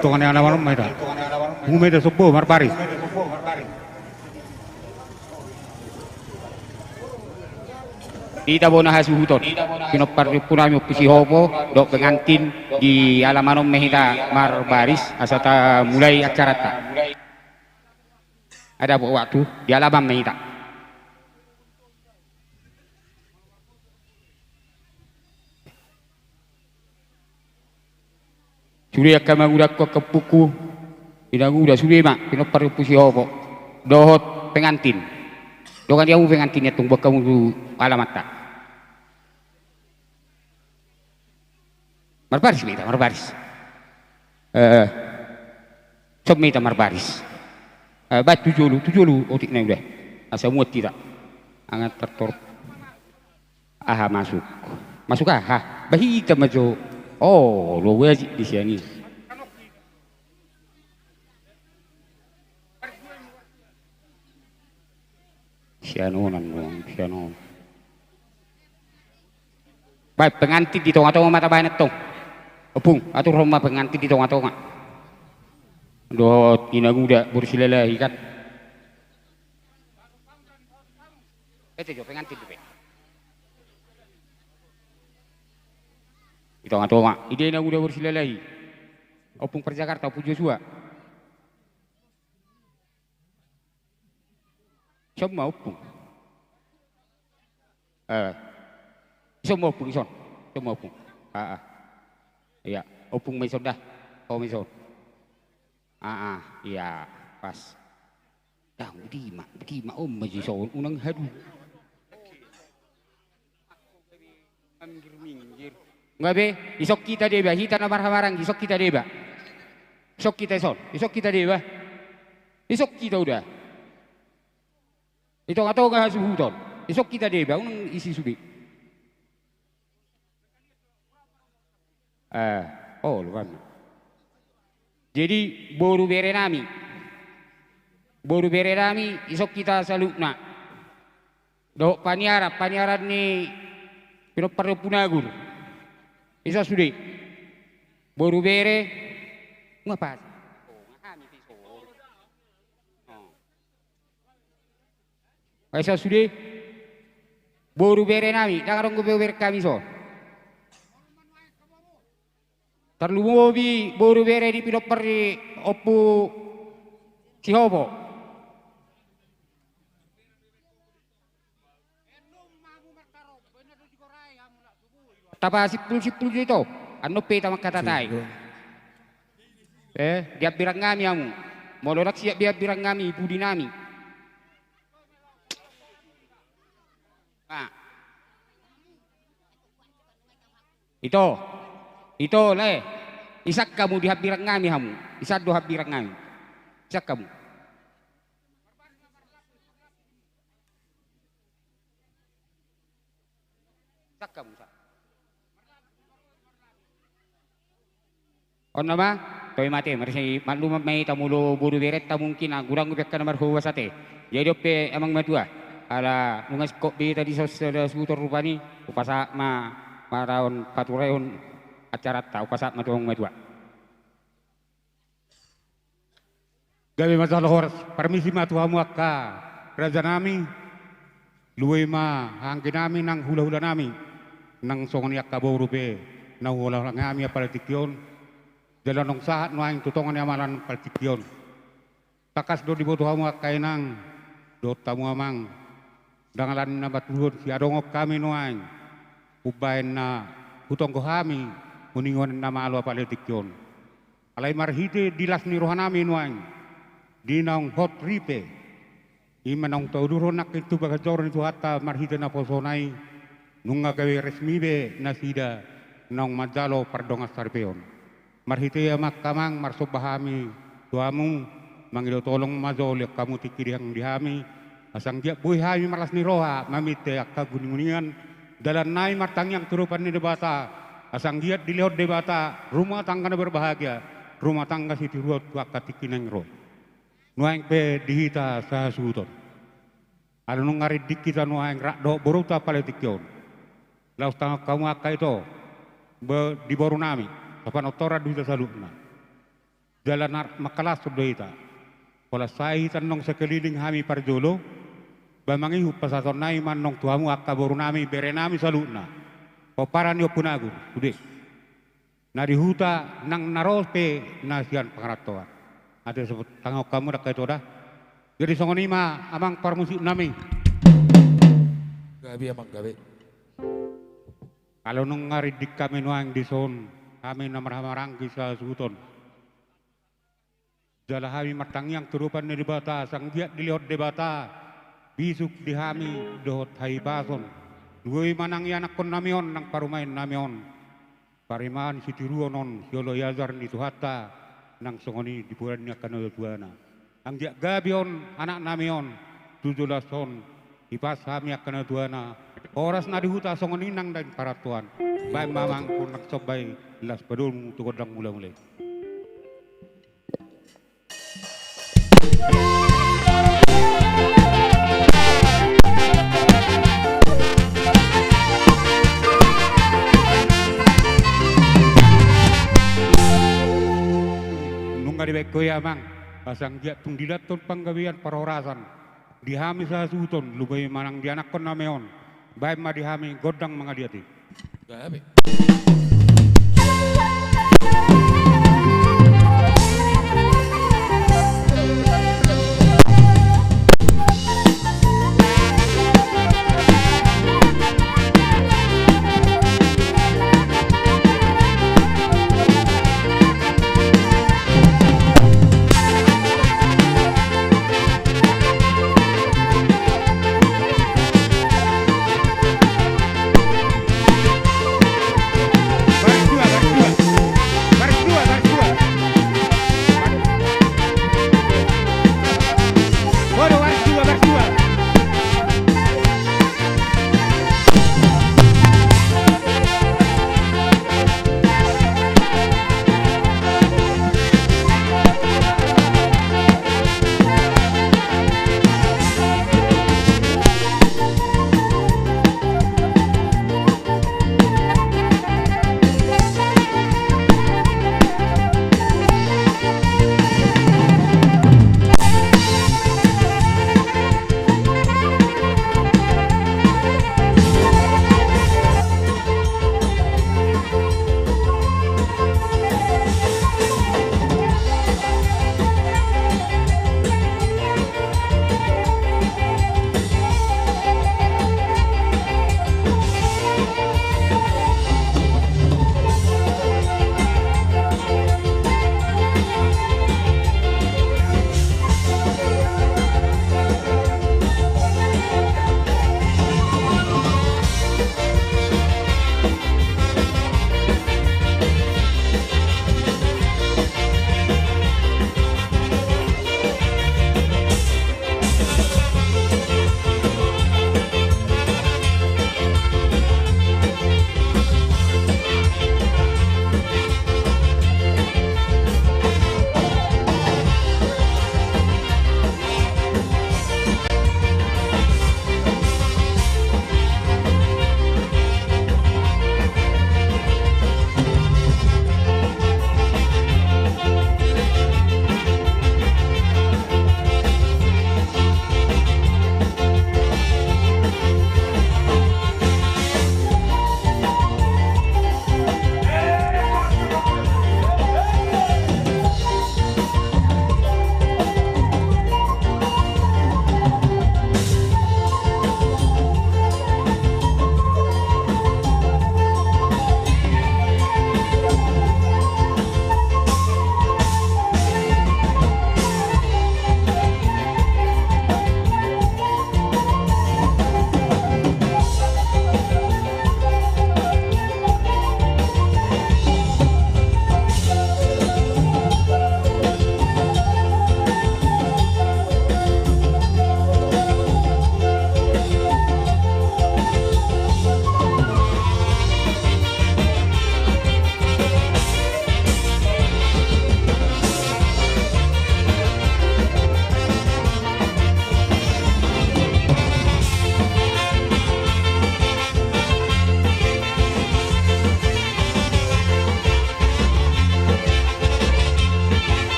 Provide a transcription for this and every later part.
Tungane ana warung meda. Bumeda sopo marbaris. Ida bona hasu hutot. Kino paripurna pisi hopo dok pengantin di alaman mehita marbaris asata mulai acara ta. Ada waktu di alaman mehita. Suri akan mengudak ke kepuku, tidak udah suri mak, kino paripusi hopo, dohot pengantin, dokan dia pengantinnya tunggu kamu du alamat tak. Marbaris mita, marbaris. Sob mita marbaris. Bat tujuh lu, otiknya udah, asal muat tidak, angat tertor. Aha masuk aha, bahita maju. Oh, lo wajib di sini. Sianonan dong, sianon. Baik pengantin di tengah-tengah mata banyak tong. Opung, atur rumah pengantin di tengah-tengah. Dot inaguda bursilalahi kan. Jo pengantin tu pe. Ito nga to nga. Ide inaguda bursilalahi. Opung per Jakarta opung Joshua. Semua opung. Semua opung ison. Semua opung. Iya, opung meson dah. Oh meson. Iya, pas. Dah, budi mak om maji son unang hadu. Minggir. Enggak be, isok kita deba, hita na marang isok kita deba. Isok kita son, isok kita deba. Isok kita udah. Itu atau enggak suhuton. Isok kita deba, unang isi subi. Lupa. Jadi boru bere nami isok kita salukna do paniaran ni pino perlu punagur isa sudi boru bere ngapa isa sudi boru bere nami dangarong go bere kami so terlumobi boru bere di pino perri opu sihobo tapa sipul itu anu pe tama katatai dia birang ngami amu mololak siap dia birang ngami budi nami itu le isak kamu di birang ngami hamu isak do birang ngami isak kamu on nama toy mate marisi maklum may tamulo buru beret ta mungkin gurang upek kana marhuwa sate jadi ope emang madua ala nungas kok be tadi sebutor rupani upasa maraon patureon acara ta upasa matuang madua gawe masalah permisi matuamu akka raja nami luwe ma hangkin nami nang hula-hula nami nang songon yakka buru be nang hula ngami apalatikyon jalan nong saat nuaing tutongan amalan paltikyon takas do dibutuh hamu kainang do tamu amang dangalan na batuhun si adongok kami nuaing ubain na hutong ko kami uningon na malu apalatikyon alay marhite dilas ni rohanami nuaing dinang hot ripe imanong tauduron nak itu bagajoran itu hatta marhite na posonai nunga gawe resmi be nasida nong majalo pardongas sarpeon marhite ya makamang marsobahami tuamu mangilo tolong mazol kamu tikiri yang dihami asang dia buih hami malas ni roha mamite akka guninguningan dalan nai martang yang turupan ni debata asang dia dilihat debata rumah tangga berbahagia rumah tangga si tiruat akka tikineng ro nuang pe dihita sa suton anu ngari dikita nuang rakdo boruta paletikyon laus tangga kamu akka itu di boru nami kapan otora duita salukna jalan makalas sudoita pola sai tanong sekeliling hami parjolo bamangi hupasaton nai manong tuamu akka boru nami bere nami salukna paparan yo punagur ude nari huta nang narope nasian pangaratoa ada sebut tangok kamu dak itu dah jadi songonima amang parmusik nami gabi amang gabi kalau nung ngaridik kami nuang di son kami namarang kisah suton jala kami matang yang turupan ni debata sang dia dilihat debata bisuk di kami dohot hai bason dua manang yanak kon namion nang parumain namion pariman si tiruonon yolo yazar ni tuhata nang songoni di bulan nya kana tuana ang dia gabion anak namion 17 ton ipas kami kana tuana oras na dihuta songoni nang dan paratuan bay mamang kun naksobay las padul tukod lang mula-mula di bekoya mang pasang dia tung dilaton panggawian parorasan dihami sa suton lubay manang dianak kon nameon bae ma dihami godang mga diati Gabi.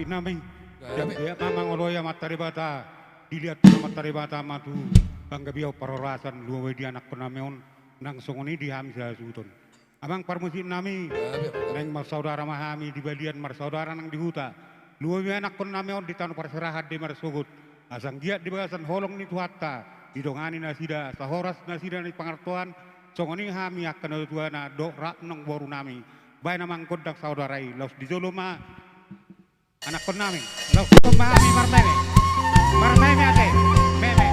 parmusi nami. Gabi. Ya mamang oloya matari bata. Dilihat matari bata matu. Bangga biau perorasan luwe di anak penameon. Nang songoni di hami sutun. Amang parmusi nami. Gabi. Neng mar saudara mahami di balian mar saudara nang di huta. Luwe anak penameon di tanah perserahat di mar sugut. Asang giat di bagasan holong ni tuhatta. Didongani nasida sahoras nasida ni pangartuan. Songoni hami akan tuana do rak nong boru nami. Baik namang kondak saudarai, laus di Joloma anak konami, laus pemahami marmeme ate, meme.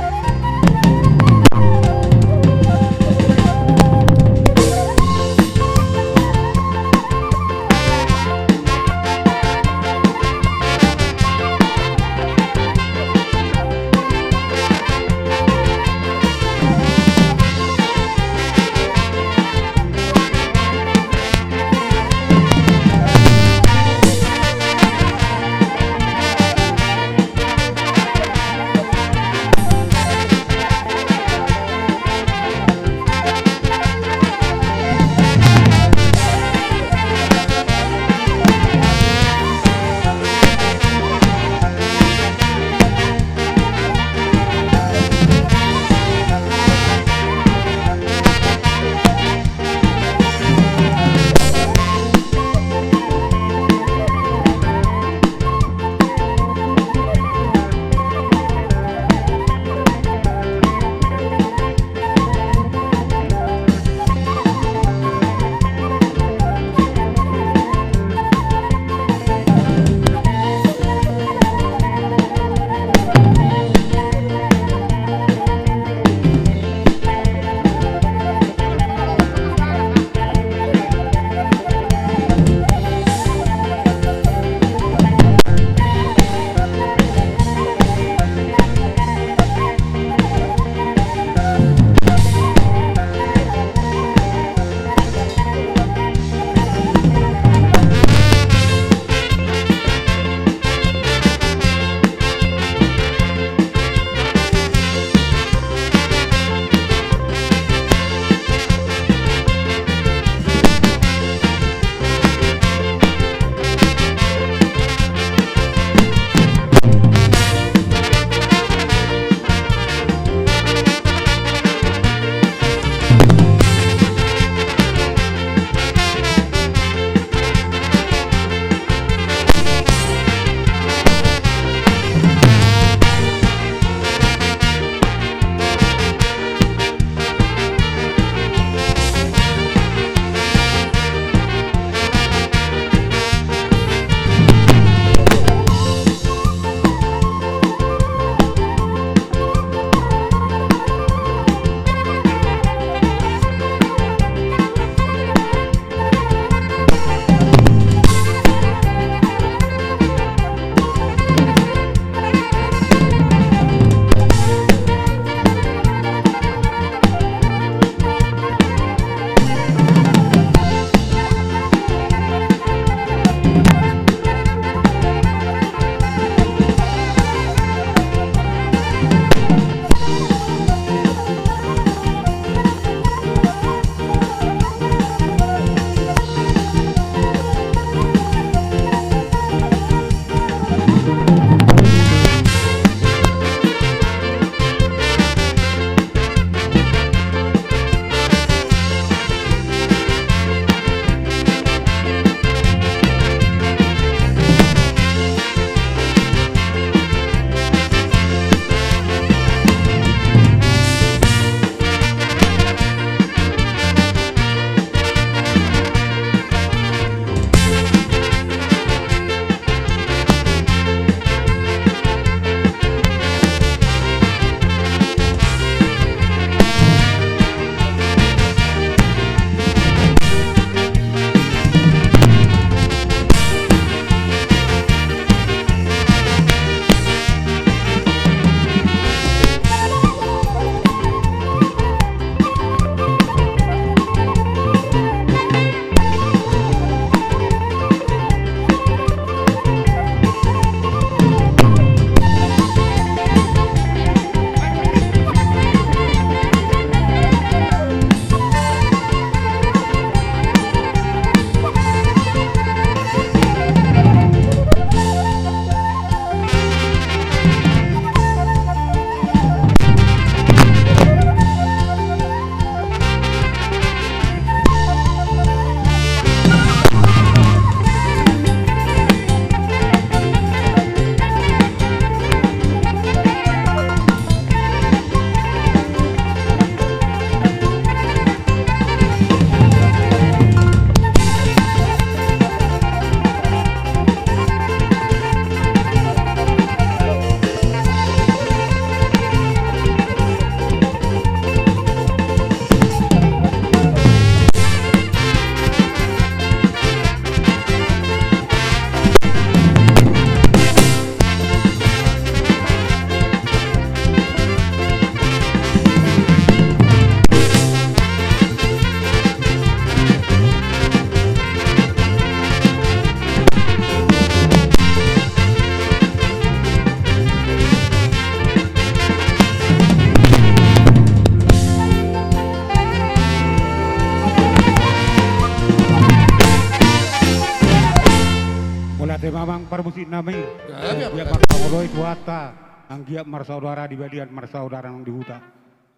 mamang parbusi nami. Gabi apa? Dia marsaudara itu hata. Anggiap marsaudara di balian marsaudara nang di huta.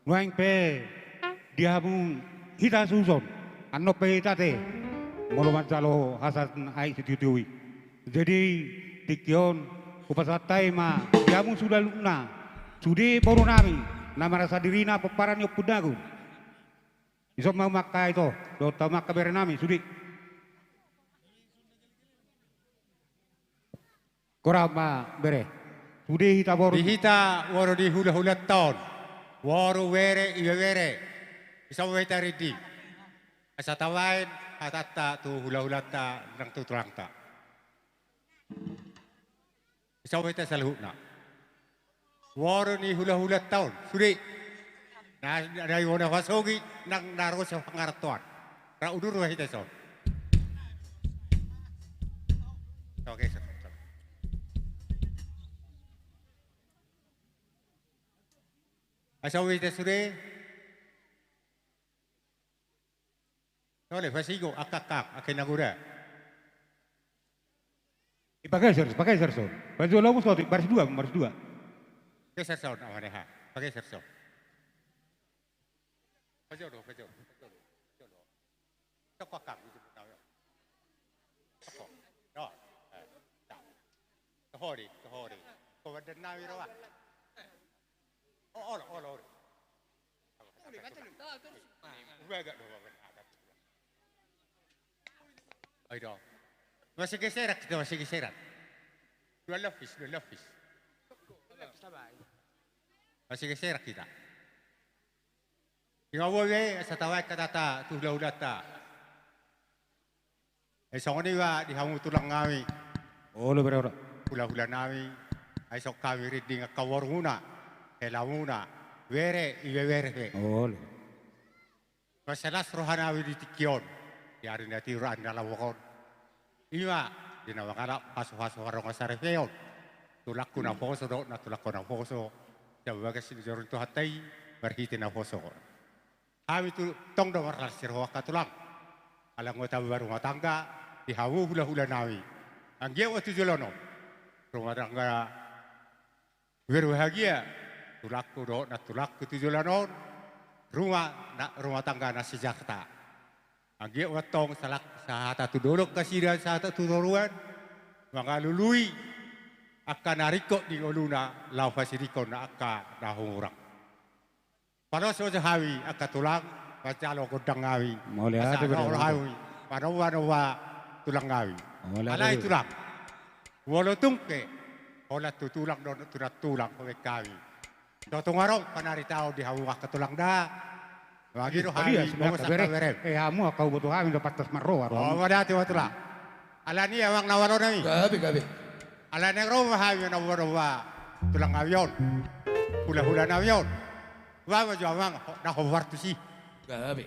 Nuaing pe dia mung hita susun. Anok pe hita te. Moloman calo hasan ai situtiwi. Jadi tikion upasatai ma dia mung sudah luna. Sudi baru nami. Nama rasa dirina peparan yok pudagu. Isok mau makai itu. Dota mak kabar nami sudi. Korama bere. Sudi hita baru. Dihita waro di hula-hula taon. Waro were iwe were. Isa weta ridi. Asa tawain hatata tu hula-hula ta nang tu turang ta. Isa weta salhuna. Waro ni hula-hula taon. Sudi. Na dari wona wasogi nang naro sa pangaratuan. Ra udur wa hita son. Oke, sir. Asawi te sure. Nole fasigo akakak akinagura. Pakai serson. Baju labu satu, baris dua. Ke serson awaneha. Pakai serson. Fajodo. Takakak itu tahu. Takok. No. Kahori. Kau ada nawi rawa. Oh. Agak doang. Ayo. Masih geserak. Dua lapis. Masih geserak kita. Tinggal boleh setawai kata tu laudata. Esok ni wa dihamu tulang ngawi. Oh, lu berapa? Hula-hula nawi. Esok kami reading kawaruna. Kelamuna, were, iwe were. Oh, Masalah rohanawi di tikion, yari nanti ruan dalam wakon. Ima, di nama kana pasu warung asarefeon. Tulakku na poso do, na tulakku na poso. Jawa kasi jorun tu hatai, berhiti na poso. Kami tu tong do warlas sirwa katulang. Alang ngota rumah tangga, dihawu hula-hula nawi. Anggia waktu jolono, rumah tangga berbahagia. Tulakku do, na tulakku tujulanon, rumah tangga na si Jakarta. Agi watong salak sahata tudolok kasiran sahata tudoruan, mga lului akan nariko di oluna lau fasiriko na aka dahurang. Pano so jahawi aka tulang pacalo kodang ngawi. Mole ate hawi. Pano tulang ngawi. Alai tulang. Walo tungke. Ola tutulang don tulang pemekawi. Totong arong panari tao di hawa katulang da. Wagi ro hawi mo sa kawerem. Amu kau butuh hawi dapat tas marro. Oh, wadati watula. Alani awang nawaro nami. Gabi. Alani ro hawi nawaro wa tulang avion. Hula-hula na avion. Wa jo awang na howartu si. Gabi.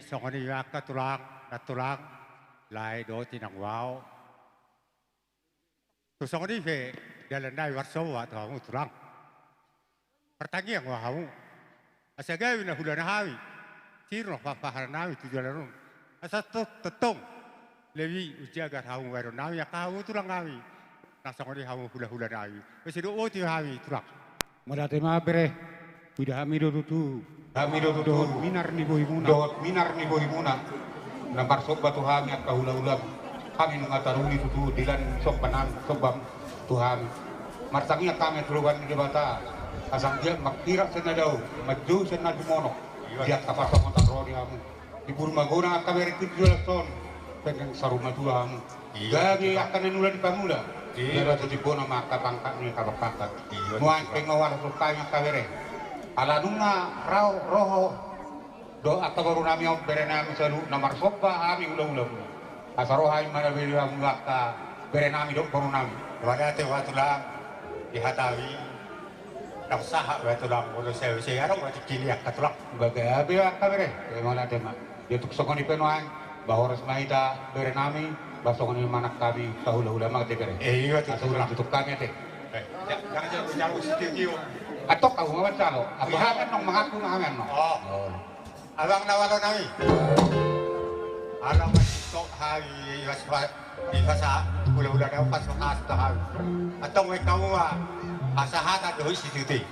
songoni waka tulang lai do tinang wau tu songoni fe dalam nai warsawa tu hamu tulang pertanyaan wah hamu asa gawi na hulan hawi tiro papaharan nawi tu jalan asa tetong lewi ujaga hamu waro nawi akamu tulang nawi na songoni hamu hula nawi wes do oti hawi tulang Madate mabere, udah hamido tutu. Dohot minar ni boy muna. Namar sok batu hami at kahula-ulam. Kami nangataruni tutu dilan sok banan sobam Tuhan. Martangi kami tulugan ni bata. Asang dia makira sana daw, maju sana dumono. Dia kapasa kontak rodi hamu. Ibur magona kamera kidul son. Pengen saruma tuamu. Gagi akan nulan di pamula. Dia tu dibono maka pangkat ni kabakat. Muan pengawal sukanya kawere. Ala nunga roho do atau baru nami om berenami selalu namar soba ami ulang. Asarohai mana beli hamu maka berenami do baru nami. Wada te watulang dihatawi. Nak sahak watulang bodo saya arang wati kiliak katulang. Bagai abi kawere. Mana tema. Dia tuk sokoni penuan bahwa resmaida berenami. Basok ni manak kami sahula-hula mga tebere. Iya tu Asuran tutup kami te. Jangan jauh sedikit. Atok kau ngawan calo. Apa hamen nong mengaku ngamen nong. Oh. Abang nawalo nami. Alam masuk hari waspat di fasa hula-hula daw pasok hasta hari. Atong may kamuha asahata doy si Tuti.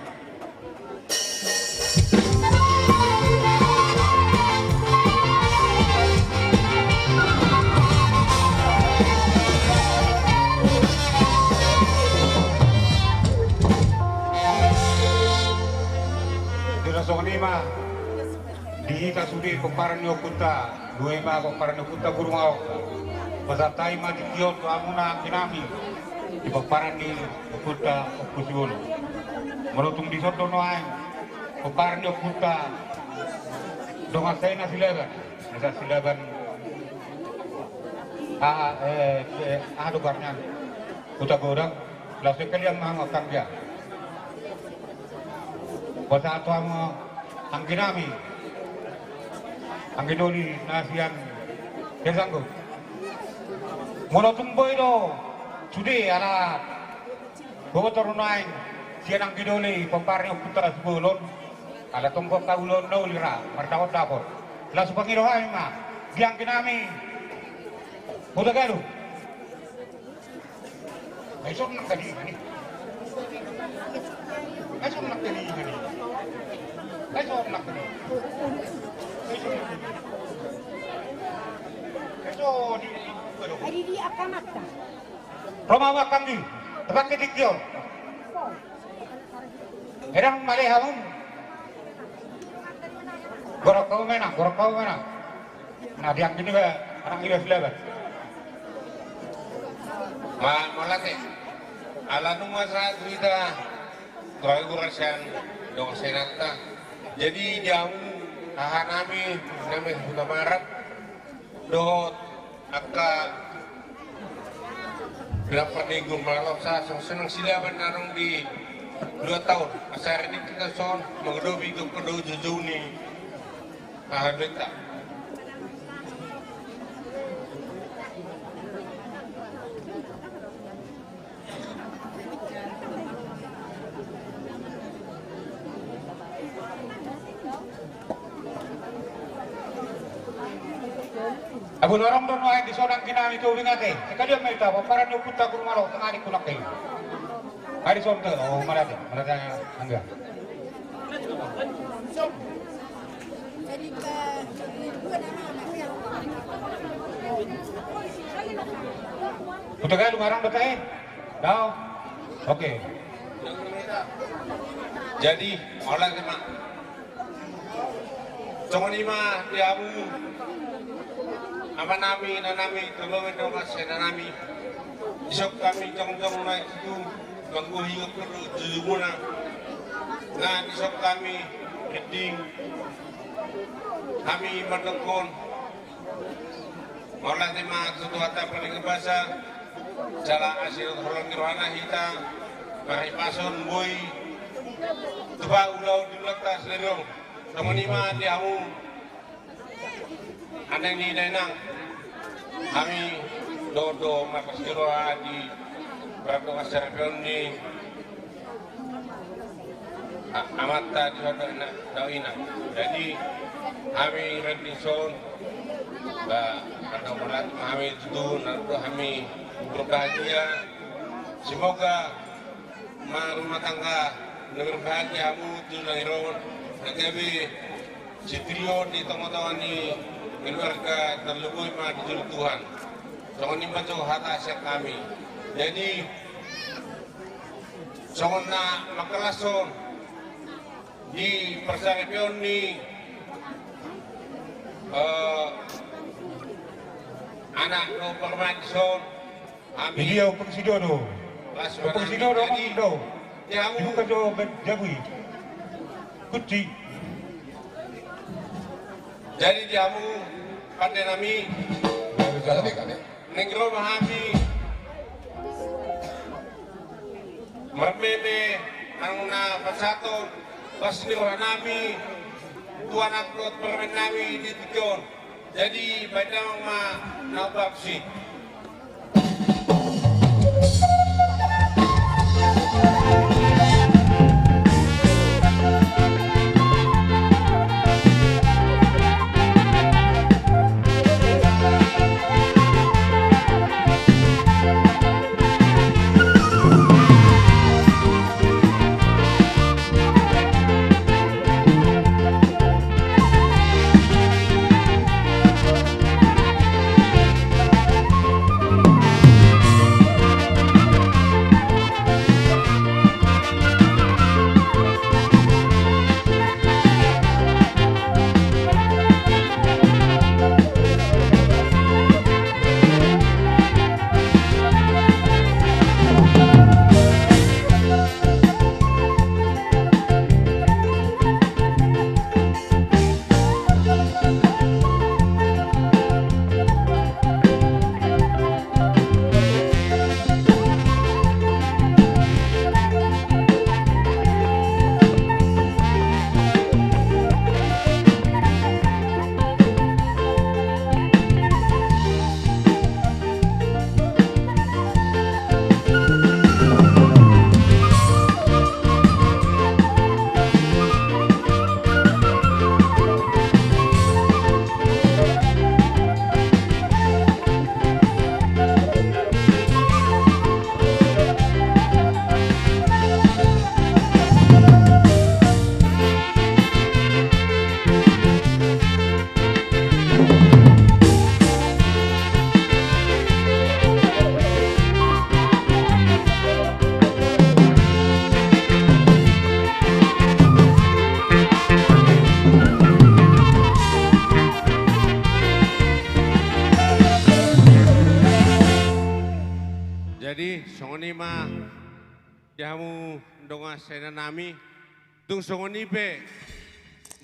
Sonima dihita sudi peparan yokuta duema peparan yokuta burungau pasatai mati kiot amuna kinami di peparan di yokuta okusiwono merutung di soto noai peparan yokuta dongasai nasilaban nasilaban adu karnya kuta godang langsung kalian mengakan dia Basa atu amo ang ginami, ang ginoli nasiyan kesanggo. Mula tumboy do, sudi ala gotor nain siyan ang ginoli pampari ang putra sebulon. Ala tungkol kaulon no lira martawat dapot. Lasu pangirohay ma, diang ginami. Buta galo. Ay sok nak kali ni. Ay sok nak kali ni. Eso di akamata. Roma makan di tempat kedikio. Erang malehamun. Gorok kau mana? Nah diang gini ba orang iba silaban. Malaki. Ala nung masa kita kau gurasan dong senata. Jadi jamu nami buta marat dot aka berapa minggu malam saya senang silaban narong di 2 tahun asal ini kita son mengedobi ke kedua jujur ni beta Abu norong doon ay di sorang kinami tubing ate. Kalian may tapo para nyo punta kumalo tangani kulak kayo. Hari sonte oh marate angga. Jadi dua nama anak yang Punta kayo lumarang doon tayo. Daw. Oke. jadi olah kena cuma lima diamu apa nami terlalu dong mas nami isok kami cong naik itu mengguhi perlu jumuna nah isok kami keding kami mendekon olah tema sesuatu paling bahasa jalan hasil orang kirwana hita mari pason boy tuba ulau di letas lerong teman lima diamu anang ni nang kami dodo makasiro di berapa masyarakat ni amat tadi na daina. Jadi kami rendison pada bulan kami itu nanti kami berbahagia. Semoga rumah tangga negeri bahagiamu itu lahiron. Nagabi si trio di tengah-tengah ni keluarga terlebih mah di Tuhan. Jangan dibaca hata asyik kami. Jadi jangan nak makalason di persaripion ni anak no permadison kami Dia pengsido do. Pengsido do do. Jamu Bukan do jabui. Kuci. jadi jamu pada nami negro mahami merbebe ang na pasaton pas ni nami tuan akrot permen nami di Tikon. Jadi badang ma nabapsi. Jadi songoni mah jamu donga sena nami tung songoni pe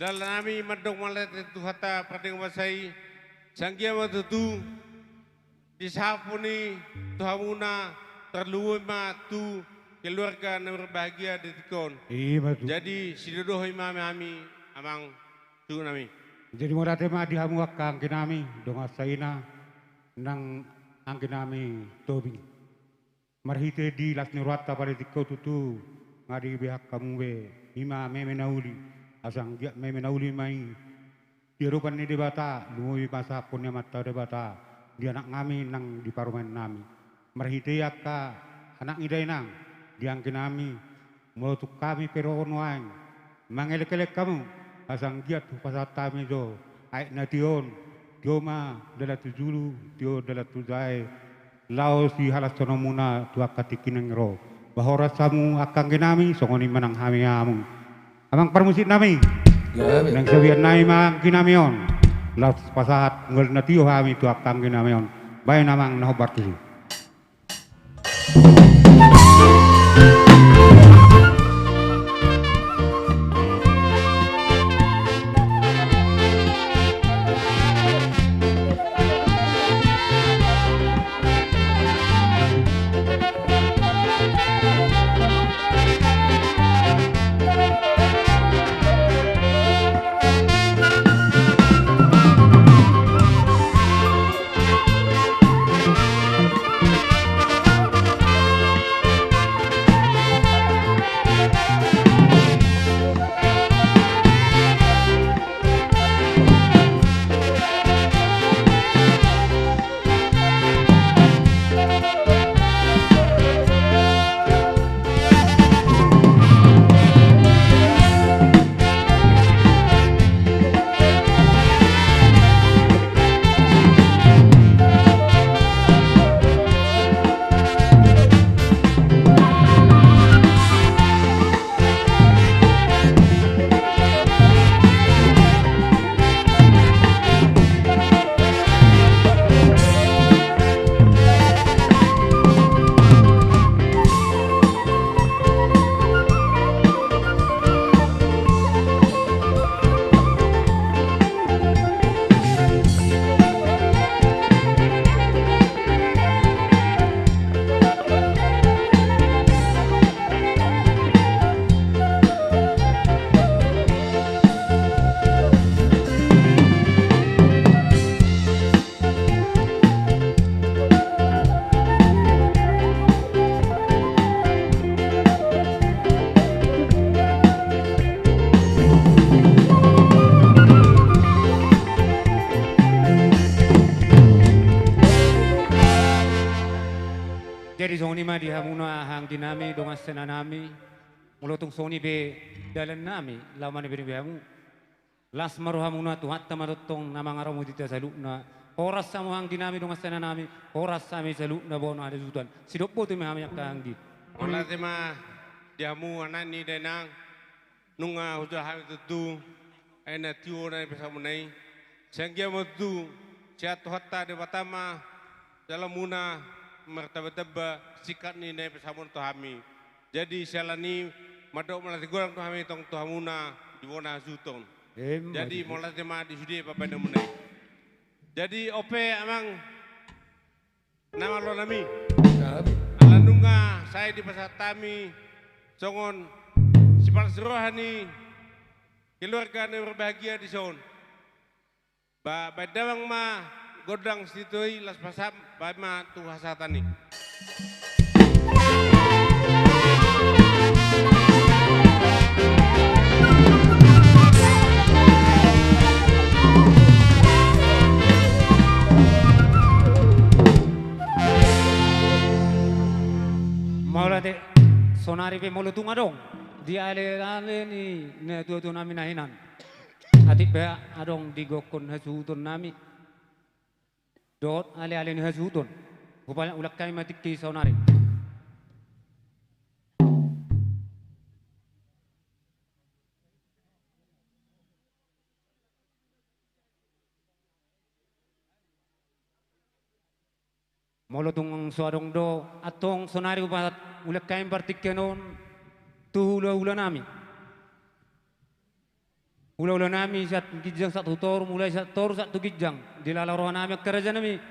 dalam nami madong malet itu hata pradeng wasai sanggia matutu disapuni tuhamuna terluwe ma tu keluarga yang berbahagia di Tikon. Iya betul. Jadi sidodoh imam kami amang tu nami. Jadi murate mah dihamu akang kinami donga saina nang angkinami tobi. Marhite di las nirwata pada tikau tutu ngadi behak kamu be ima meme nauli asang dia meme nauli mai dirupan ni debata lumui masa punya mata debata dia anak ngami nang di paruman nami marhite yakka anak idai nang diangkin nami mulutuk kami peronoan mangelek-elek kamu asang dia tu pasata mejo ai nation dioma dalat tujulu dio dalat tujai Lao si halas tono muna tua katikineng ro bahwa rasamu akan genami songoni menang hami amu amang permusit nami nang sabian nai mang kinamion laut pasahat ngel natio hami tu akan genamion bae namang nahobar tu soni ma di hamuna hang dinami dongas senanami mulotung soni be dalan nami laman be hamu las maru hamuna tu hatta marotong nama ngaramu dita salukna horas sama hang dinami dongas senanami horas sami salukna bono ada zutan sidoppo tu me hamyak hang di Ola tema diamu anani denang nunga huja ham tu ena tiu na pesa munai sanggia motu jatuh hatta de batama dalam muna martaba sikat ni na pesa mun hami jadi salani madok melatih gorang hami tong hamuna di wona zutong jadi mola tema di sudi papa munai jadi ope amang nama lo nami ala nunga saya di pasar tami songon sipal serohani keluarga yang berbahagia di son badawang ma godang situi las pasam ma tu hasatani maula de sonari be molo tunga dong di ale ni ne tu nami nahinan adik be adong digokon hasutun nami dot ale ni hasutun upaya ulak kami matik ki sonari molo tung suadong do atong sonari upat ulak kami partik kenon tu hula nami hula nami sat gijang satu tor mulai satu tor satu gijang di lalaro nami kerja nami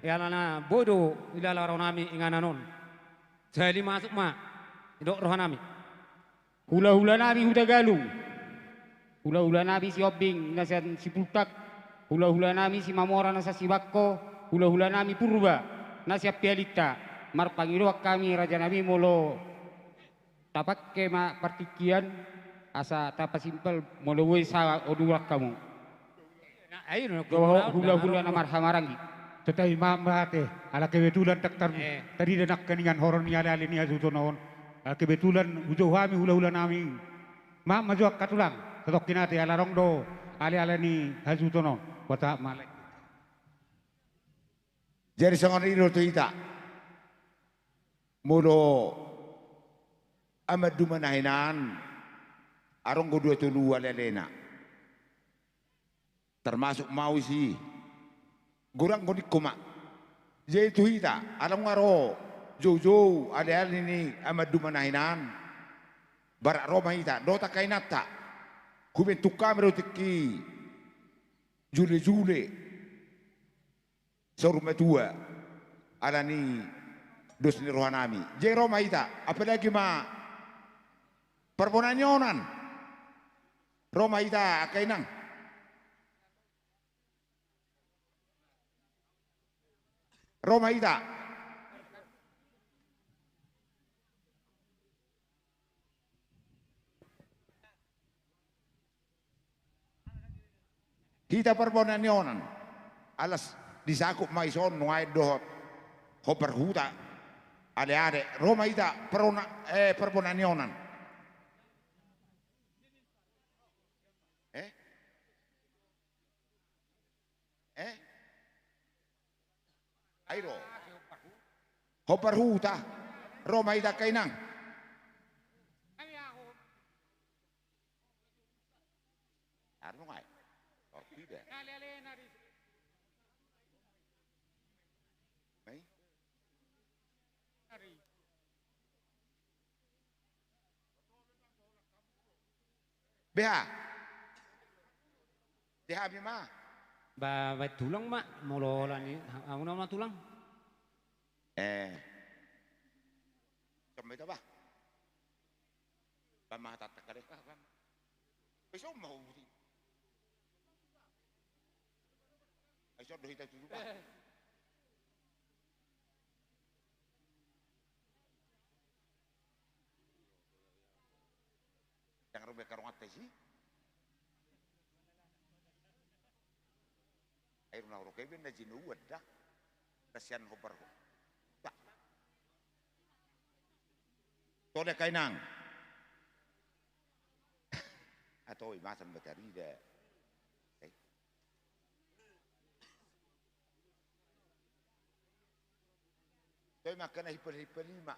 ya lana bodo di lalaro nami ingananon sehari masuk ma dok roh nami Hula-hula nami huda galung. Hula-hula nami si obing nasan si putak. Hula-hula nami si mamora nasa si bakko. Hula-hula nami purba nasa pialita. Marpangiruak kami raja nami molo tapak kema partikian asa tapa simpel molo sa odurak kamu. Hula-hula na marhamarangi. Tetapi mamate ala kebetulan taktar tadi denak keningan horon ni ala ni azuto naon. Kebetulan ujo kami hula-hula nami. Majuak katulang. Tetok kinate ala rongdo ala ni azuto naon. Wata malek. Jadi sangat iro tu ita. Mulo amat dumanahinan arong go dua tulu alelena. Termasuk mau si gurang gonik koma. Jadi tu ita alam ngaro Jojo ada ini amat dumanahinan barak Roma ita dota kainata kubentuk kamera teki jule soruma tua ada ni dos ni rohanami je Roma ita apalagi ma perponanyonan Roma ita kainang Roma ita kita perponanyonan alas disakup maison nuai dohot hopper huta ade Roma ita perponanyonan airo hopper huta Roma ita kainang Beha. Deha bima. ba tulang mak molo lani aku nama tulang Sampai apa? Bama tatak kare. Besok mau buti. Besok doh kita dulu pak. Yang robek karung atas sih. Air nauro kebin na jinuwad dah. Kasihan ko parko. Tak. Tole kainang. Atau imasan bateri deh. Toy makan hipal lima.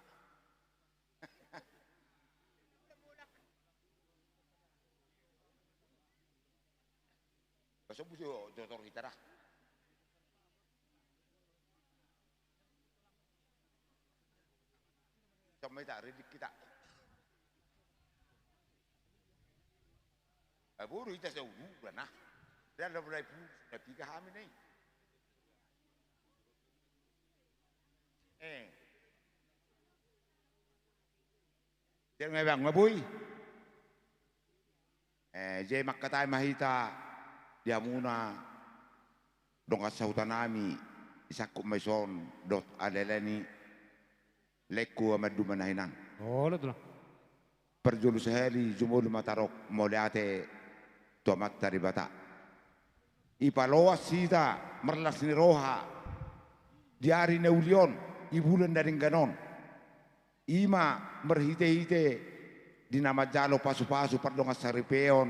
Pasok buso doktor kita dah. Sampai tak redik kita. Buru kita selalu bukan nah. Dia dah mulai pun, dah tiga hamil ni. Dia ngabang mabui. Jay makatay mahita dia muna dong asautanami isakop maison dot alelani leku amadumanahinan. Oh, betul. Perjulu sehari jumul matarok moliate tomat dari bata. Ipaloas sita merlas ni roha diari neulion ibulan dari ganon. Ima merhite-hite di nama jalo pasu-pasu pardong asaripeon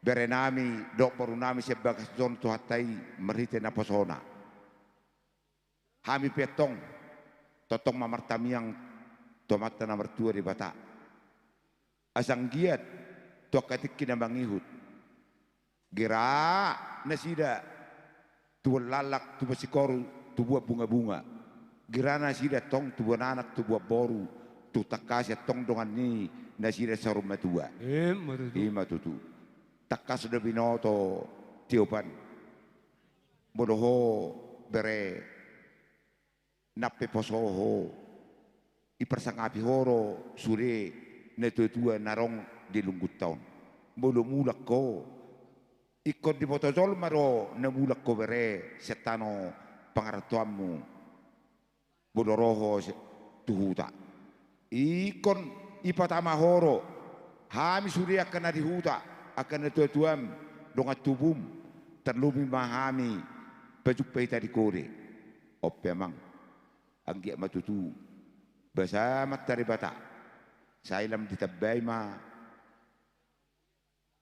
berenami dok perunami sebagai zon tuhatai merhite na posona. Hami petong totong mamartamiang tomat na mertua di bata. Asang giat tok katik kinabangihut. Gira nasida tuwa lalak tuwa sikoru tuwa bunga-bunga. Girana sida tong tubuh anak tubuh boru tu takas tong dongan ni nasida sarum matua. Matutu. Takas sudah binoto tiopan. Bodoho bere nape posoho ipersangapi horo sure netua narong di lunggut tahun. Bodoh mulak ko ikut di potozol maro nemulak ko bere setano pangaratuamu. Bodoroho tuhuta. Ikon ipatama horo. Hami suri akan dihuta akan tuam dongat tubum terlumi mahami bajuk peta di kore. Ope mang anggiak matutu bersama dari bata. Sailam ditabay ma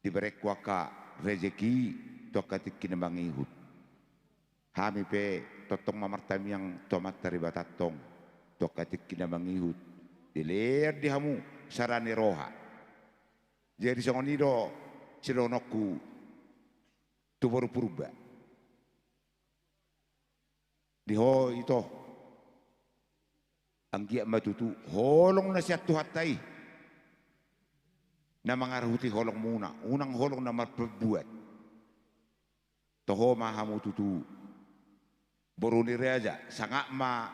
diberek waka rezeki tokatik kinabangihut. Hami pe totong mamartami yang tomat dari batatong tokatik kinabangihut diler di hamu sarani roha jadi songonido silonokku tuboru purba diho ito anggia matutu holong na siya tuhatai na mangarhuti holong muna unang holong na marperbuat toho mahamu tutu boroni reja sangak ma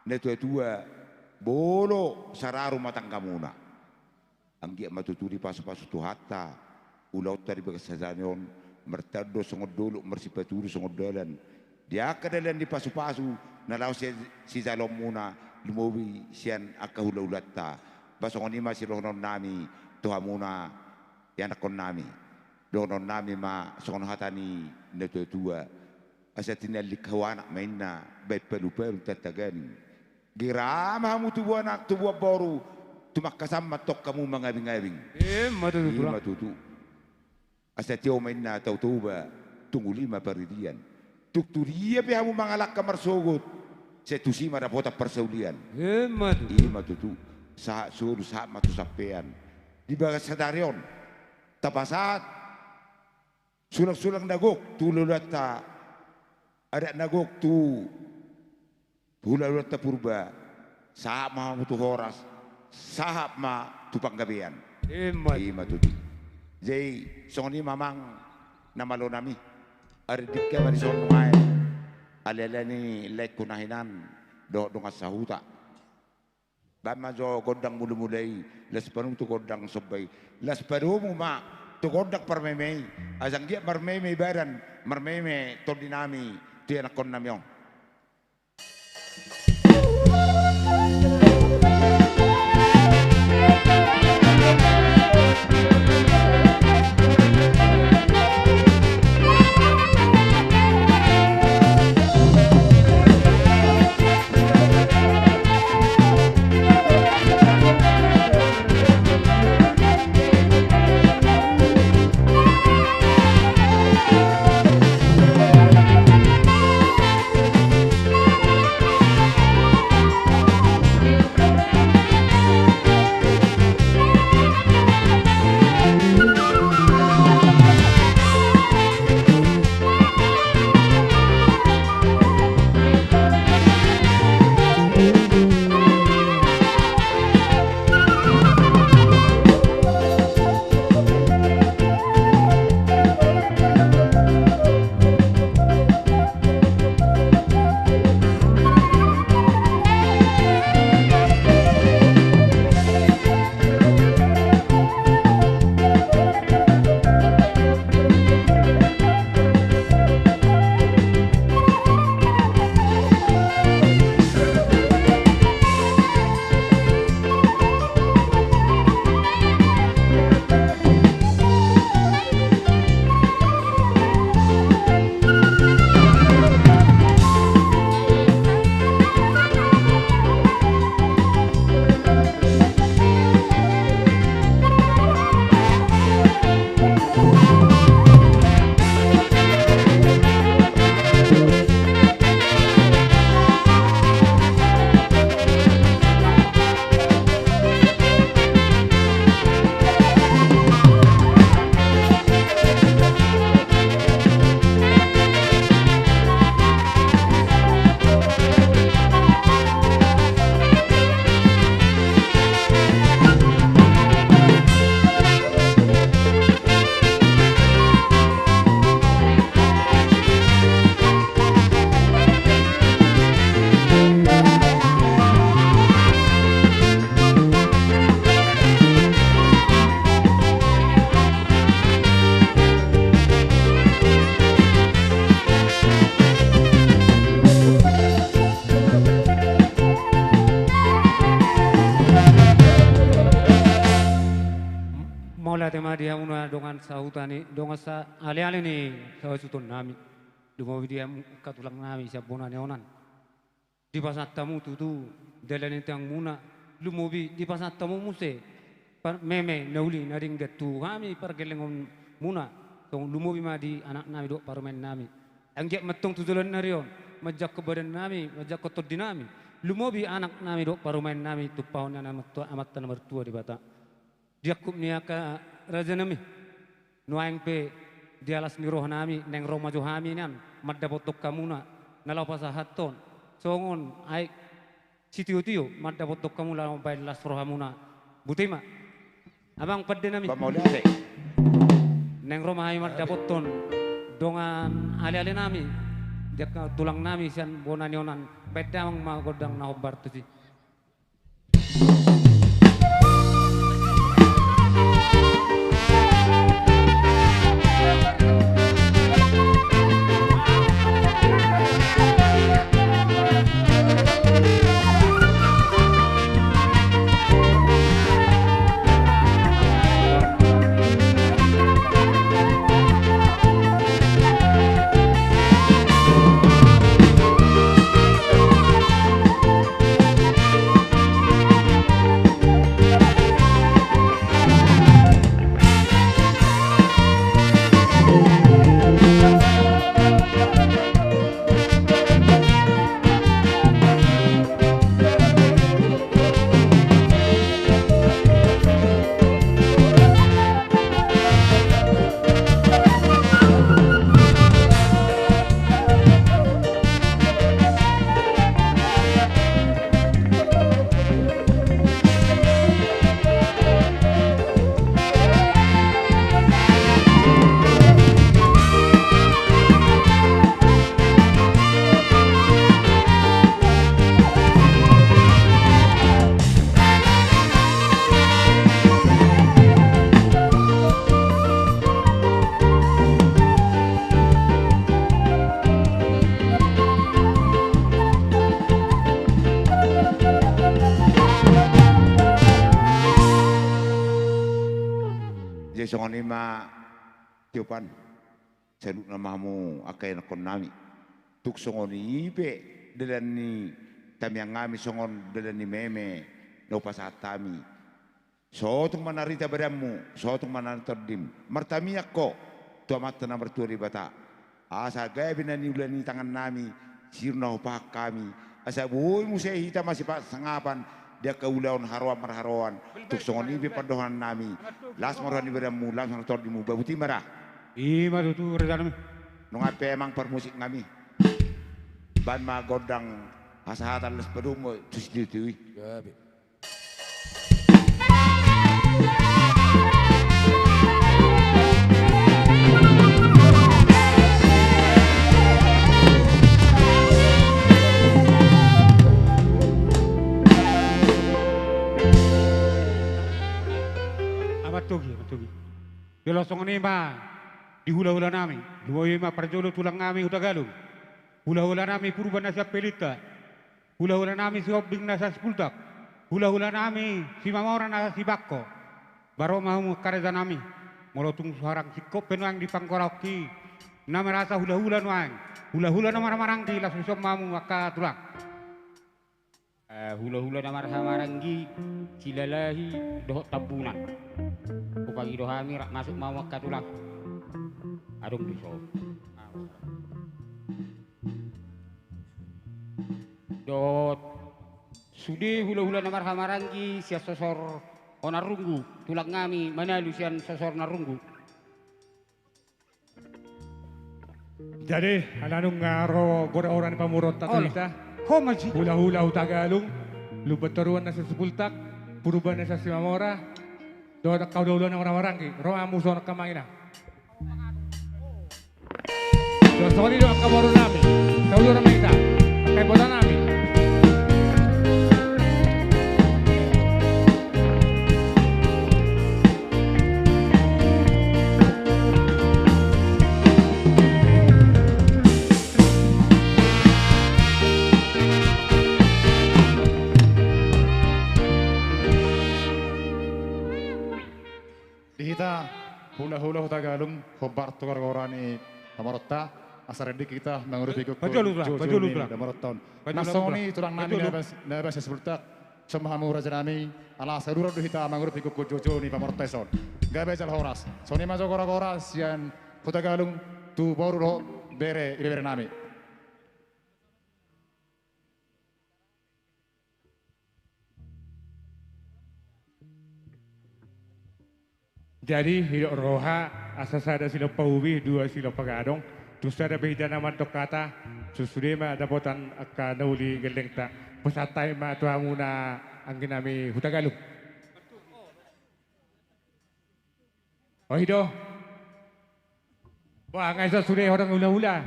netua bolo sararu matangga muna anggia matuturi pasu-pasu tuhata ulau tadi begasazanion mertado songod dulu mersipaturu songod dalan dia kedalan di pasu-pasu nalau si zalom muna lumowi sian akahulaulatta basongon ima si rohnon nami tuhamuna yanakon nami rohnon nami ma songon hatani netua asatin alikhawana mainna baik pelu-pelu tatagani girama hamu tubuh anak tubuh boru tumakasam matok kamu mengabing-abing matutu asatio mainna tau tuba tunggu lima peridian tuk turia pe hamu mangalak kamar sogut setusi marapota persaulian matutu sa suruh sa matu sampean di bagas sadarion tapasat sulang-sulang dagok tululata ada nagok tu hula-hula purba sahab ma mutu horas sahab ma tu panggabean matutu jay songoni mamang namalo nami ardik mari son mai alelani lek kunahinan do sahuta bama jo godang mulu-mulai las parung tu godang sobai las parumu ma tu godak parmemei azang dia marmemei baran marmeme tordinami tu anak kon namyong Mola tema dia una dongan sa hutani dongan sa ale-ale ni sa sutun nami. Lumawi dia katulang nami sa bonan neonan. Di pasat tamu tutu dalan tang muna lumobi di pasat tamu muse meme nauli naring gatu kami pergelengon muna tong lumobi ma di anak nami do parmen nami. Ang dia matong tutulan na riyon majak ke badan nami majak ke todi nami. Lumobi anak nami do parmen nami tupahon na amat na mertua di bata. Dia kup niya ka raja nami nuaing pe dialas ni roh nami neng roh maju hami nan madda botok kamuna nalaw pa sa haton songon ay sitiyo-tiyo madda botok kamula bay las roh hamuna butima abang padde nami Pamauliate. neng roh mahami madda boton dongan ali-ali nami dia ka tulang nami sian bonanionan pedang magodang na hobar tu si Songon ima tiopan seluk namamu akai nakon nami tuk songon ibe dalan ni tamiang ngami songon dalan ni meme no pasatami sotung manarita badamu sotung manartodim martamiak ko tuamat na merturi bata asa gaya binani ulani tangan nami sirna hopak kami asa boy musai hita masih pak sangapan dia keulaun harwan marharwan tuk songon ibe padohan nami las marwan ibe damu las martor dimu babuti marah Ima tu redan nung ape emang permusik ngami ban ma godang hasahatan les pedum tus ditui Matugi. Dilosong ni ma di hula-hula nami, dua ma perjolo tulang nami udah galung. Hula-hula nami purba nasa pelita. Hula-hula nami si obding nasa sepultak. Hula-hula nami si mamora nasa si bakko. Baro mau kareza nami. Molotung suarang si kopen wang di pangkorauki. Nama rasa hula-hula nuang. Hula-hula nama marangki langsung som mamu maka tulang. Hula-hula na maranggi silalahi dohok tabunan upagi dohami rak masuk mau katulang adung diso dot sudi hula-hula na maranggi sia sosor onarunggu tulang ngami manalu sian sosor narunggu. Jadi alanung ngaro gora orang pamurot tatulita Homaji. hula-hula utagalung lubaturuan na sa sepultak puruban na sa simamora do kau dulu na orang-orang ki roa muso na kamangina do sorry do kamoro nami kau dulu na kita kay bola nami Dihita hula-hula Tagalog hobar to gargorani Tamarotta asaredi kita mengurupi ko Tamarotta. Nasoni tulang nami nabas sebultak semahamu raja nami ala sarura dihita mengurupi ko Jojo ni Tamarotta son. Gabe jal horas. Soni majo gora sian Tagalog tu boru bere nami. Jadi hidup roha asas ada sila pauwi dua sila pagadong tu sada behida nama tok kata susude ma dapotan akka nauli geleng ta pesatai ma tu amuna angin nami hutagaluk. Oh hido. Wah ngaisa sude orang hula-hula.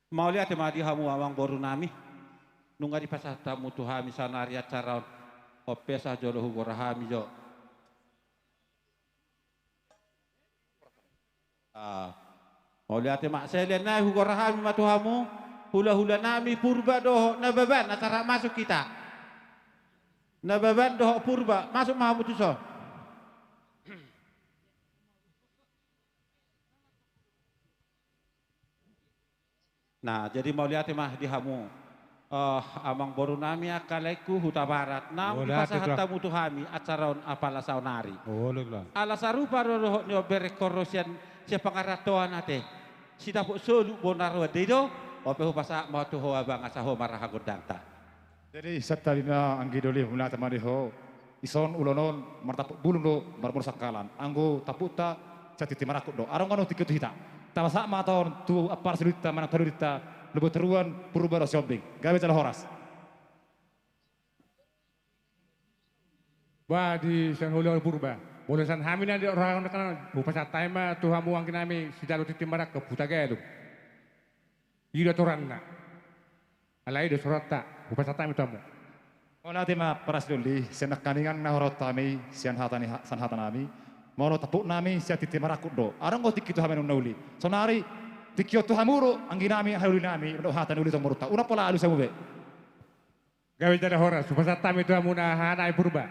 Mau lihat madi hamu awang boru nami nunga di pasah tamu tuhami sanari acara opesa jolo hugorahami jo mau lihat mak saya lihat nai hugorahami matuhamu hula-hula nami purba doho nababan acara masuk kita nababan doho purba masuk mahamu tuso. Nah, jadi mau lihat mah di hamu amang boru nami akalaiku huta barat nam pasah tamu tuhami acaron apala saunari. Oh, lah. Ala sarupa roh nyo berekorosian siapa ngaratoan ate. Si dapuk solu bonarwa dedo ope pasah mau tuho abang asaho marah godangta. Jadi satalina anggi doli huna tamari ho ison ulonon martapuk bulung do marmur sakalan anggo taputa catiti marakut do arong kanu tikut hita. Tama sama tahun tu apar silita mana terurita lebih teruan purba shopping. Gawe cala horas. Wah di sanghula purba. Bolasan hamina di orang kan bupasa taima tu hamu angin nami sidalu titimarak ke Putagelu. Ida toranna. Alai de sorata bupasa taima tamu. Ola tema paras duli senak kaningan na horotami sian hatanami. Mau tapuk nami siya titi marakut do. Arang ko tikito hamen nauli. Sonari tikio tu hamuro ang ginami haluli nami do hatan uli muruta. Una pala alu sa mube. Gawe jada horas supasa tam itu amuna hanai purba.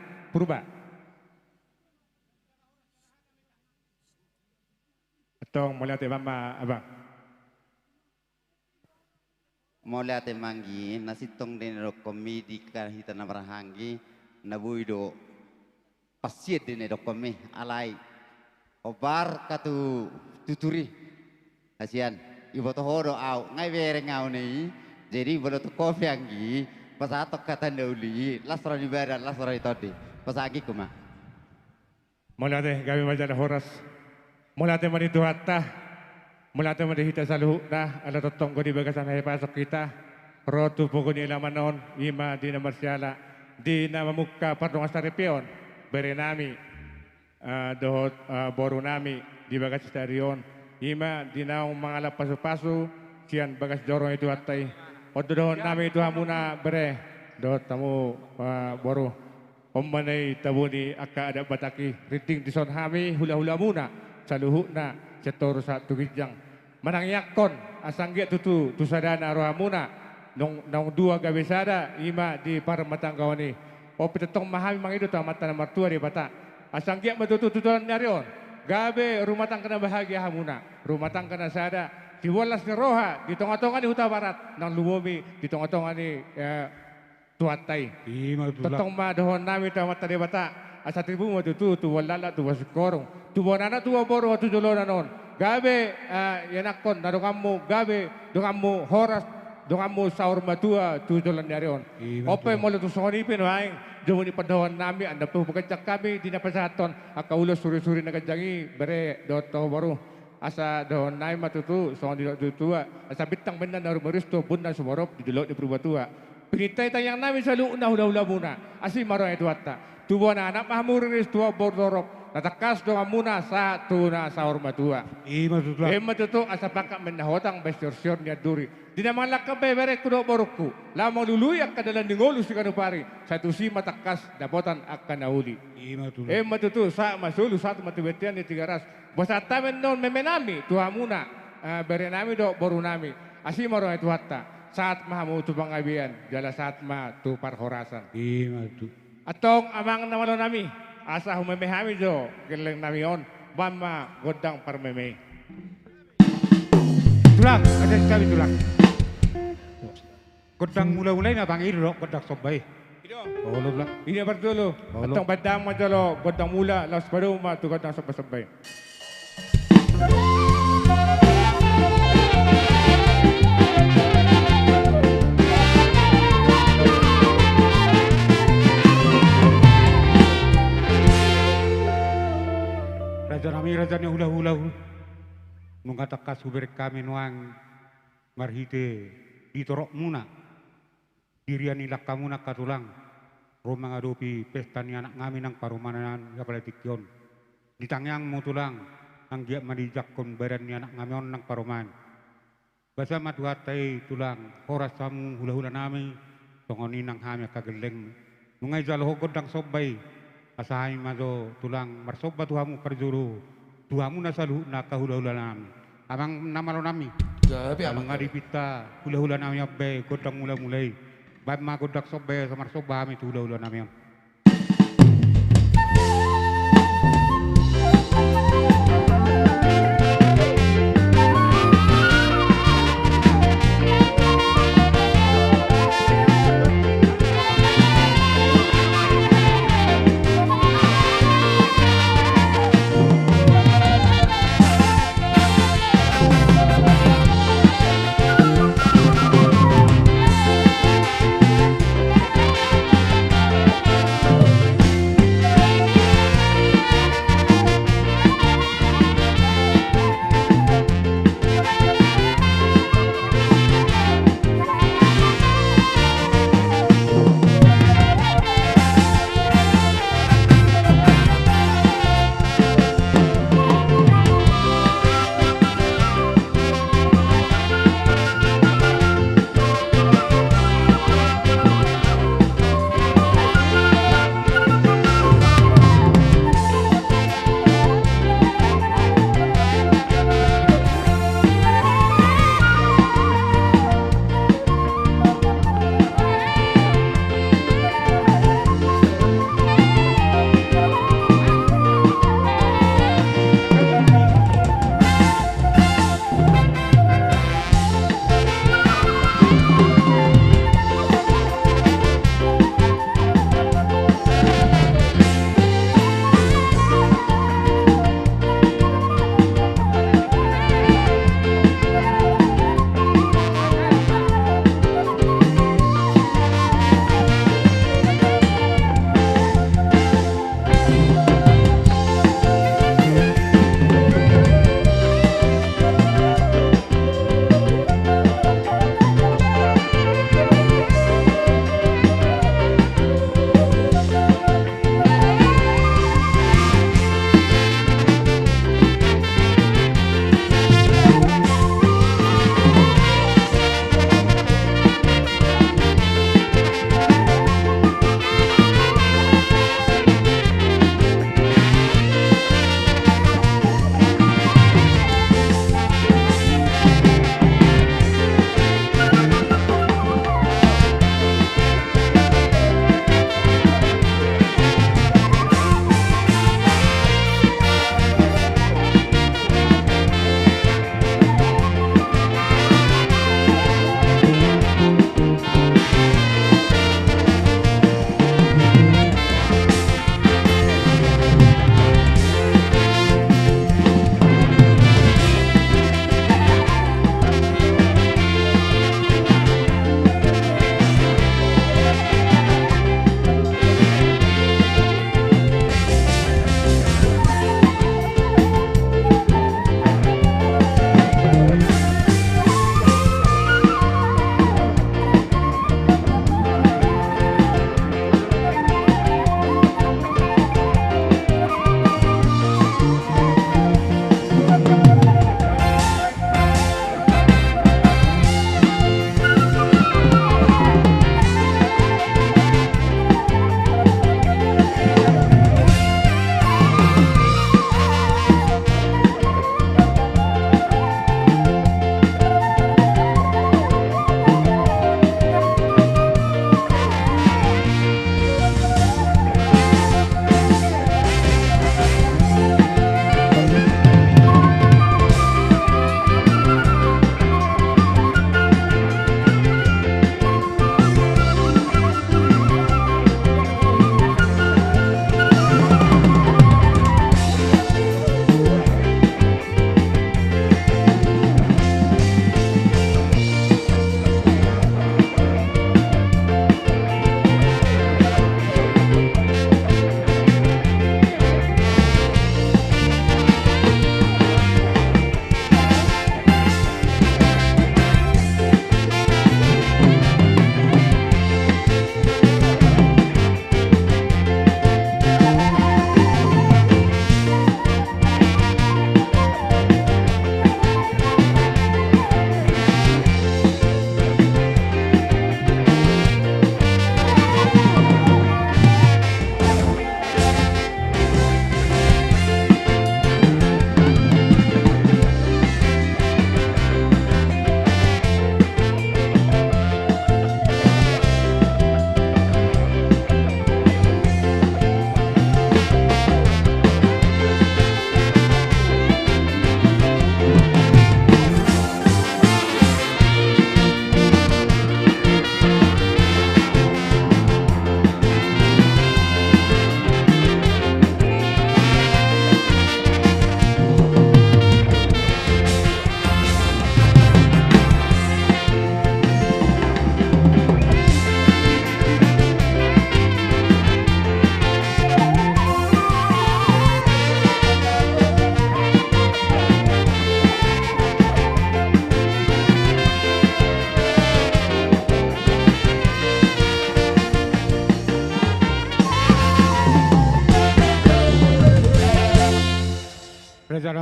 Atong melihat mama abang. Moliate manggi nasitong din ro komedi kahita na barahangi nabuido pasiet din ro kami alai obar katu tuturi asian ibo to horo au ngai bere ngau ni jadi bolo to kopi anggi pasatok kata nauli lasra di barat lasra todi pasagi kuma Moliate gawe majada horas moliate mani tuhatta Mulate madi hita saluh nah ala totong ko di bagasan hay pasok kita rotu poko ni laman noon ima di na marsyala di na mamukka partong asaripion bere nami dohot boru nami di bagas stadion ima di na mga lapaso-paso siyan bagas jorong itu atay o dohon nami itu hamuna bere dohot tamu boru Ommanay tabuni akka ada bataki riting tison hami hula-hula muna saluhu na setoro sa tugijang manangyakon asanggi tutu tusadana rohamuna nong dua gabesada ima di paramatangkawani o pitetong mahami mangido ta mata na martua di bata asanggi matutu tutulan nyarion gabe rumah tangga na bahagia hamuna rumah tangga na sada di walas ni roha di tonga-tonga ni huta barat nang lumomi di tonga-tonga ni tuatay tetong madohon nami ta mata di bata asa tribu matutu tu walala tu wasikorong tu bonana tu waboro tu jolona non gabe yanakon na dongamu gabe dongamu horas dongamu saur matua tu jolan yarion ope molo tu soni pinoaing jomuni padawan nami anda pu pagajak kami di napasaton akaulo suri-suri nagajangi bere doto baru asa don nai matutu soni do tua asa bitang benda na rumaristo bunda sumarop di delok di perubatua pinitay tayang nami sa luuna hula-hula muna asi maro itu atta tubuh anak mahmuris tua bordorok natakas doang muna sa tuna sa hormatua. Matutu asa pakak menahotang besyor niya duri. Di naman lakabay bere kudo borokku. Lamang luluyak kadalan ningolu si kanupari. Satu si matakas dapotan akan nauli. Matutu sa masulu satu matibetian ni tigaras. Basta tamen non memenami tuha muna. beri nami do boru nami. Asi maro itu hatta. Saat mahamu tu pangabian, jala saat ma tu parhorasan. Iya tu. Atong amang namalo nami. Asa humemehami jo geleng nami on. Bama godang parmeme. Tulang, ada sekali tulang. Godang mulai-mulai na bang iro, godang sobay. Oh, lo bilang. Ini bertulu. Atong badang majalo godang mula las paruma tu godang sabay-sabay. Raja nami raja ni hula-hula. Nung kata kasuber kami nuang marhite ditorok muna. Dirian ilak kamu nak katulang. Rumah ngadopi pesta ni anak ngami nang parumanan kapalatikyon. Ditangyang mo tulang. Ang giyak madijak kon badan ni anak ngami on nang paruman. Basa matuhatay tulang. Horas samu hula-hula nami. Tongoni nang hami kageleng. Nungay jalohogod ng sobay. Asahay mazo tulang marsoba tuhamu parjuru. Tuhamu na salu na kahula-hula nami. Amang namalo nami. Kalau ngaripita hula-hula nami abbe godang mula-mulai. Baik ma godak sobe sama soba kami tu hula-hula nami.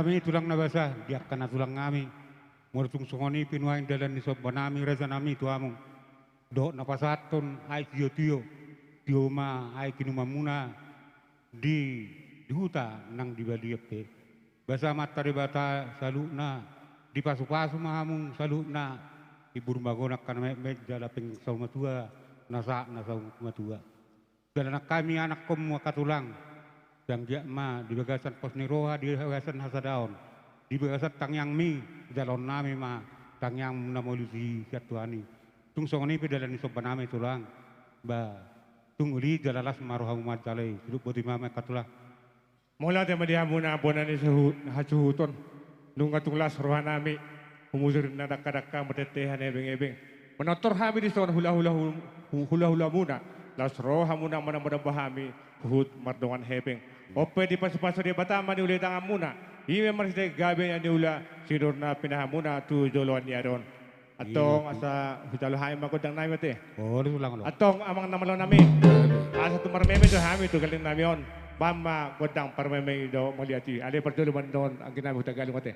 kami tulang nabasa, diak kana tulang kami. Murtung sungoni pinuain dalan ni sob banami reza nami tuamu. Do napasaton ay tiyo ma ay kinumamuna di huta nang di baliape. Basa mata bata saluna di pasu-pasu mahamung saluna ibu rumah gonak kana meja lapeng sama tua nasa matua. Dan kami anak kom katulang yang dia ma di bagasan pos niroha di bagasan hasadaon di bagasan tangyang mi jalon nami ma tangyang namolusi katuani tung songoni pedalan ni sopan nami tulang ba tung uli jalalas maruha umat jalai hidup boti mama katulang mula tema dia muna bonan ni hacuhuton nunga tunglas roha nami umuzur na dakka metetehan ebeng-ebeng menotor hami di son hula-hula muna las roha muna mana-mana bahami hut mardongan hebeng ope di pasu-pasu di batama di uli tangan muna ime marside gabe yang diula sidur na pinah muna tu joloan yaron atong asa hitalo hai makodang nami te oh ulang atong amang namalo nami asa tu marmeme tu hami tu galin namion bama kodang parmeme do maliati ale perjolo bandon ang ginami tagalong te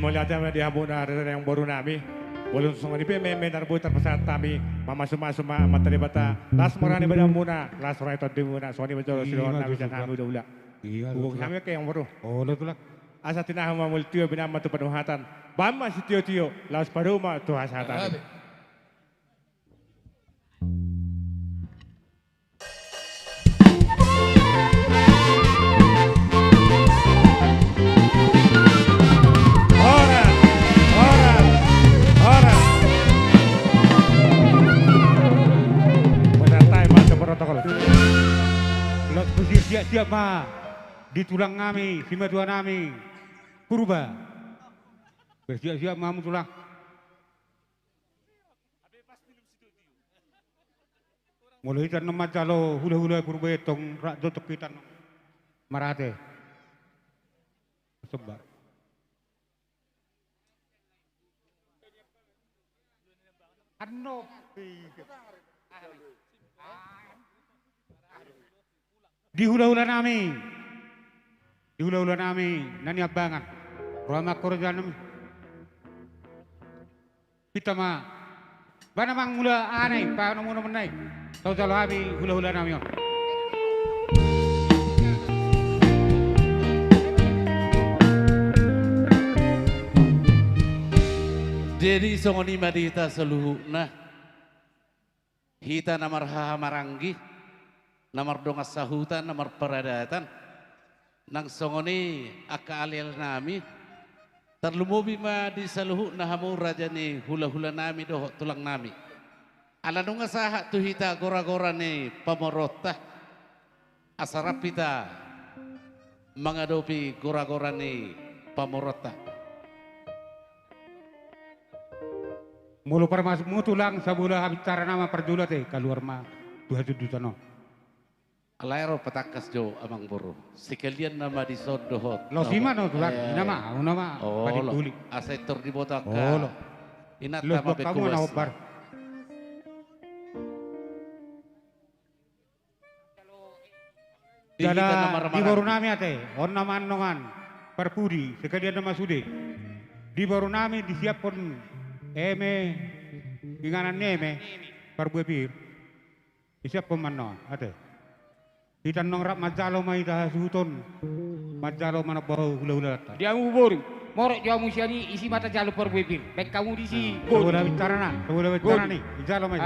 melihat di habuna yang baru nami. Boleh sungai di peme narbu terpesat kami masuk materi bata las morani pada muna las orang itu di muna soni betul sih orang nabi jangan udah ulah. Bukan kami kayak yang baru. Oh betul lah. Asa tinah mamul tio bina matu penuhatan. Bama si tio las paruma tu hasatan. Siap ma di tulang kami, sima dua nami purba bersiap-siap mamu tulang mulai tan nama calo hula-hula purba tong rak dotok kita marate sebab di hula-hula nami nani abangan rama korjanam kita ma bana mang mula aneh pa nomo menai tau jalo abi hula-hula nami on jadi songoni madita seluhuna hita namar hamaranggi namar dongas sahutan, namar peradatan, nang songoni akalil nami, terlumubi ma di saluhu nahamu raja ni hula-hula nami doh tulang nami. Ala nunga saha tu hita gora-gora ni pamorota, asarapita mengadopi gora-gora ni pamorota. Mulu permas mutulang sabula habitara nama perjulat keluar ma 2 juta no. Alairo patakas jo amang buru. Sekalian nama di sodohot. Lo sima no tulang. Nama. Oh lo. Asetor di botak. Oh lo. Inat nama bekuas. Jada di baru nami ate. On nama anongan. Perpudi. Sekalian nama sude. Di baru nami disiapkan inganan neme. Perbuepir. Disiapkan mana ate. Hitan nong rap majalo mai dah suton majalo mana bau hula-hula dia ngubur morok jamu siani isi mata jalo perbebir baik kamu di si boleh bicara nih jalo mai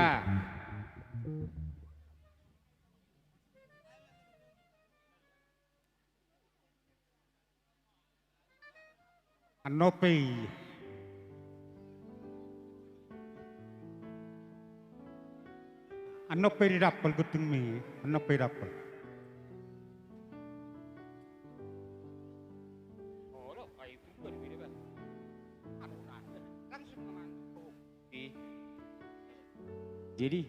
anope di dapal guting mi anope dapal jadi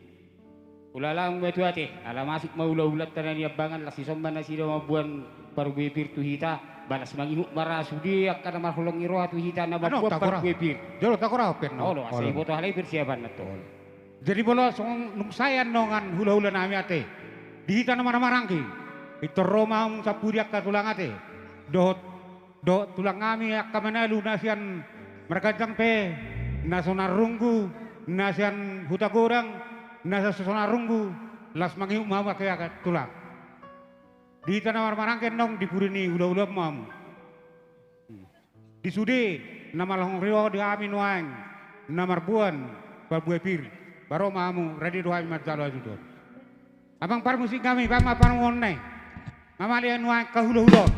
ulala betu ate ala masuk mau ulat tanah ni abangan la si somban na sida mabuan parbebir tu hita balas manginuk marasudi akan marholong iro tu hita na mabuan parbebir jolo takora pen no lo asai foto halai persiapan na to jadi bolo song nung sayan nongan hula-hula nami ate di hita na marangki itu roma sapuri akka tulang ate do tulang kami akka manalu nasian merkajang pe nasonar runggu nasian huta gorang nasa sesona runggu las mangiuk mama kayak tulang di tanah marangken nong dipurini ulah-ulah mam di sudi nama long rio di amin wang namar buan barbuepir baro mamu ready doa majalo ajudo abang par musik kami pama parngon nai mama lian wang kahulu-hulu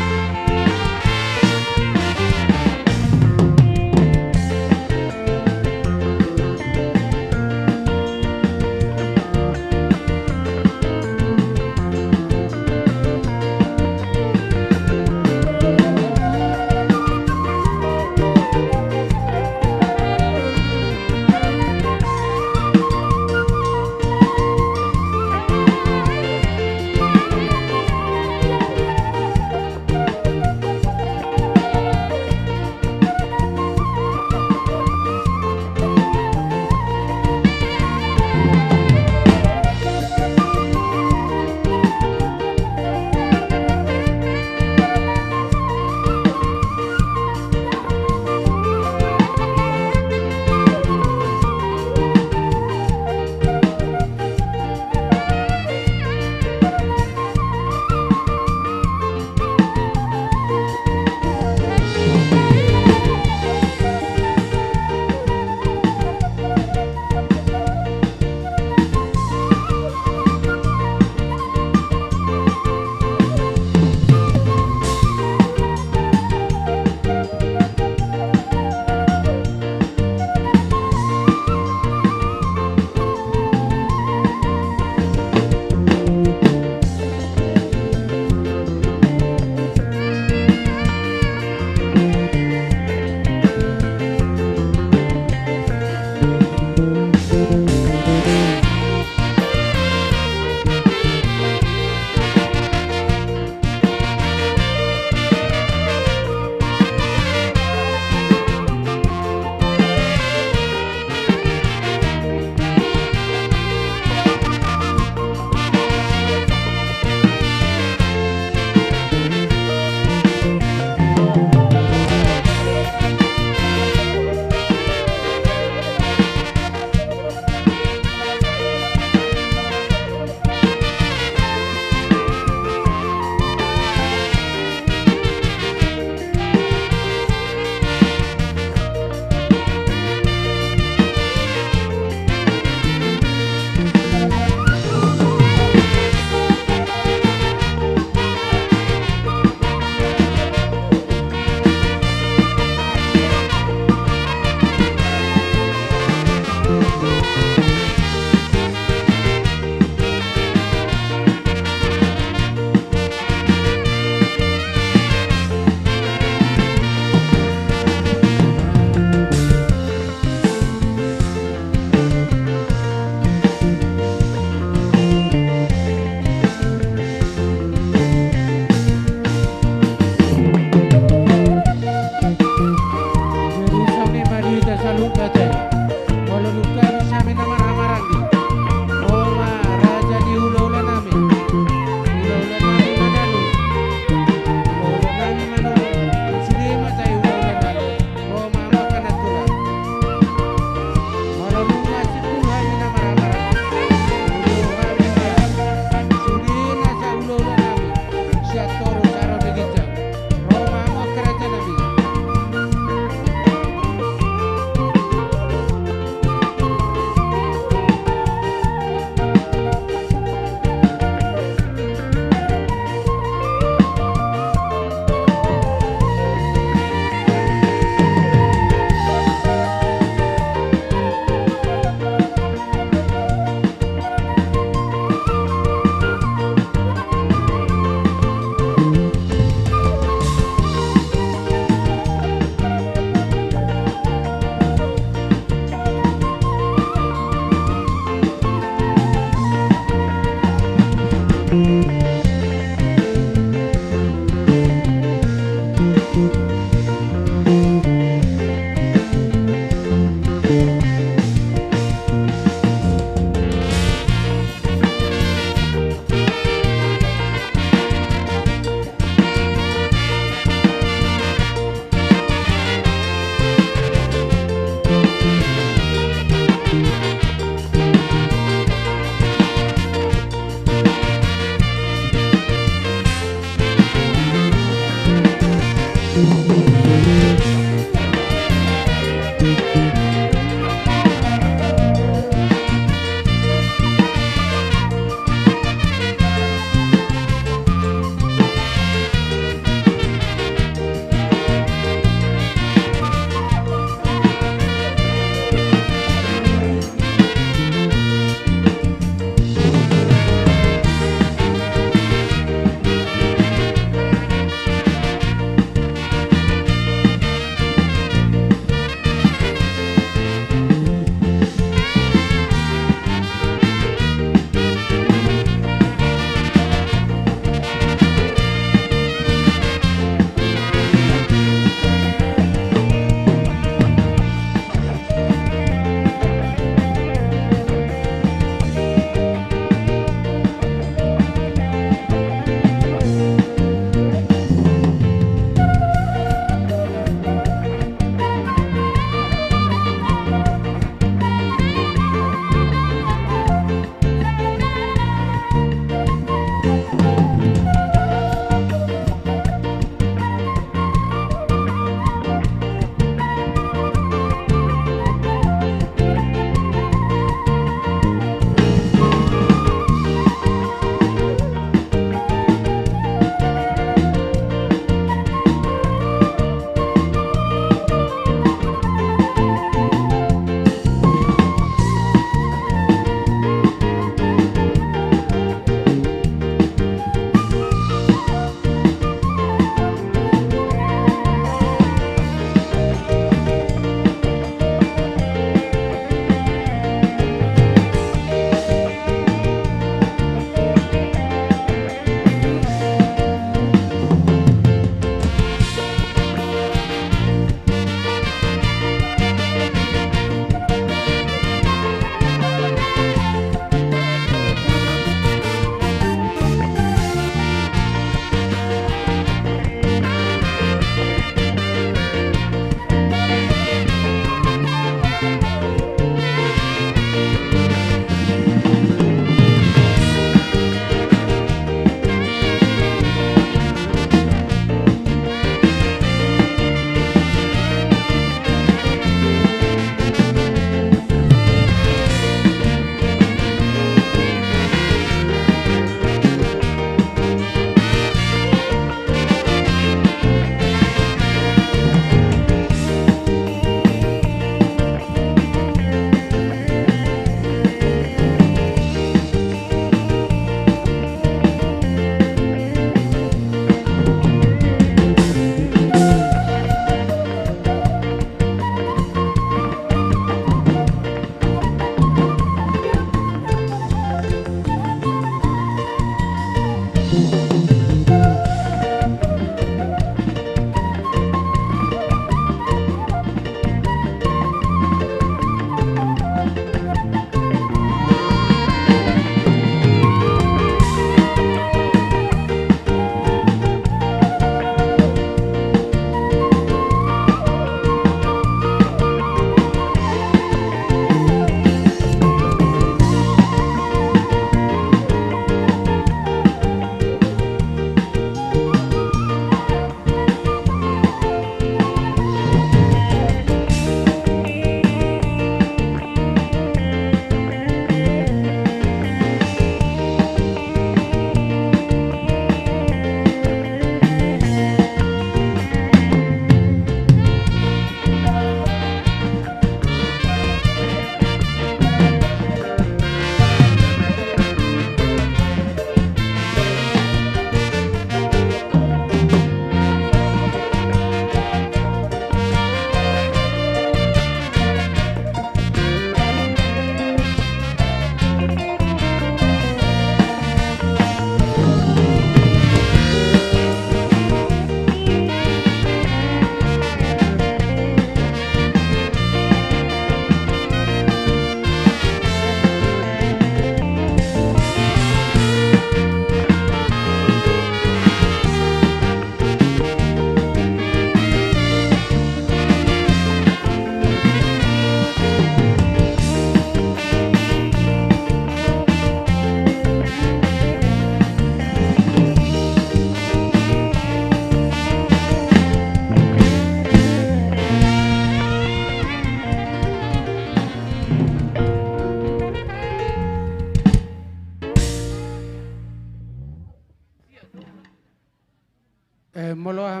Moloha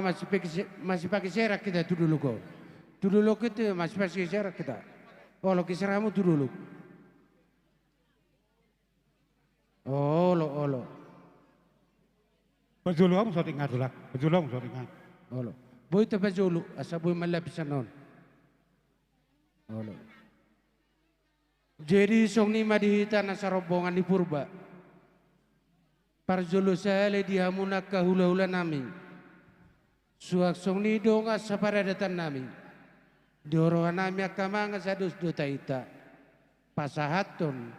masih pakai serak kita tu dulu kau. Tu dulu kita masih pakai serak kita. Olo kisaramu tu dulu. Olo. Pajulu kamu sorry ngadulah. Pajulu kamu sorry ngad. Olo. Boy te pajulu asa boy malapisan non. Olo. Jadi song ni madihita na sa rombongan ni Purba. Parjolo sale di hamuna kahula-hula namin. Suak song ni donga sa paradatan namin. Diorohan namin akamanga sa dos-do taita. Pasahaton.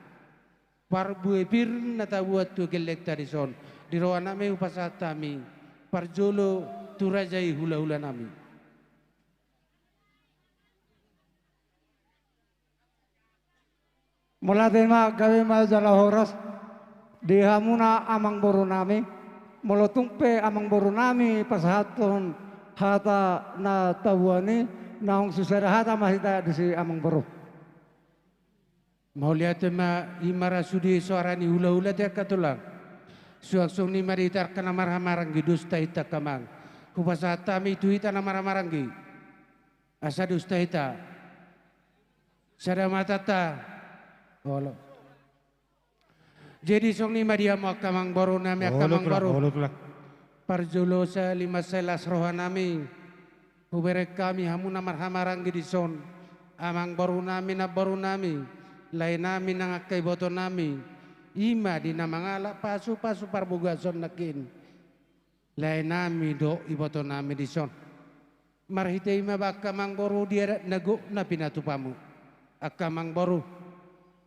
Parbuepir na tabuat tu gelektarison. Dirohan namin upasahat namin. Parjolo turajay hula-hula namin. Mula tema gawe majala horas di hamuna amang boru nami. Molotungpe amang boru nami pasahaton hata na tabuani naong susara hata mahita di si amang boru. Mau lihat ma imara sudi suara ni hula-hula dia katulang. Suak-suak ni maritar kana marah-marang dusta ita kamang. Kupasata mi tu ita na marah-marang gi. Asa dusta ita. Sada matata. Olo. Jadi song ni madia mo kamang baru nami kamang baru. Parjulo sa 5 roha nami. Kuberek kami hamuna marhamarang gidison. Amang baru nami na baru nami. Lain nami nang akay boto nami. Ima di namangala pasu-pasu parbugason nakin. Lain nami do iboto nami dison. Marhite ima ba kamang baru dia nago na pinatupamu. Akamang baru.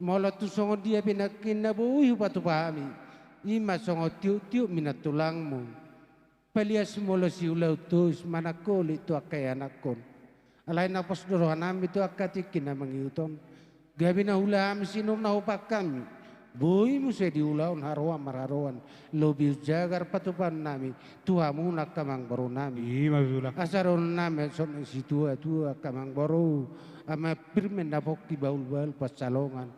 Molo tu songo dia pinakin na buhi patu pahami. Ima songo tiu-tiu minatulangmu. Palias molo si ulau tus manakoli tu akay anakon. Alay na posdorohan nami tu akatikin na mangiuton. Gabi na hulam sinom na upak kami. Buhi mo sa di ulaon harawan mararoan. Lobi jagar patupan nami. Tuhamu na kamang baru nami. Asaron nami son si tua kamang baru. Ama pirmen na poki baul-baul pasalongan.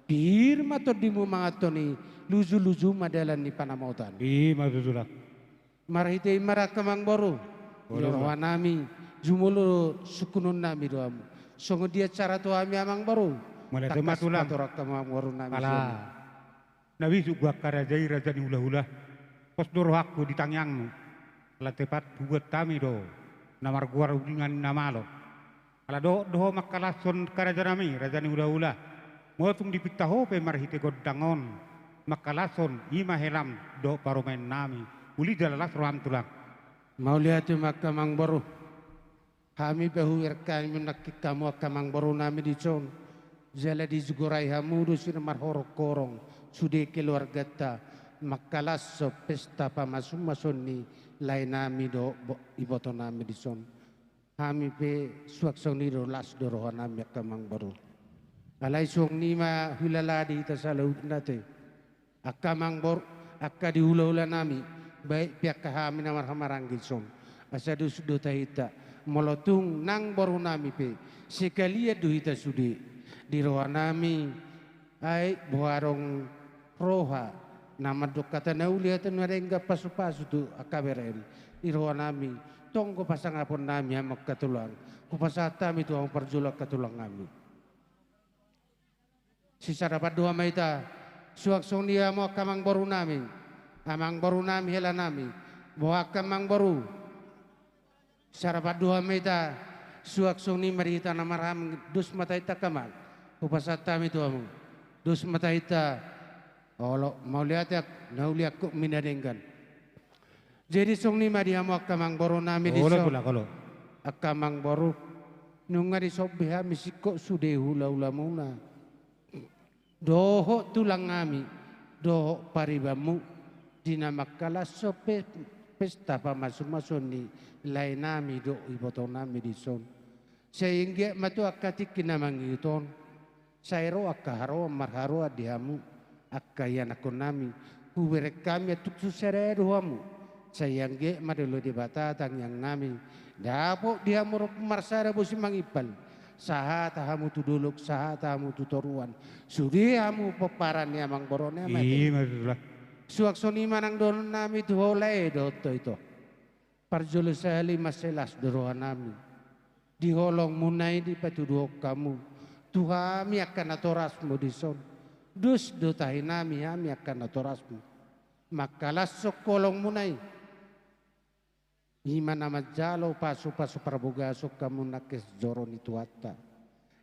Pirma to di mo mga to ni luzu-luzu madalan ni panamotan. Mazulak. Marhite marak kamang baru. Lorohan nami. Jumulo sukunun nami doamu. Songo dia cara to ami amang baru. Mulai temat ulang. Kamang baru nami. Kala. Nabi juga karajai raja ni hula-hula. Pos doro aku di tangyangmu. Kala tepat buat kami do. Namar guar udingan namalo. Kala do makalason karaja nami raja ni hula-hula. Motung dipitaho pe marhite godangon. Makalason ima helam do paromen nami. Uli jalalas roham tulang. Mau lihat makamang baru. Kami behuir kami nakik kamu akamang baru nami di con. Jala di zugurai hamudu sina marhorok korong. Sude keluarga ta. Makalas so pesta pamasum-masun ni lain nami do iboto nami di son. Kami pe suak soni do las do rohan nami akamang baru. Alay song ni ma hulaladi ita sa laut nate. Akamang baru akka di hula-hula nami. Baik pihak kami na marhamarang gilson. Asa do sudo tahita. Molotung nang baru nami pe. Sekalia do hita sudi. Di roha nami ay buharong roha. Nama do kata na uliatan merengga pasu-pasu tu akaberen. Di roha nami. Tongko pasang apon nami hamak katulang. Kupasata mi tu ang parjulak katulang nami. Sisa dapat dua maita. Suak song dia mo kamang baru nami. Amang baru nami hela nami. Bawa kamang baru. Sarapat dua maita. Suak song ni marita na maram dus mata ita kamang. Kupasata mi tuamu. Dus mata ita. Olo mau lihat ya. Nau lihat kok minadengkan. Jadi song ni madia mo kamang baru nami di so. Akamang baru. Nunga di sobeha misiko sude hula-hula muna. Doho tulang ngami, doho paribamu, dinamakala so pesta pamasum-masun ni lain nami do iboto nami di son. Sehingga matu akatik kinamang iton, sayro akaharo marharo adihamu, akayan ako nami, huberek kami atuk susere dohamu. Sayangge madalo di batatang yang nami, dapo dihamu marsara bosi mangipal. Saha tahamu tu duluk, saha tahamu tu toruan. Sudi hamu peparan ni amang borone mati. Suak soni manang don nami tu holai do to itu. Parjolo sali maselas dorohanami. Diholong munai di patuduh kamu. Tuhami akan atorasmu dison. Dus dotahinami hami akan atorasmu. Makalas sokolong munai. Imana majalo pasu-pasu praboga sok kamu nakes joron itu hatta.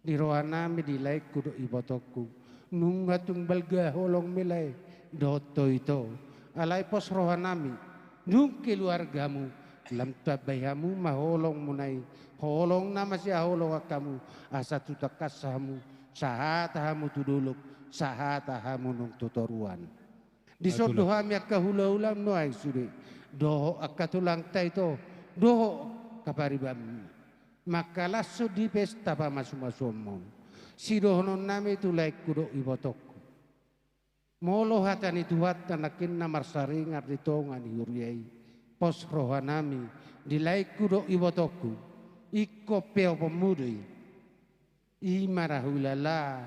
Di rohanami di laik kudo ibotoku. Nunga tunggal holong milai. Doto itu. Alai pos rohanami. Nung keluargamu. Lam tabayamu maholong munai. Holong nama siya holong kamu. Asa tutakasamu. Sahatahamu tuduluk. Sahatahamu nung tutoruan. Di sodohami akahula-ulam no ay suri. Doho akatulang tayo. Doho kaparibam. Makalaso di pesta pa masumasumon. Si dohonon nami tulay kudo ibotok. Molo hatan itu hatan nakin na marsaring arditongan huriyay. Pos rohanami dilay kudo ibotoku. Iko peo pemudoy. Imarahulala.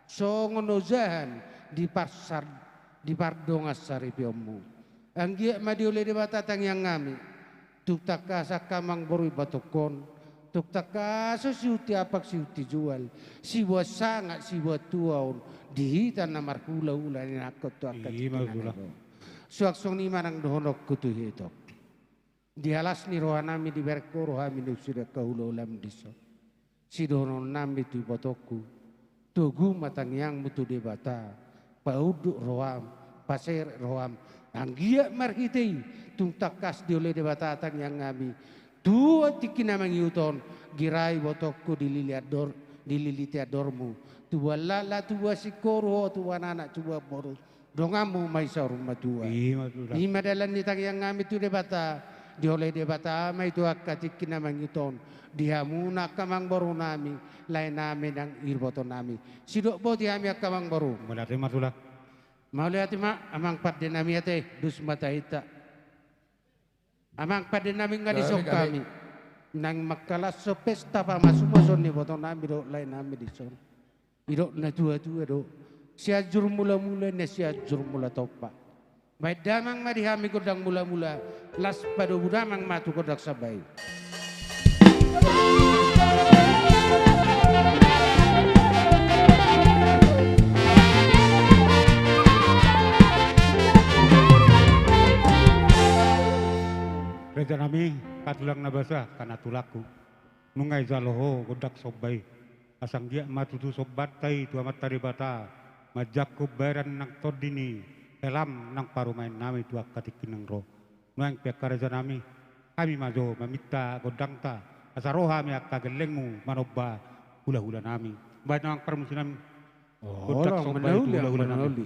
Songonozahan di pasar di pardongas saripiomu. Anggia madiulay di batatang yang ngami. Tuktakasa kamang borui batokon. Tuktakasa siuti apak siuti jual. Siwa sangat siwa tuaon. Dihitan na marhula-hula ni nakot tu akat kinanero. Suaksong ni manang dohonok kutu hitok. Dihalas ni rohanami di berko rohami ni sudah kahula-ulam diso. Si dohonon nami tu batoku. Tugu matang yang mutu di bata. Pauduk roham. Pasir roham. Anggia marhitei. Tung takas di oleh di bata atang yang ngami. Dua tiki namang yuton. Girai botokku dililiti adormu. Tua lala tua sikoro tua anak tua boros. Dongamu maisa rumah tua. Ima dalam nitang yang ngami tu debata. Di oleh debata ama itu akatiki namang yuton. Dihamuna kamang baru nami. Lain nami dan irboton nami. Sidok boti kami kamang baru. Mulai masulah. Mau lihat mak amang pada nami ate dus mata ita. Amang pada nami nggak disok kami. Nang makalas so pesta pa masuk ni boton nami do lain nami dison. Idok na tua-tua do. Siajur mula-mula na siajur mula topa. Baik damang marihami kodang mula-mula. Las pada budamang matu kodak sabay. Reja nami katulang nabasa kana tulaku. Nungay zaloho godak sobay. Asang dia matutu sobatay tu amat taribata. Majakub bayaran ng todini. Elam ng parumain nami tu akatikin ng ro. Nung pihak reja nami. Kami majo mamita godang ta. Asaroha mi akagelengmu manoba hula-hula nami. Baik nang permusuh nami. Godak sobay tu hula-hula nami.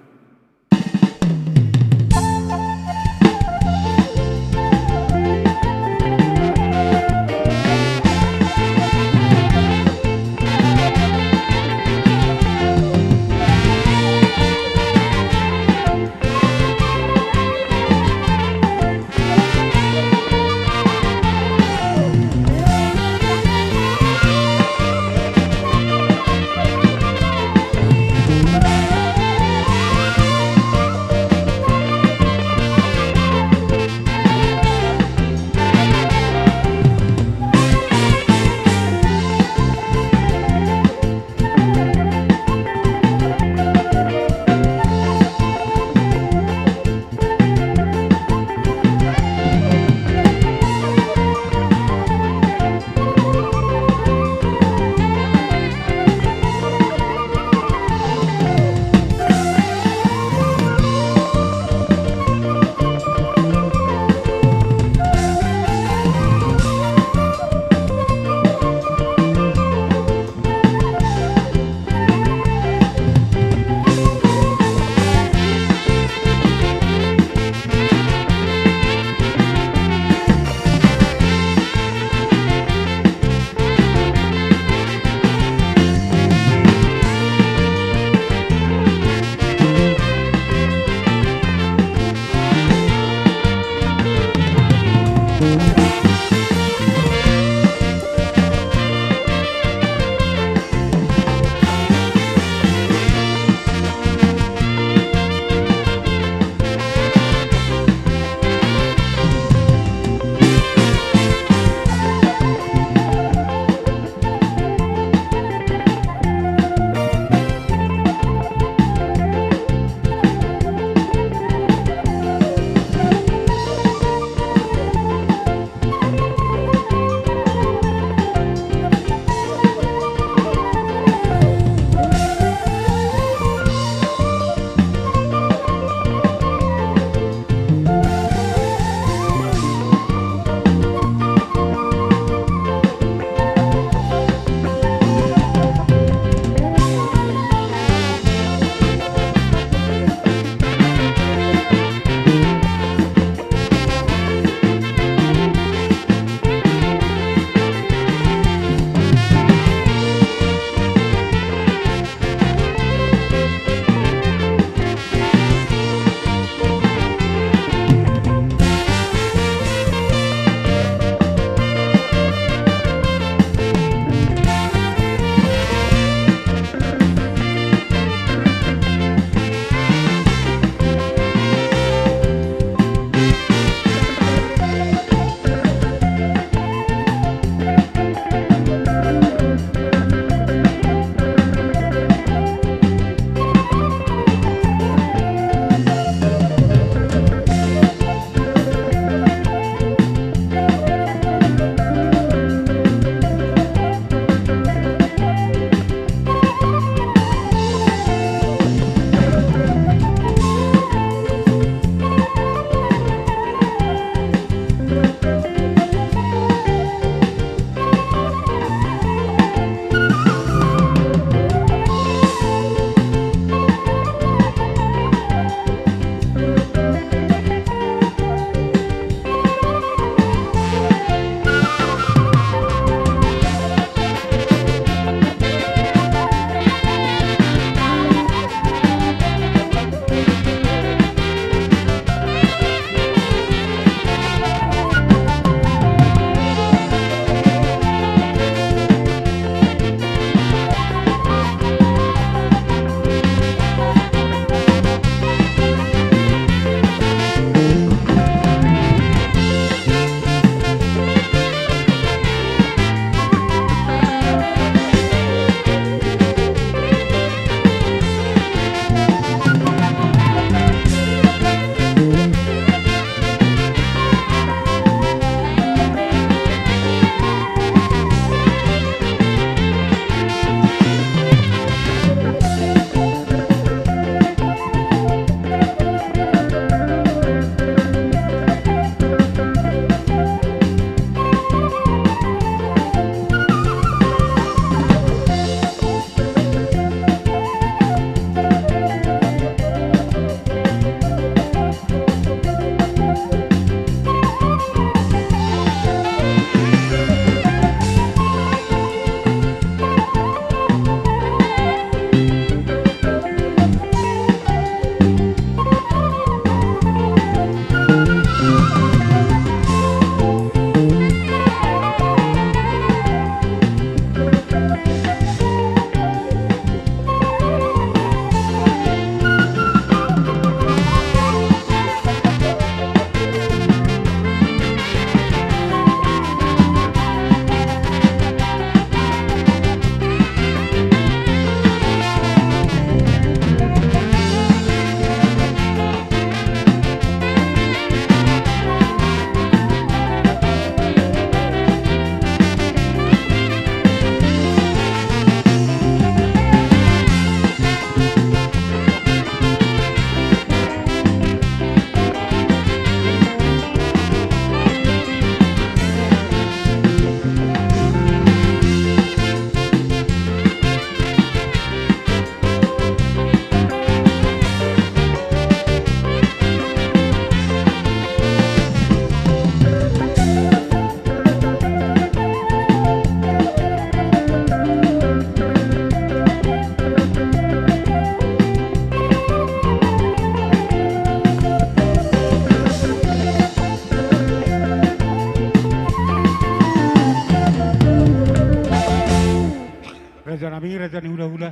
Raja nami raja ni hula-hula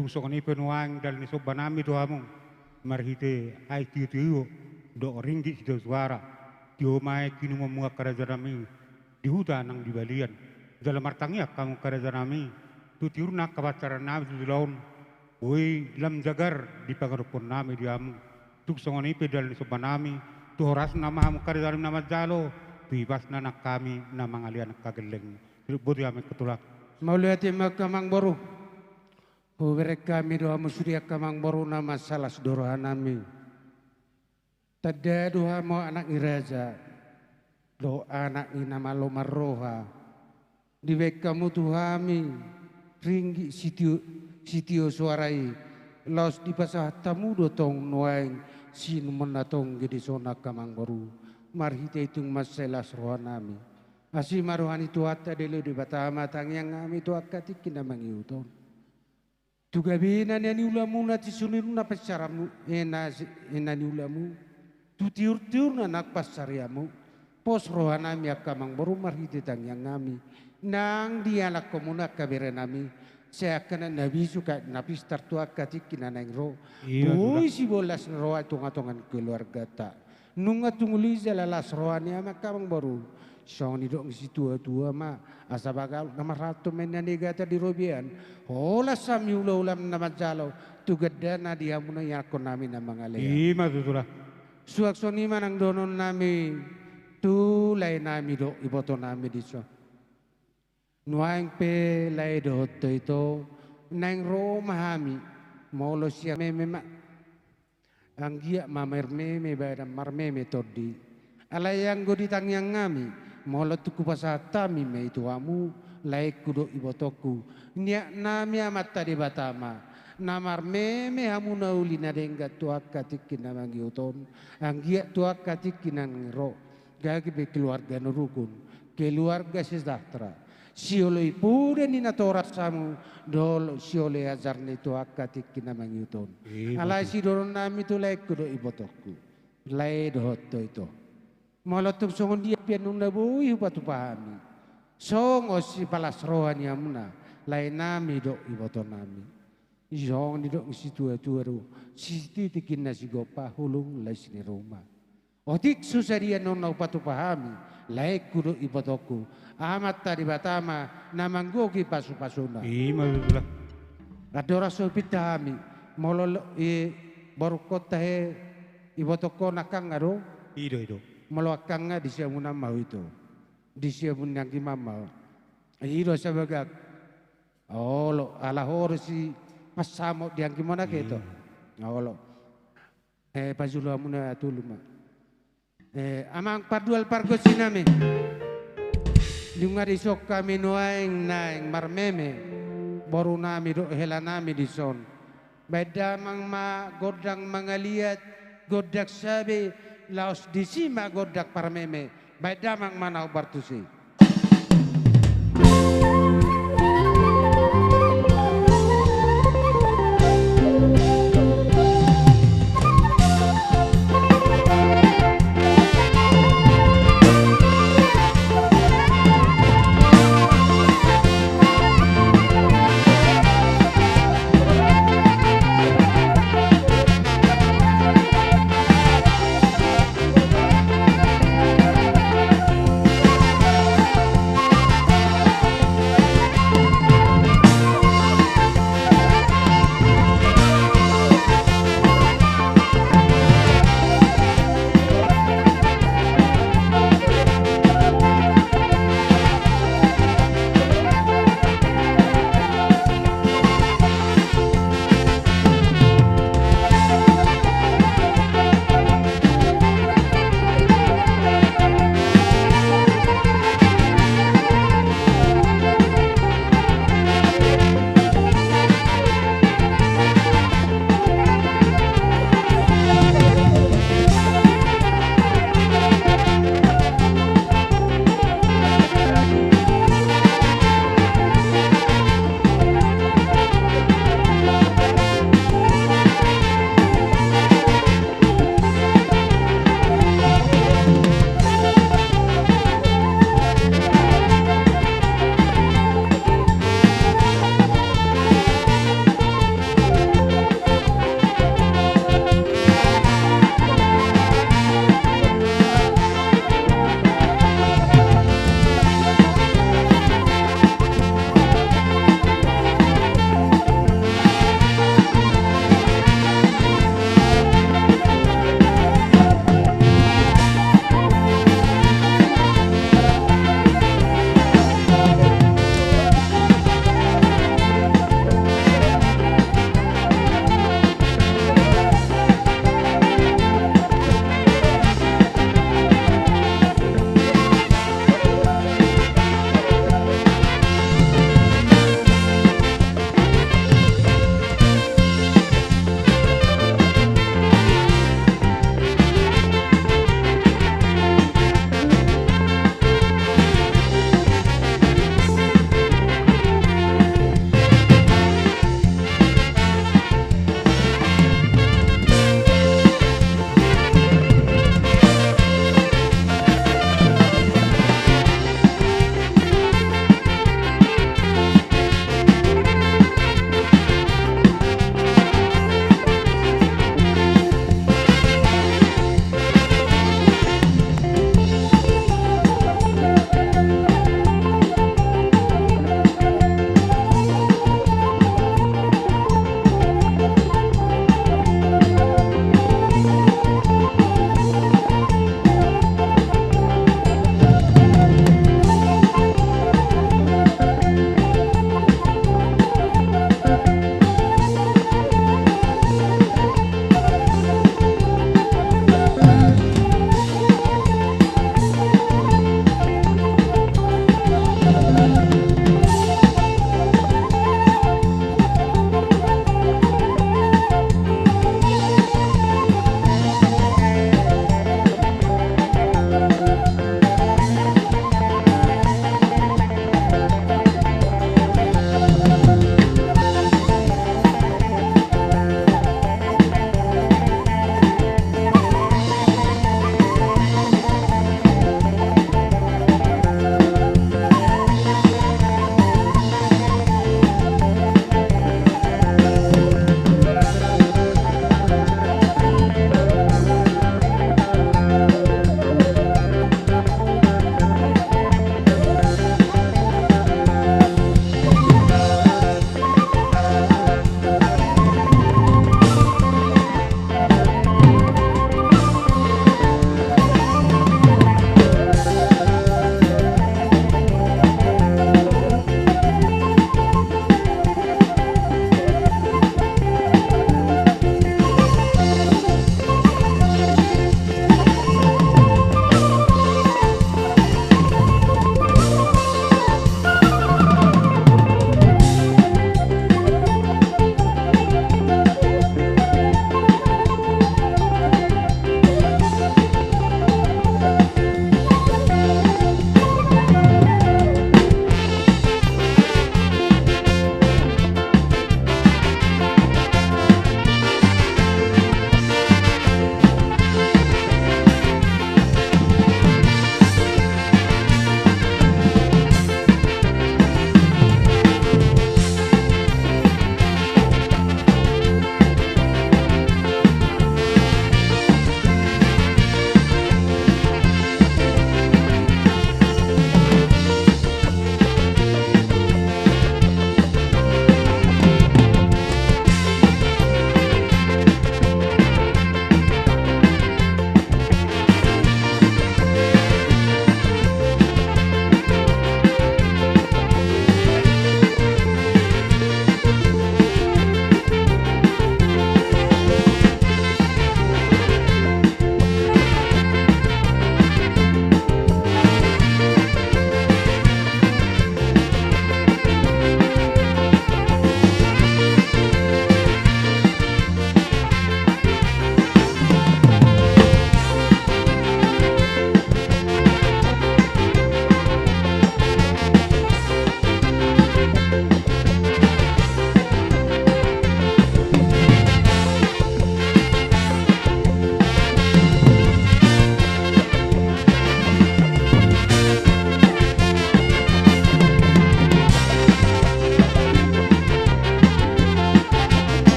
tungsong ni penuang dal ni sobanami tuamu marhite ai tiu do ringgi sido suara tio mai kinu memuak raja nami di hutan nang di balian dalam artangnya kamu raja nami tu tiurna kabacaran nami di laun woi lam jagar di pangarupun nami diamu tungsong ni pedal ni sobanami tu horas nama kamu raja nami nama jalo bebas nanak kami nama ngalian kageleng budi kami ketulak Maulati makamang boru. Huberek kami doa musyriak kamang boru nama salas dorohanami. Tada doa mo anak iraja. Doa anak nama lo marroha. Diwek kamu tuhami. Ringgi sitio suarai. Los di pasah tamu dotong nuaing. Sin menatong gede sonak kamang boru. Marhite itung masalas rohanami. Asi maruhani tuata delu di batama tangyang ngami tuaka tikin namang iuton. Tugabina ni ulamu na tisunir na pasaramu ena ni ulamu. Tutiur-tiur na nakpasaryamu. Pos rohanami akamang baru marhiti tangyang ngami. Nang dialak komuna kabere nami. Saya kena nabi suka nabi start tuaka tikin nanang ro. Uy si bolas roa tungatongan keluarga ta. Nunga tunguliza lalas rohani akamang baru. Song ni dong si tua-tua ma asa bagal nama ratu mena negata di robian hola sami ulam nama jalo tu gedana dia muna yakon nami nama ngale ima tutura suak soni manang donon nami tu lai nami do iboto nami di so nuang pe lai do to itu nang ro mahami molo sia meme ma anggia mamer meme badan marmeme todi alayang godi tangyang ngami Molo tuku pasatami me itu amu laik kudo ibotoku nia nami amat tadi batama namar meme hamu nauli nadengga tuaka tikin namangi uton anggia tuaka tikin nang ro gagi be keluarga nurukun keluarga sejahtera sioloi pure ni natoras samu dol siole azar ni tuaka tikin namangi uton alai si doron nami tu laik kudo ibotoku laik dohotto itu Molotup songon dia pianung na bui hupatu pahami. Songo si palas rohani amuna. Lai nami do iboto nami. Isong ni do si tua-tua ru. Si titikin na si gopa hulung lai sini rumah. Otik susah non na upatu pahami. Lai kudo ibotoku. Amat tadi batama namanggoki pasu-pasuna. Ima betul. Radora sopitami. Molo baru kota he ibotoko nakang aro. Ido. Meluakang nga di siya muna mau itu. Di siya muna yang mamau. Iro sa bagag. Olo alahoro si pasamo di yang gimana gitu. Olo. Pajulo muna tuluma. Amang pardual pargo sinami. Lunga di sok kami nuaing naing marmeme. Baru nami do hela nami di son. Beda mang ma godang mangaliat godak sabi laos disima godak parmeme baik damang manau bartusi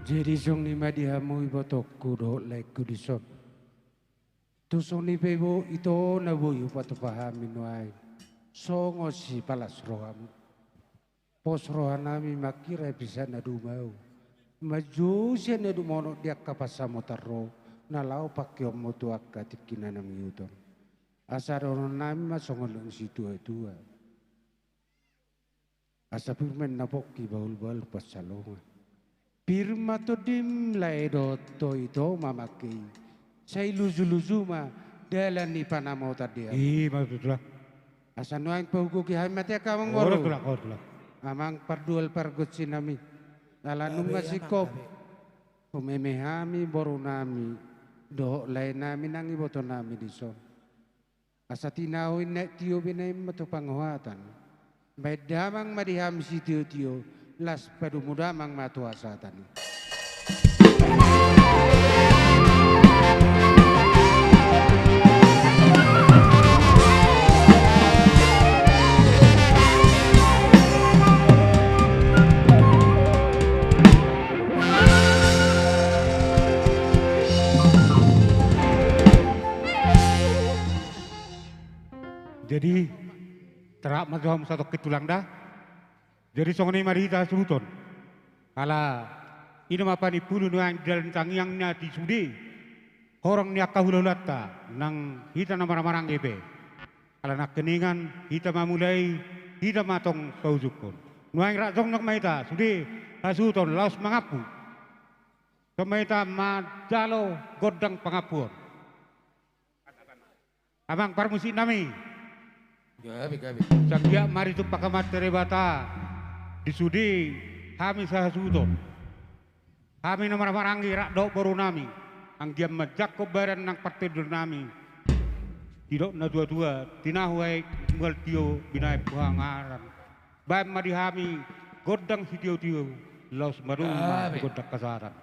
Jadi song ni madihamu ibotoku do laiku dison. Tu song ni pebo ito na buyu patupahamin wai. Songo si palas rohamu. Pos rohanami makira bisa na dumau. Maju siya na dumono dia kapasamo taro. Nalau pakyo mo tu akka tikina na miyuton. Asarono nami masongolong si tua-tua. Asa pirmen napoki baul-baul pasalongan. Pirma to dim laedo to ito mamaki. Say luzu-luzu ma dalan ni panamo tadi. Maksudlah. Asa nuang pahuku ki hamate ka mang Ora moro. tulak. Amang pardual pargot sinami. Alanung masikop. Pumemehami boru nami. Doh lain nami nang iboto nami dison. Asa tinawin nek tiyo binay mato panghuatan. May damang madiham si tiyo-tiyo. Las padumudamang matuasatan. Jadi terak matuham satu kitulang dah. Jadi songoni marita suruton. Kala ini apa ni pulu nuang dalam tangiangnya di sudi. Orang ni akahululata nang hita marang ebe. Kala nak keningan hita mamulai hita matong sauzukon. Nuang rakjong nak maita sudi asuton laos mangapu. Kemaita majalo godang pangapuan. Abang parmusi nami. Gabi. Sagya mari tu pakamat terebata. Disudi kami sahasuton. Kami nomor marangi rak dok baru nami. Ang dia majak kobaran nang partidur nami. Tidak na dua-dua. Tinahuai mel tio binai puhangaran. Baik madihami godang si tio-tio. Laos marumah godang kasaran.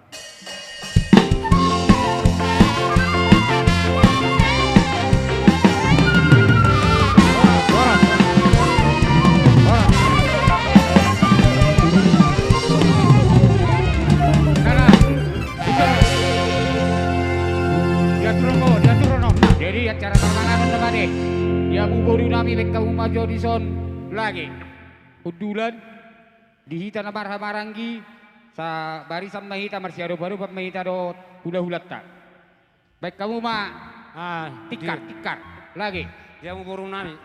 Jadi acara permainan teman-teman dia buburi nami beka maju di son lagi udulan di hita namar hamarangi sa barisan mahita marsiado baru pemahita do hula-hulat tak baik kamu mah tikar lagi dia buburi nami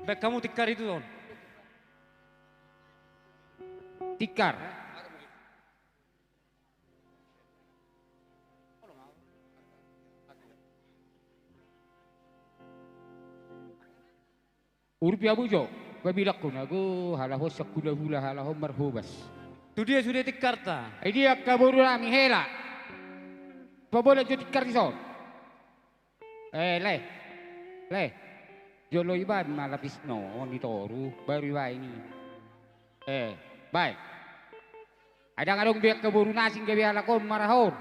baik kamu tikar itu don tikar Urpia bujo, babilak ko na go halaho sa hula-hula halaho marhubas. Tu dia sudah tikarta. Dia kaburu nami hela. Pabola jo tikar iso. Le. Jolo iban malapis no ni toru baru iba ini. Baik. Ada ngadong biak kaburu nasing gabi halakon marahon.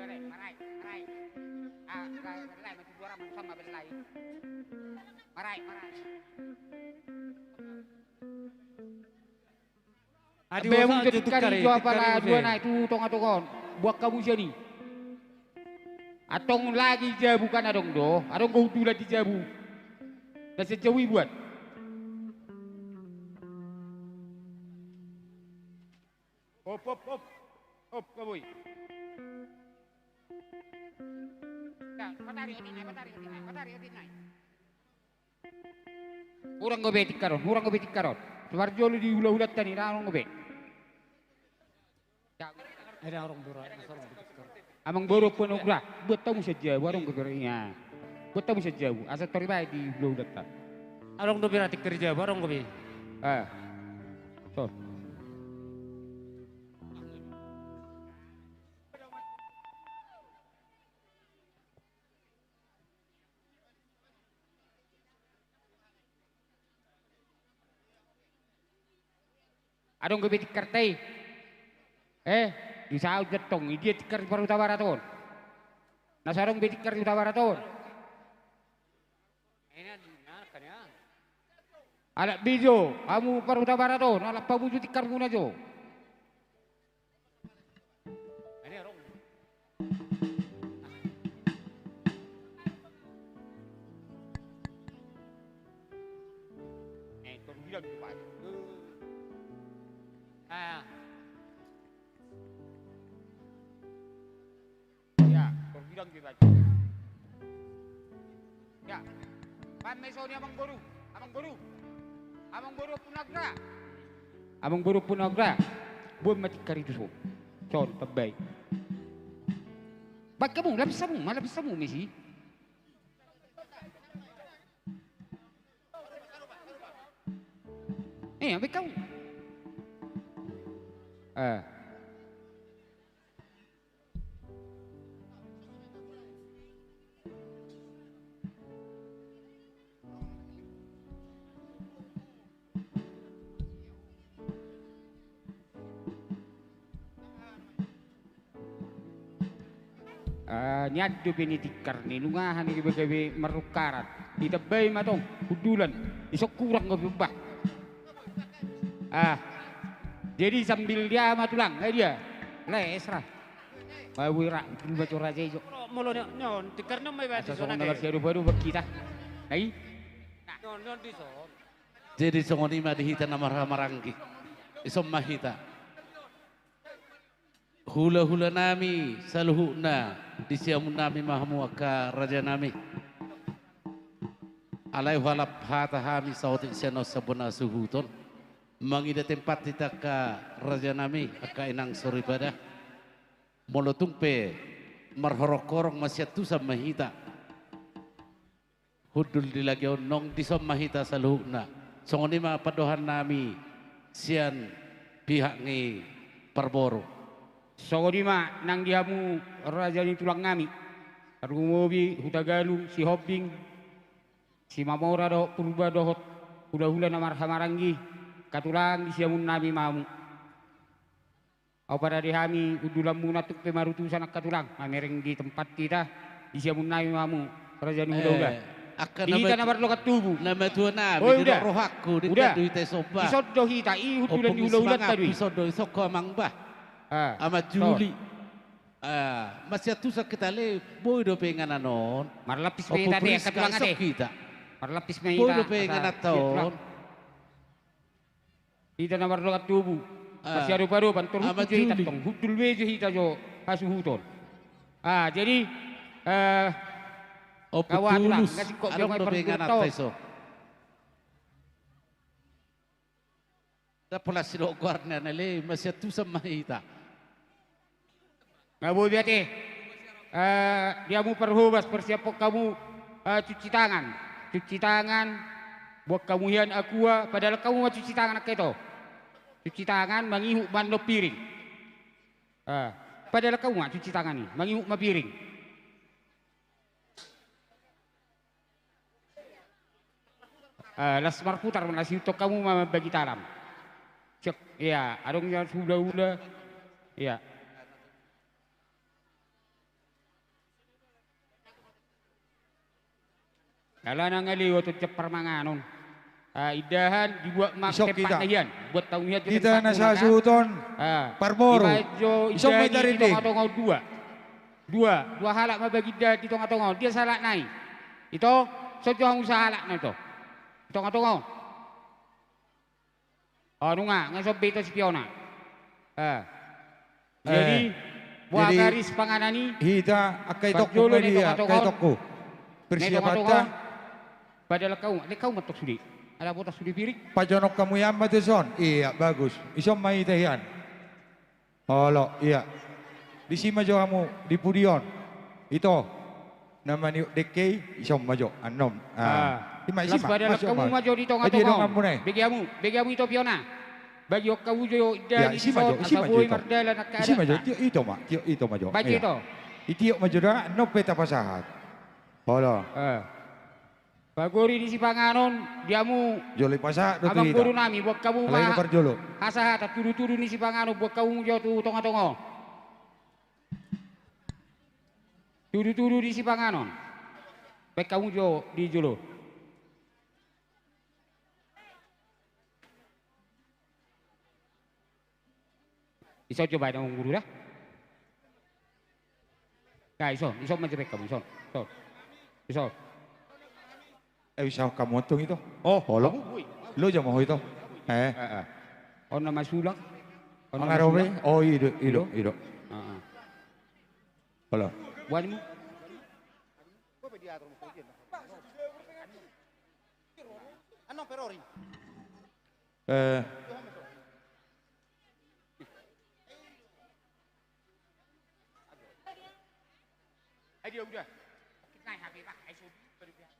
Marai. Belai masih dua orang sama belai. Marai. Abe mung jadi kari jo apa dua na itu tong-tongon. Buat kamu jadi. Atong lagi jabu kan adong do. Adong kau tulah di jabu. Dan sejauh buat. Hop kaboy. Patari otinay. Urang gobe tikaron. Suwarjo di hula-hulat tani ranong gobe. Ada orang dura. Amang boro penugra, buat tamu saja, warung gobernya. Buat tamu saja, asal terima di hula-hulat tan. Arong do berarti kerja barong gobe. So. Adong gabi tikartay. Di saud getong, dia tikar di paruta baraton. Nasarong betikar di baraton. Alat bijo, kamu paruta baraton, alat pabuju tikar muna jo. Bilang kita. Ya, pan meso ni Amang Boru, Amang Boru punagra. Amang Boru punagra, buat mati kari tu so, con terbaik. Bak kamu, lapis samu Messi. Ambil kamu. Nyadu binitikar ni lungahan ni bagawe merukarat ditebay matong hudulan isok kurang ngobah. Jadi sambil dia matulang dia lesrah bawira baca raja iso molo nyon tikar no may bati sona ke baru baru kita ai nyon di son. Jadi songoni ma dihita na maranggi isom mahita hula-hula nami saluhuna di siamun nami mahamu ka raja nami alai halap hata hami sautik seno sabuna suhuton mangida tempat kita ka raja nami aka inang soribada molotungpe marhorokorong masyatu sa mahita hudul dilagyaw nong disom mahita saluhuna songoni ma padohan nami sian pihak ni Parboro. Sogorima nang diamu raja ni tulang ngami. Rumobi hutagalu si Hobbing si Mamora do purba dohot hula-hula namar hamaranggi katulang di siamun nabi mamu. Au pada dihami udulam munatuk pemarutusan katulang amereng di tempat kita di siamun nabi mamu raja ni hula-hula. Kita namar lokat tubuh. Nama tuan nabi di rohakku di duite soba. Isodo hita i hudulan di hula-hula tadi. Isodo isoko mangba. Amat Juli masih tu sakitale boy do pengen anon marlapis me tadi katulang ate kita marlapis me boy do pengen aton kita namar lokat tubuh masih ada baru bantur hutu kita tong hudul meja kita jo hasu huton jadi kawan ngasih kok bilang do pengen ateso dapat silo guarna nale masih tu sama kita. Nggak boleh biate. Dia mau perhubas persiapkan kamu cuci tangan. Buat kamu yang aqua, padahal kamu mau cuci tangan itu. Cuci tangan mengihuk mando piring. Padahal kamu mau cuci tangan nih, mengihuk ma piring. Lasmar putar menasi untuk kamu mau bagi talam. Cek, ya, adongnya sudah, ya. Kalau nangali waktu cepar manganon, idahan dibuat mak tempat nahian, buat tahunya kita nasa suton, Parboro, iso mencari ding, dua halak mabagi dah di tongah dia salah naik, itu sejauh usaha halak na itu, tongah. Nunga ngasob beta si Piona. Jadi buat garis panganani hita akai toko media akai toko persiapatan padahal kau matok sudi ada botas sudi piring pajonok kamu yang mateson iya bagus isom mai tahian halo iya di sima jo kamu di Pudion itu nama ni DK isom majo anom Las padahal kamu maju di tongah-tongah. Begiamu itu Piona. Bagi kamu jo dari si maju mardala nak ada. Si maju itu maju. Bagi itu. Itu maju dah no peta pasahat. Hola. Bagori di Sipanganon, diamu Joli pasak do abang guru nami buat kamu Alai mah. parjolo. Asa tak tudu-tudu ni Sipanganon buat kamu jauh tu tonga-tonga. Tudu-tudu di Sipanganon. Buat kamu jauh di Jolo. Iso coba ada guru dah. Nah, iso macam kamu iso. Bisa kamu untung itu. Oh, holo. Lo jangan mau itu. Oh nama sulak. Angarobe. Oh, ido. Holo. Buatmu. Ano perori? Dia udah. Kita naik HP Pak. Aisyah berpihak.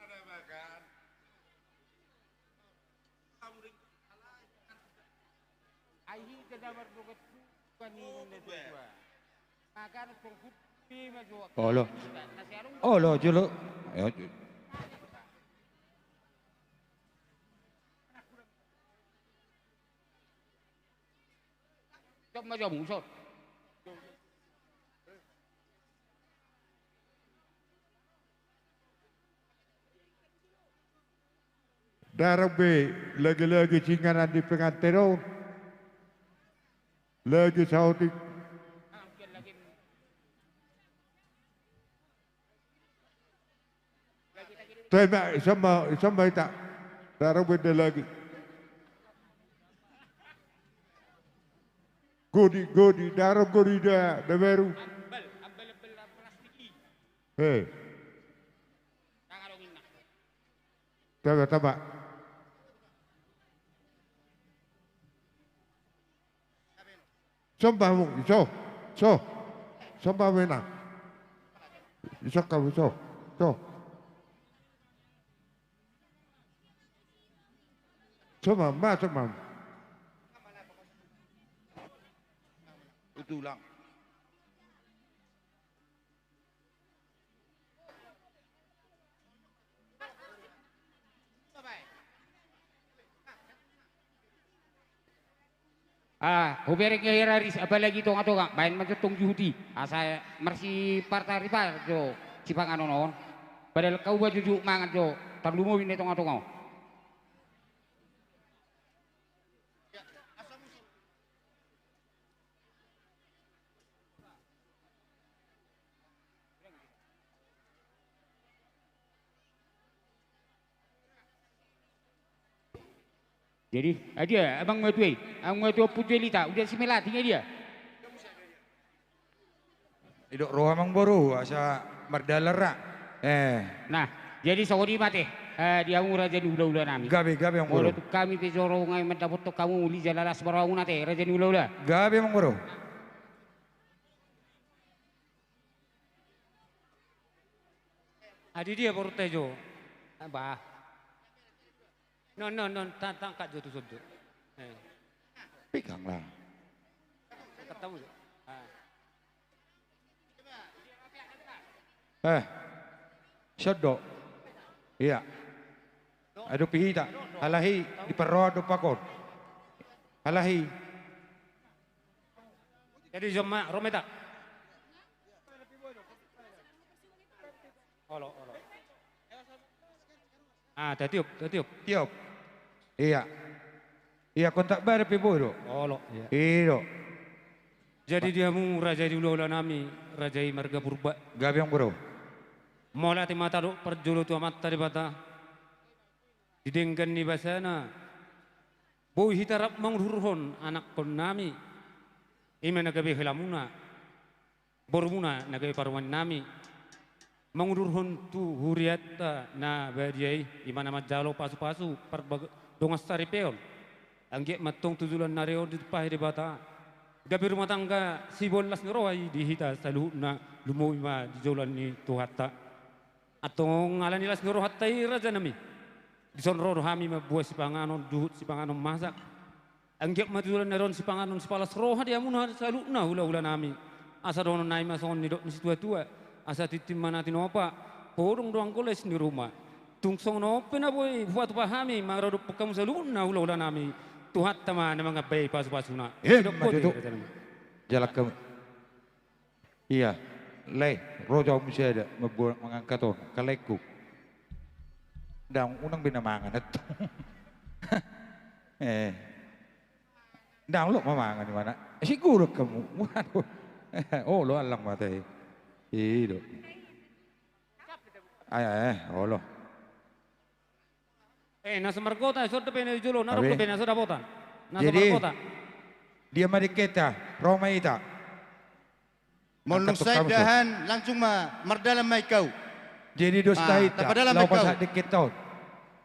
Ada makan. Ahi tidak berdogat bukan ini dua. Makan pengkupi maju. Oh lo jolo. Coba maju musuh. Darabe lagi-lagi cinganan di pengantero. Lagi sautik. Tema sama ita. Darabe lagi. Godi darab godi da baru. Hei. Taba. Sambah iso. Sambah wena. Iso kamu iso. Sama. Utulang. Huberek hiraris apalagi tong ato kak main macam tong juhudi. Saya mersi partai rival jo Sipanganon on. Padahal kau baju juk mangan jo terlumu ini tong ato kau. Jadi dia abang mertua pujelita udah semela tinggal dia. Idok roh amang boru asa mardalera. Nah, jadi sahodi mate. Dia raja ni ula-ula nami. Gabe yang boru. Kami pe joro ngai mendapat kamu li jalalas baru nate raja ni ula-ula. Gabe amang boru. Adi dia baru tejo. Bah. Non, tangkat jo tu subjo. Peganglah. Ketemu jo. Sodok. Iya. Aduh pihita. Halahi di perrodo pakon. Halahi. Jadi joma rometa. Olo. Tiup. Iya kontak bar pi bodo. Olo. Iyo. Jadi diamu raja di ula nami, raja marga purba. Gabi yang bro. Mola ti mata do perjulu tu amat tadi bata. Didengkan ni basana. Boy hitarap mangurhon anak kon nami. Ima nagabi hilamuna. Bormuna nagabi paruman nami. Mangurhon tu huriata na badiai imana majalo pasu-pasu dongas taripeon. Angge matong tujulan nareo di pahe di bata. Gabi rumah tangga si bolas ngeroi di hita saluh na lumuma di jolan ni tuhata. Atong ngalan nilas ngerohat tai raja nami. Di sonro hami mabuah Sipanganon duhut Sipanganon masak. Angge matujulan naron Sipanganon sepalas roha dia munah saluh na hula-hula nami. Asa dono nai masongon ni dok ni tua-tua. Asa titim mana tinopa Porong doang koles di rumah. Tungsong no pena boy buat pahami mangaro pekam saluna ulah nami. Tuhat tama na mga bay pasu-pasuna. Matutu. Jalak kamu. Iya, lay, rojo musya ada mengangkat on, kaleku. Dang unang binamangan itu. Dang lo mamangan di mana? Siguro kamu. Waduh. Oh lo alang mata. Iyo. Oh lo. Nasa Markota, sorte pena julo, naruh pena sudah botan. Nasa Jadi, Markota. dia madiketa, Roma ita. Monusay dahan langsung mardalam may kau. Jadi dosta ita, lau pasak dikit tau.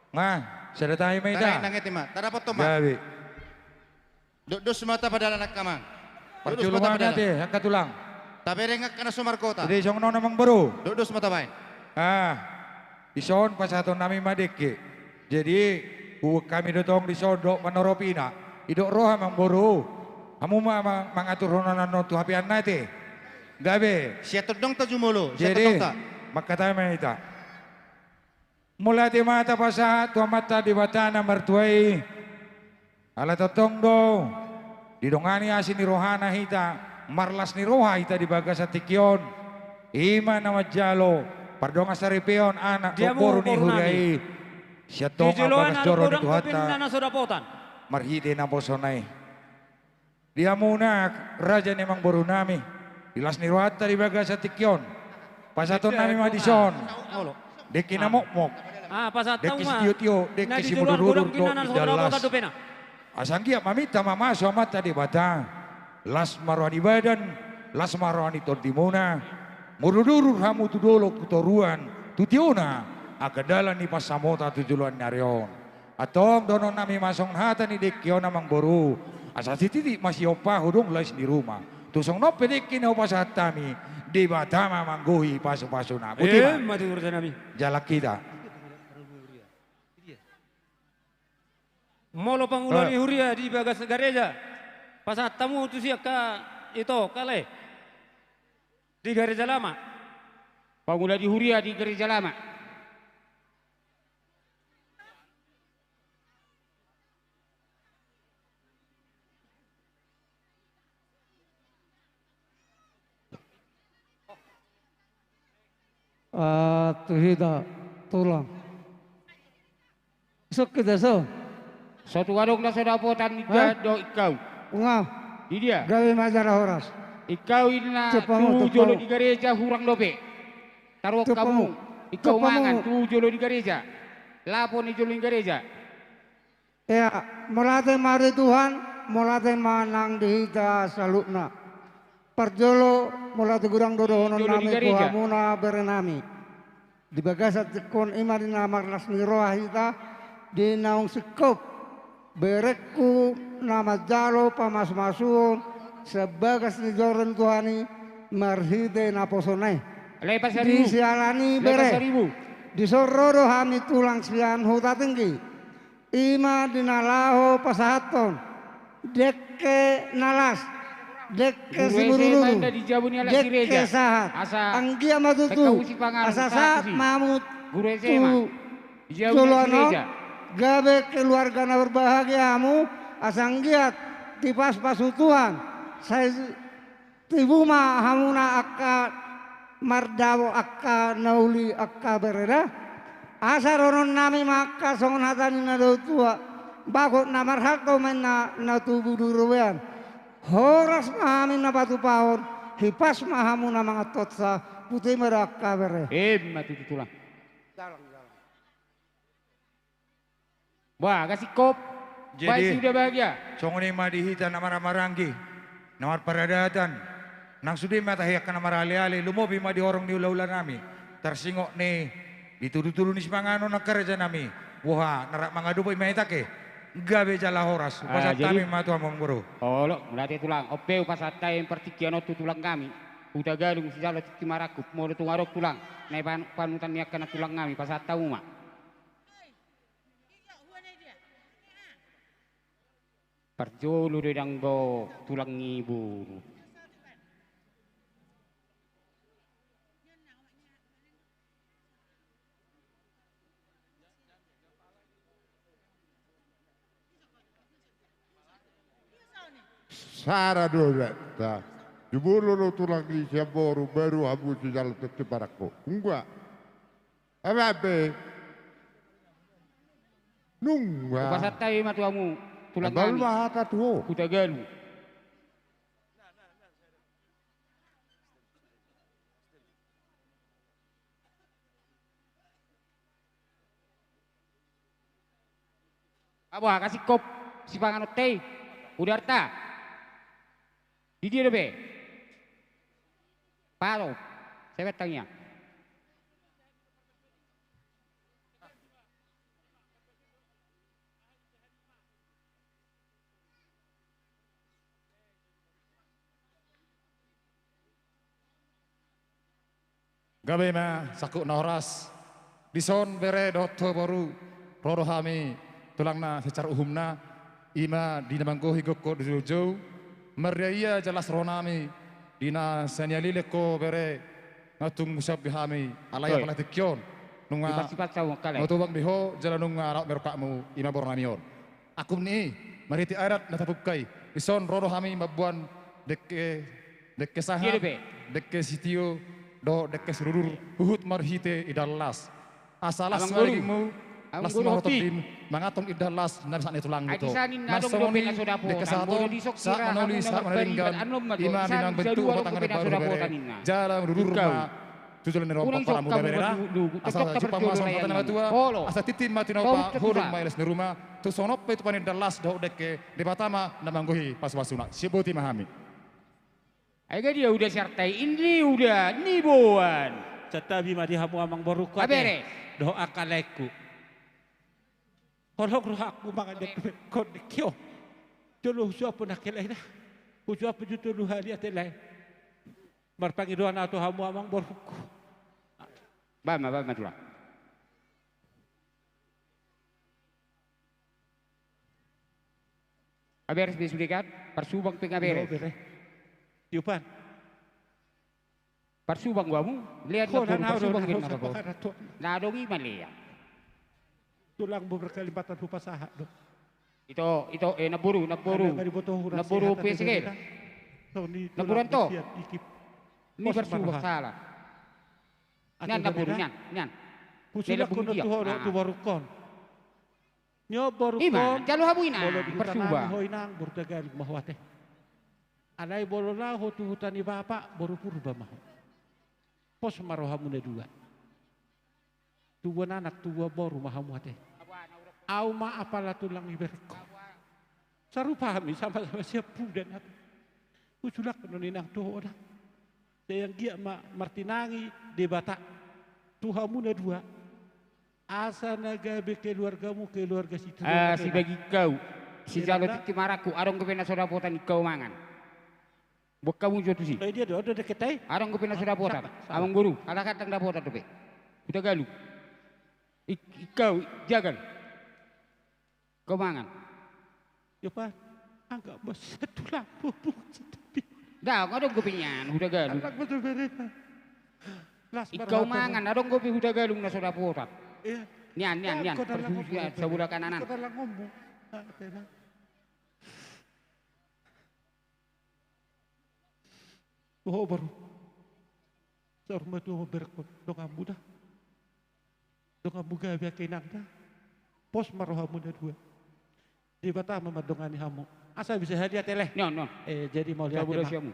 Nga, sada tayo may ita. Taray nangiti ma, tarapot to ma. Gabi. Dos mata padala nakkamang. Perculuman natin, ang katulang. Taberengak ka na sumarkota. Jadi isong no namang baro. Dos mata bain. Ison pasaton namin madiki. Jadi kami dotong di sodok manoropina. Idok roha mang boro. Hamu mangatur hononan no tu hapian nate. Gabe. Siya todong ta jumulo. Jadi makata ita. Mula di mata pasa tua mata di batana mertuai. Ala totong do. Didongani asin ni rohana hita. Marlas ni roha hita di bagasa tikion. Ima nama jalo. Pardonga saripion anak toporo ni hurai. Siya tong abagas joro ni Tuhata. Marhide na bosonay. Dia muna raja ni mang boru nami. Dilas ni Ruhata di baga sa tikyon. Pasaton nami madison. Deki na mokmok. Deki si tiyo-tiyo. Deki si mudururur do idalas. Asanggia mamita mamaso amata di bata. Las maruah di badan. Las maruah ni tordimuna. Mudururur hamu tudolok tutoruan. Tutiona. Agadalan ni pasamota tujuluan naryon. Atong donon nami masong hata ni dekyo namang boru. Asa titi masih opa hudong lais di rumah. Tusong no pedeki na opa sa hatami. Di batama mangguhi paso-paso na. Buti ma? Jalak kita. Molo pangulo ni Huria di bagas gereja. Pasat tamu tu siya ka itu kale. Di gereja lama. Pangulo di Huria di gereja lama. Tuhida tulang. Sok kita so. Satu warung na sudah potan do ikaw. Unga. Di dia. Gawe majalah horas. Ikaw ina tujolo di gereja hurang lobe. Taruh kamu. Ikaw mangan tujolo di gereja. Lapon di jolo di gereja. Ya, mulate mari Tuhan, mulate manang dihita salukna. Parjolo mulate gurang dodo honon nami kuhamuna berenami. Di bagasat kon ima di namar lasmi roha hita di naung sekop berekku nama jalo pamas-masun sebagas ni joren Tuhani marhide naposonai. Di sialani bere. Di sororo hami tulang sian huta tinggi. Ima di nalaho pasahaton. Dekke nalas. Dekke simururu. Dekke sahat. Anggia matutu. Asa saat mamut. Tu Jolono. Gabe keluarga na berbahagiamu. Asanggiat. Tipas pasutuhan. Saya tibuma hamuna akka mardawo akka nauli akka bereda. Asa ronon nami maka songon hatani na do tua. Bakot na marhako men na tubuh duruwean. Horas mahamin na batu pahon, hipas mahamu na mga totsa, putih merak kabere. Mati tulang. Wah, kasih kop. Jadi sudah bahagia. Songoni madihita na maramaranggi, namar paradatan, nang sudi matahiyak ka na marali-ali, lumobi madi orang ni ula-ula nami, tersingok ni, ditudu-tudu ni simangano na kerja nami, wah, narak mga dupoy mahitake. Gabe jala horas, pasat kami matu among buru. Oh lo, mulai tulang. Opeu pasat kami pertikian tu tulang kami. Udah galung si jalo tiki marakup, mau tungarok tulang. Nai panutan niak kena tulang kami pasat tahu mak. Perjolo dedang go tulang ibu. Sara doretta. Jumuro tulang di siaboru baru habu si jalan tete parako. Enggak. Apa? Nungga. Pasat tayo matuamu tulang Abal kami. mahata tuh. Kuda galu. Apa kasih kop si panganot teh. Udarta. Di dia be. Paro. Saya tanya. Gabe ma sakuk noras. Dison bere doto baru rorohami tulangna secara umumna ima dina manggohi gokko jojo maria jelas ronami dina senyalile ko bere ngatung musabbihami alaya pala tikyon nunga motobang biho jala nunga rak merkakmu ima bornamion akum ni mariti arat natapukai dison rorohami mabuan dekke saha dekke sitio do dekke serurur huhut marhite idallas asalas ngalimu las mahotodim mangatong idallas nabisane tulang itu masoni dekke sato sa manoli sa manalinggan ima dinang bentuk batangan baru bere jala rurur ma tujulan nero para muda berera asal jupa mason patana batua asa titim mati nopa hurung mailes ni rumah tu sonop itu panin dallas do dekke di batama namanggohi pas wasuna sibuti mahami. Ayo dia udah sertai ini udah niboan. Catabi madi hamu amang baru kau. Abere. Doa kalaiku. Kalau roh aku makan dek kau dekio. Jolo siapa nak kelai dah. Siapa jutu lu hari atelai. Marpangi doa nato hamu amang baru kau. Bama tu lah. Aberes disudikan, persubang pengaberes. Yupan. Persubang guamu, lihat kau dan persubang kita kita. Nah dongi malia. Tulang berkelipatan rupa sahat do. Itu naburu PSG. Naburan to. Ini persubang salah. Nyan naburu nyan. Pusila kuno tu baru kon. Nyo baru kon. Ima, jalo habuina persubang. Hoinang berdagal mahwate. Alai bolola hotu hutani bapak baru purba mah. Pos marohamu na dua. Dua anak tua baru mahamu ate. Au ma apala tulang iberko. Saru pahami sama-sama siap dan aku. Usulak penuninang tuh orang. Yang dia martinangi di batak. Tuhamu na dua. Asa nagabe keluargamu keluarga situ. Si bagi kau. Si jalo titi maraku arong kepena soda potan kau mangan. Buat kamu jodoh sih. Dia doa deket ay. Arang ko pinasuda potan. Amang guru, alakat ang dapotan tuh pe. Udah galu. Ikaw jagan. Kau mangan. Ya pak, anggap bos satu lampu pun. Dah, adong ko pinyan, udah galu. Anak betul berita. Ikaw mangan, adong ko pi udah galung na soda potan. Iya. Nyan. Persusia sa bula kananan. Kau dalam ngomong. Oh baru. Sarma tu berkot dong ambu dah. Dong ambu gawe kinang dah. Pos marohamu dah dua. Di bata mamadongani hamu. Asa bisa hadiah teleh. Non. Jadi mau lihat siamu.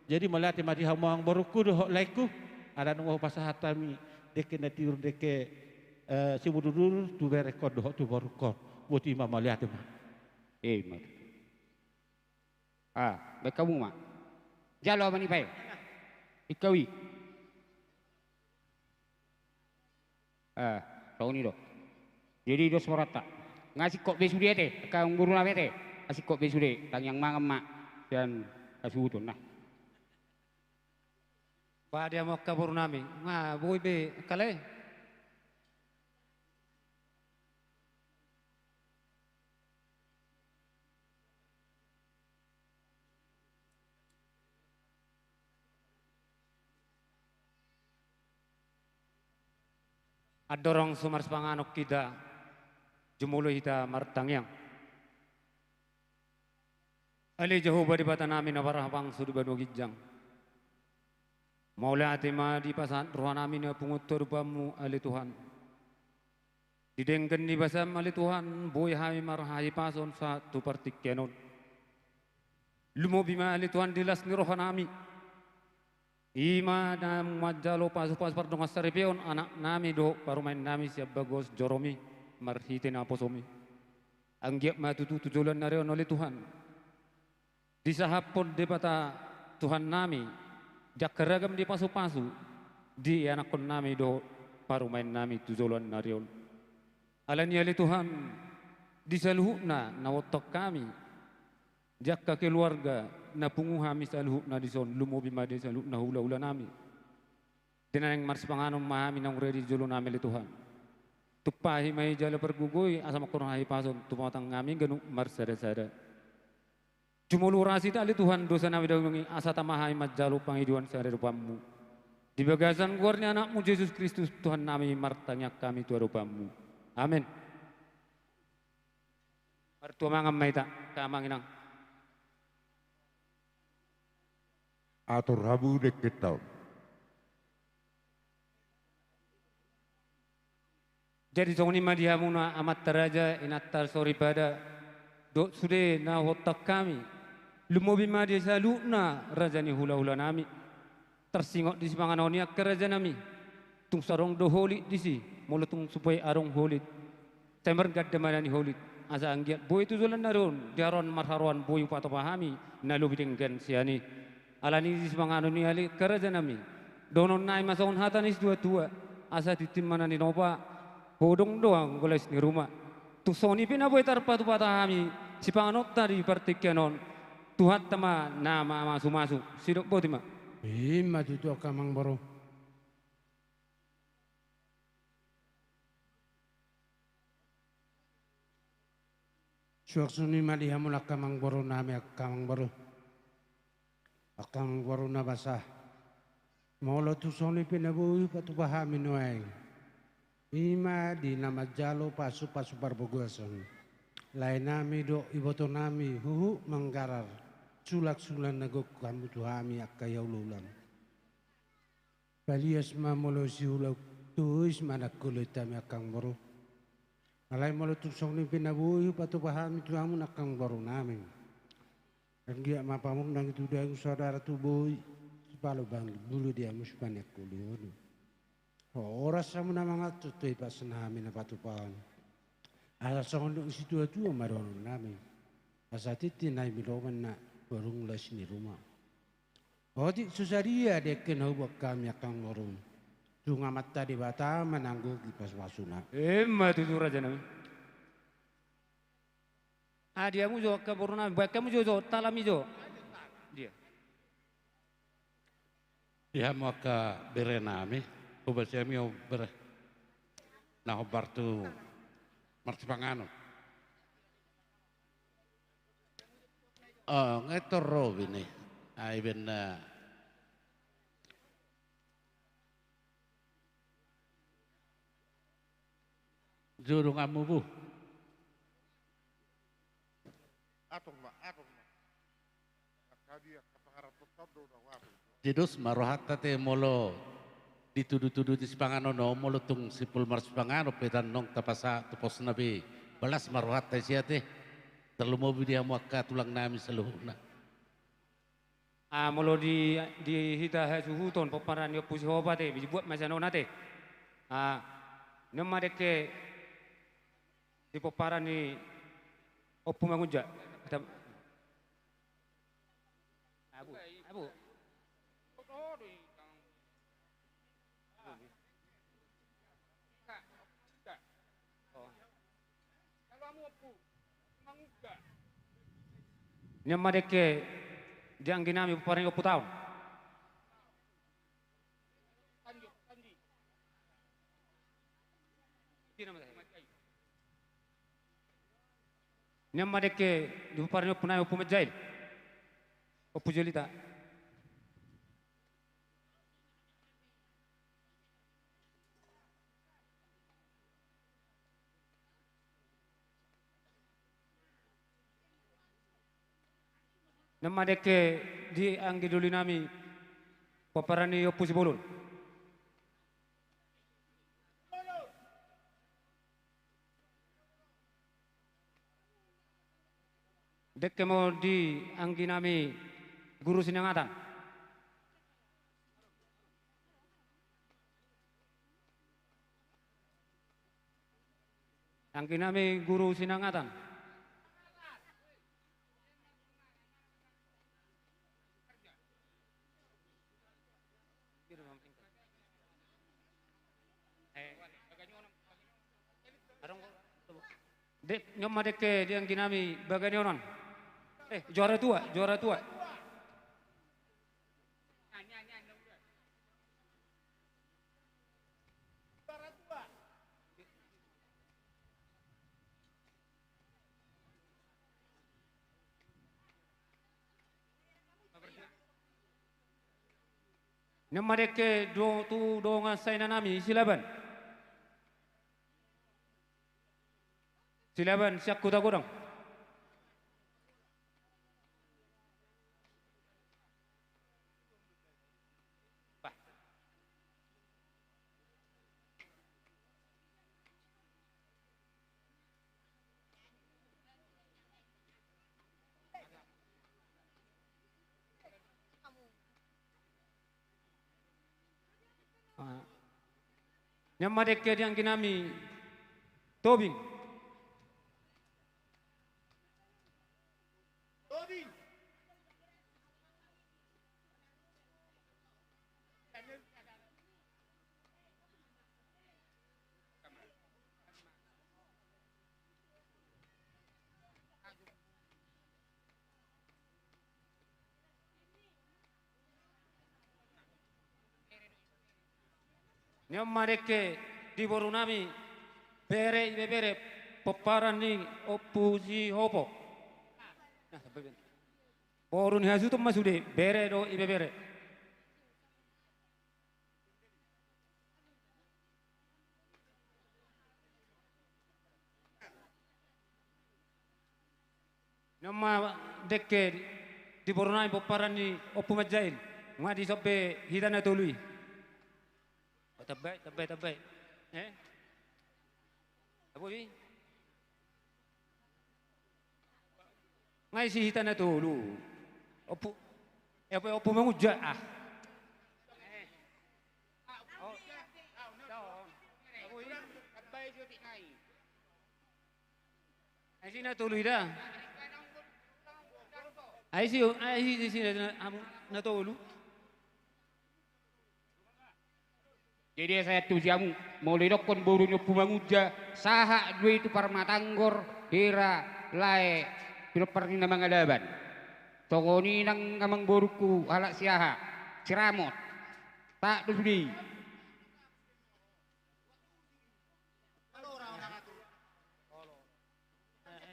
Jadi mau lihat madi hamu ang baruku doh laiku. Ada nunggu pasahatami deke natiur deke si mududur tu berekod doh tu barukot. Buat imam mau lihat mah. Mat. Baik kamu mak. Jalo apa nih Pak? Ikawi. Tahu ni doh. Jadi dos morata. Ngasih kok besude teh, kang guru name teh. Ngasih kok besude, tang yang mangem mak dan kasudun nah. Pada mau kabur nami, boy be kale. Adorong sumar panganok kita, jumulo kita martangyang. Ali Jehovah di bata namin na parahapang suduban wagijang. Maula ati ma di pasan rohan namin na pungutor pamu ali Tuhan. Didenggan di basam ali Tuhan boy hami marahayi pason sa tupartik kenon. Lumobi ma ali Tuhan dilas ni rohan nami. Ima na majalo pasu-pasu pardong asaripion anak nami do parumain nami siap bagos joromi marhitin aposomi. Anggiap matutujulan na rin oleh Tuhan. Di sahapon di bata Tuhan nami, jak keragam di pasu-pasu, di anakon nami do parumain nami tujulan na rin. Alani oleh Tuhan, di saluhuk na nawotok kami, jak keluarga na punguhami saluhuk na di son, lumobi ma di saluhuk na hula-hula nami. Dinanang mars panganom mahami nang redi julo nami oleh Tuhan. Tupahi may jala pergugoy asam kurang pason tumatang ngami ganung marsada-sada. Jumulurasi tali Tuhan dosa nami daungi asa tamahay majalo pangiduan sa rupamu. Di bagasan guarnya anakmu Yesus Kristus Tuhan nami martanya kami tua rupamu. Amin. Martua mangam maita kamanginang. Atur habu deket tau. Jadi songni madiamuna amat teraja inatar sori pada dok sude na hotak kami lumobi madi saluna rajani hula-hula nami tersingok di sipangan onia keraja nami tung sarong do holit disi mulutung supaya arong holit temer gadda manani holit asa anggiat boy tu zulan naron diaron marharuan boy pato pahami na lubi dengan siani alani di sipangan onia ali keraja nami donon nai masaun hatanis dua-dua asa titimana ni nopa bodong doang goles ni rumah. Tu soni pina boy tarpa tu patah kami. Si panganot tadi partikenon. Tuhat tama nama masuk-masuk. Sidok boti ma. Ima tutu kamang baro. Suaksuni malihamun akamang baro nami akamang baro. Akamang baro na basah. Maulo tu soni pina boy patu pahami noai. Ima di nama jalo pasu-pasu barbogasan. Lain nami do iboto nami huhu manggarar. Sulak-sulan nagok kamu tuhami akayau lulan. Balias mamolo si ulau tuis mana kulit kami akang baru. Alai molo tuksong ni pinabuhi patu pahami tuhamu nakang baru nami. Anggia mapamung nang itu dagu saudara tubuhi. Sepalo bang bulu dia muspanek kulionu. Oras sa muna mga tutoy pa sa namin na patupahan. Asa sa kondong isi tua-tua marunong namin. Asa titin ay miloman na barong las ni rumah. O di susaria dekin hubak kami akang marunong. Tunga mata di bata mananggo kipas wasuna. Matutura dyan namin. Dia mo jo kaburo namin. Baik kamu jo talami jo. Dia. Dia mo ka bere namin. Ubasya mi ber na hobartu martipangano. Ngaito Robin ay ben jurung amu bu. Atong ma. Kadia kapangarap todo na wapo. Jidus marohat tate molo dituduh-tuduh di Sipanganono mulutung sipul mar Sipangano petan nong tapasa tupos nabi balas maruhat tay siate terlumobi dia muaka tulang nami seluhuna. Molo di hita suhuton paparan yo pusi hobate dibuat masano nate. Nama deke di paparan ni opu mangunja. Abu. Nyama deke diang ginami paring 20 tahun. Nyama deke di paring punai opu majail. Opu jelita. Nama deke di anggi dulu nami paparani opusi bolon. Deke mau di anggi nami guru sinangatan. Anggi nami guru sinangatan. Dek nyoma deke dia ginami baganyonon. Juara tua, juara tua. Nyoma deke tu donga sainanami silaban. Silaban siak kuda kurang. Nyama deke yang kinami Tobing. Nyama deke di borunami bere peparan ni opusi hopo. Nah, borun hasu tu masude bere do ibe bere. Nyama deke di borunami peparan ni opu majail. Ngadi sope hidana tului. Tabay. Apa ni? Ngai si hita na tulu. Opo mangudya ah. Ay si na tuloy dah. Ay si na tulu. Jadi saya tu jamu mulai dokon borunya pumanguja saha dua itu parmatanggor hira lae pino perni nama ngadaban togoni nang ngamang boruku halak siaha ciramot tak dusudi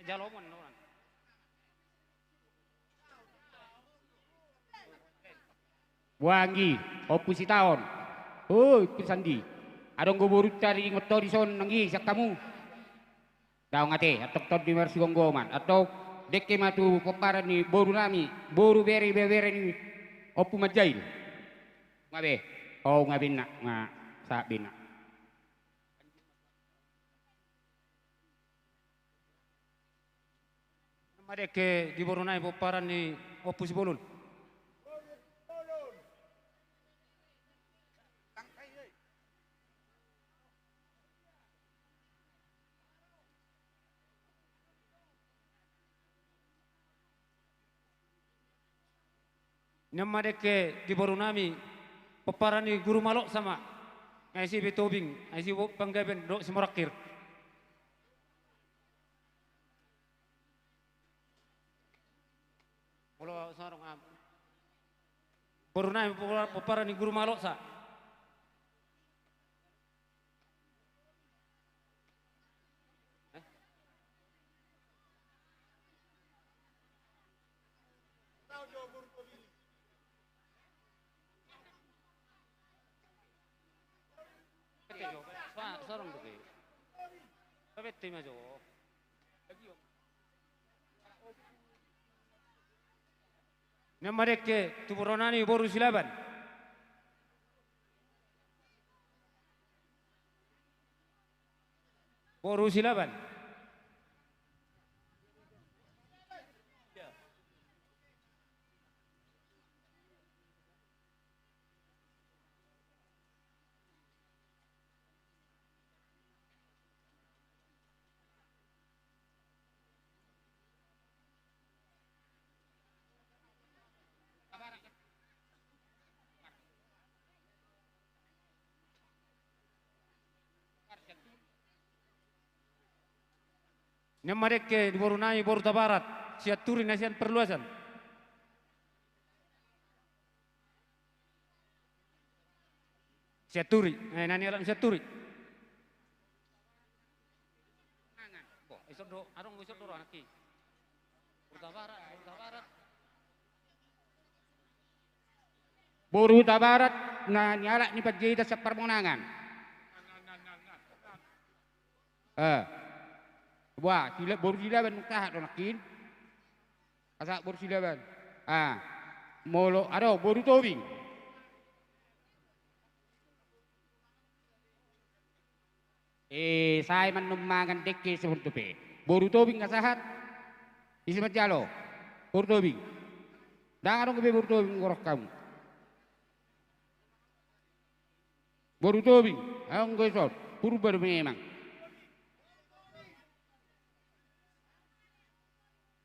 jalomon wangi opusi tahun. Oh, pisandi. Adong guburu cari ngoto di son nangi sak kamu. Daw ngate atok di mersi gonggoman atau deke matu peparan ni boru nami, boru bere ni opu majail. Ngabe. Oh ngabina nga sa bina. Madeke di boru nami peparan ni opu si bolon. Nyama deke di borunami peparani guru malok sama ngaisi betobing ngaisi panggaben dok semorakir kalau sarung am borunami peparani guru malok sa sarong doke. Tapi tim aja. Lagi Namareke tuburonani boru silaban. Boru silaban. Namareke di boru nai boru tabarat. Siat turi nasian perluasan. Siat turi. Nani alam siat turi. Isodo, arong isodo anaki. Boru tabarat, boru tabarat. Boru tabarat na nyala ni pagjita sa permonangan. Wah, sila boru silaban muktahat donakin. Asak boru silaban. Molo ado boru tobing. Saya menemangan deke seperti pe. Boru tobing kasahat. Isi jalo. Boru tobing. Dangan dong ke boru tobing ngorok kamu. Boru tobing. Ang gosot. Purba memang.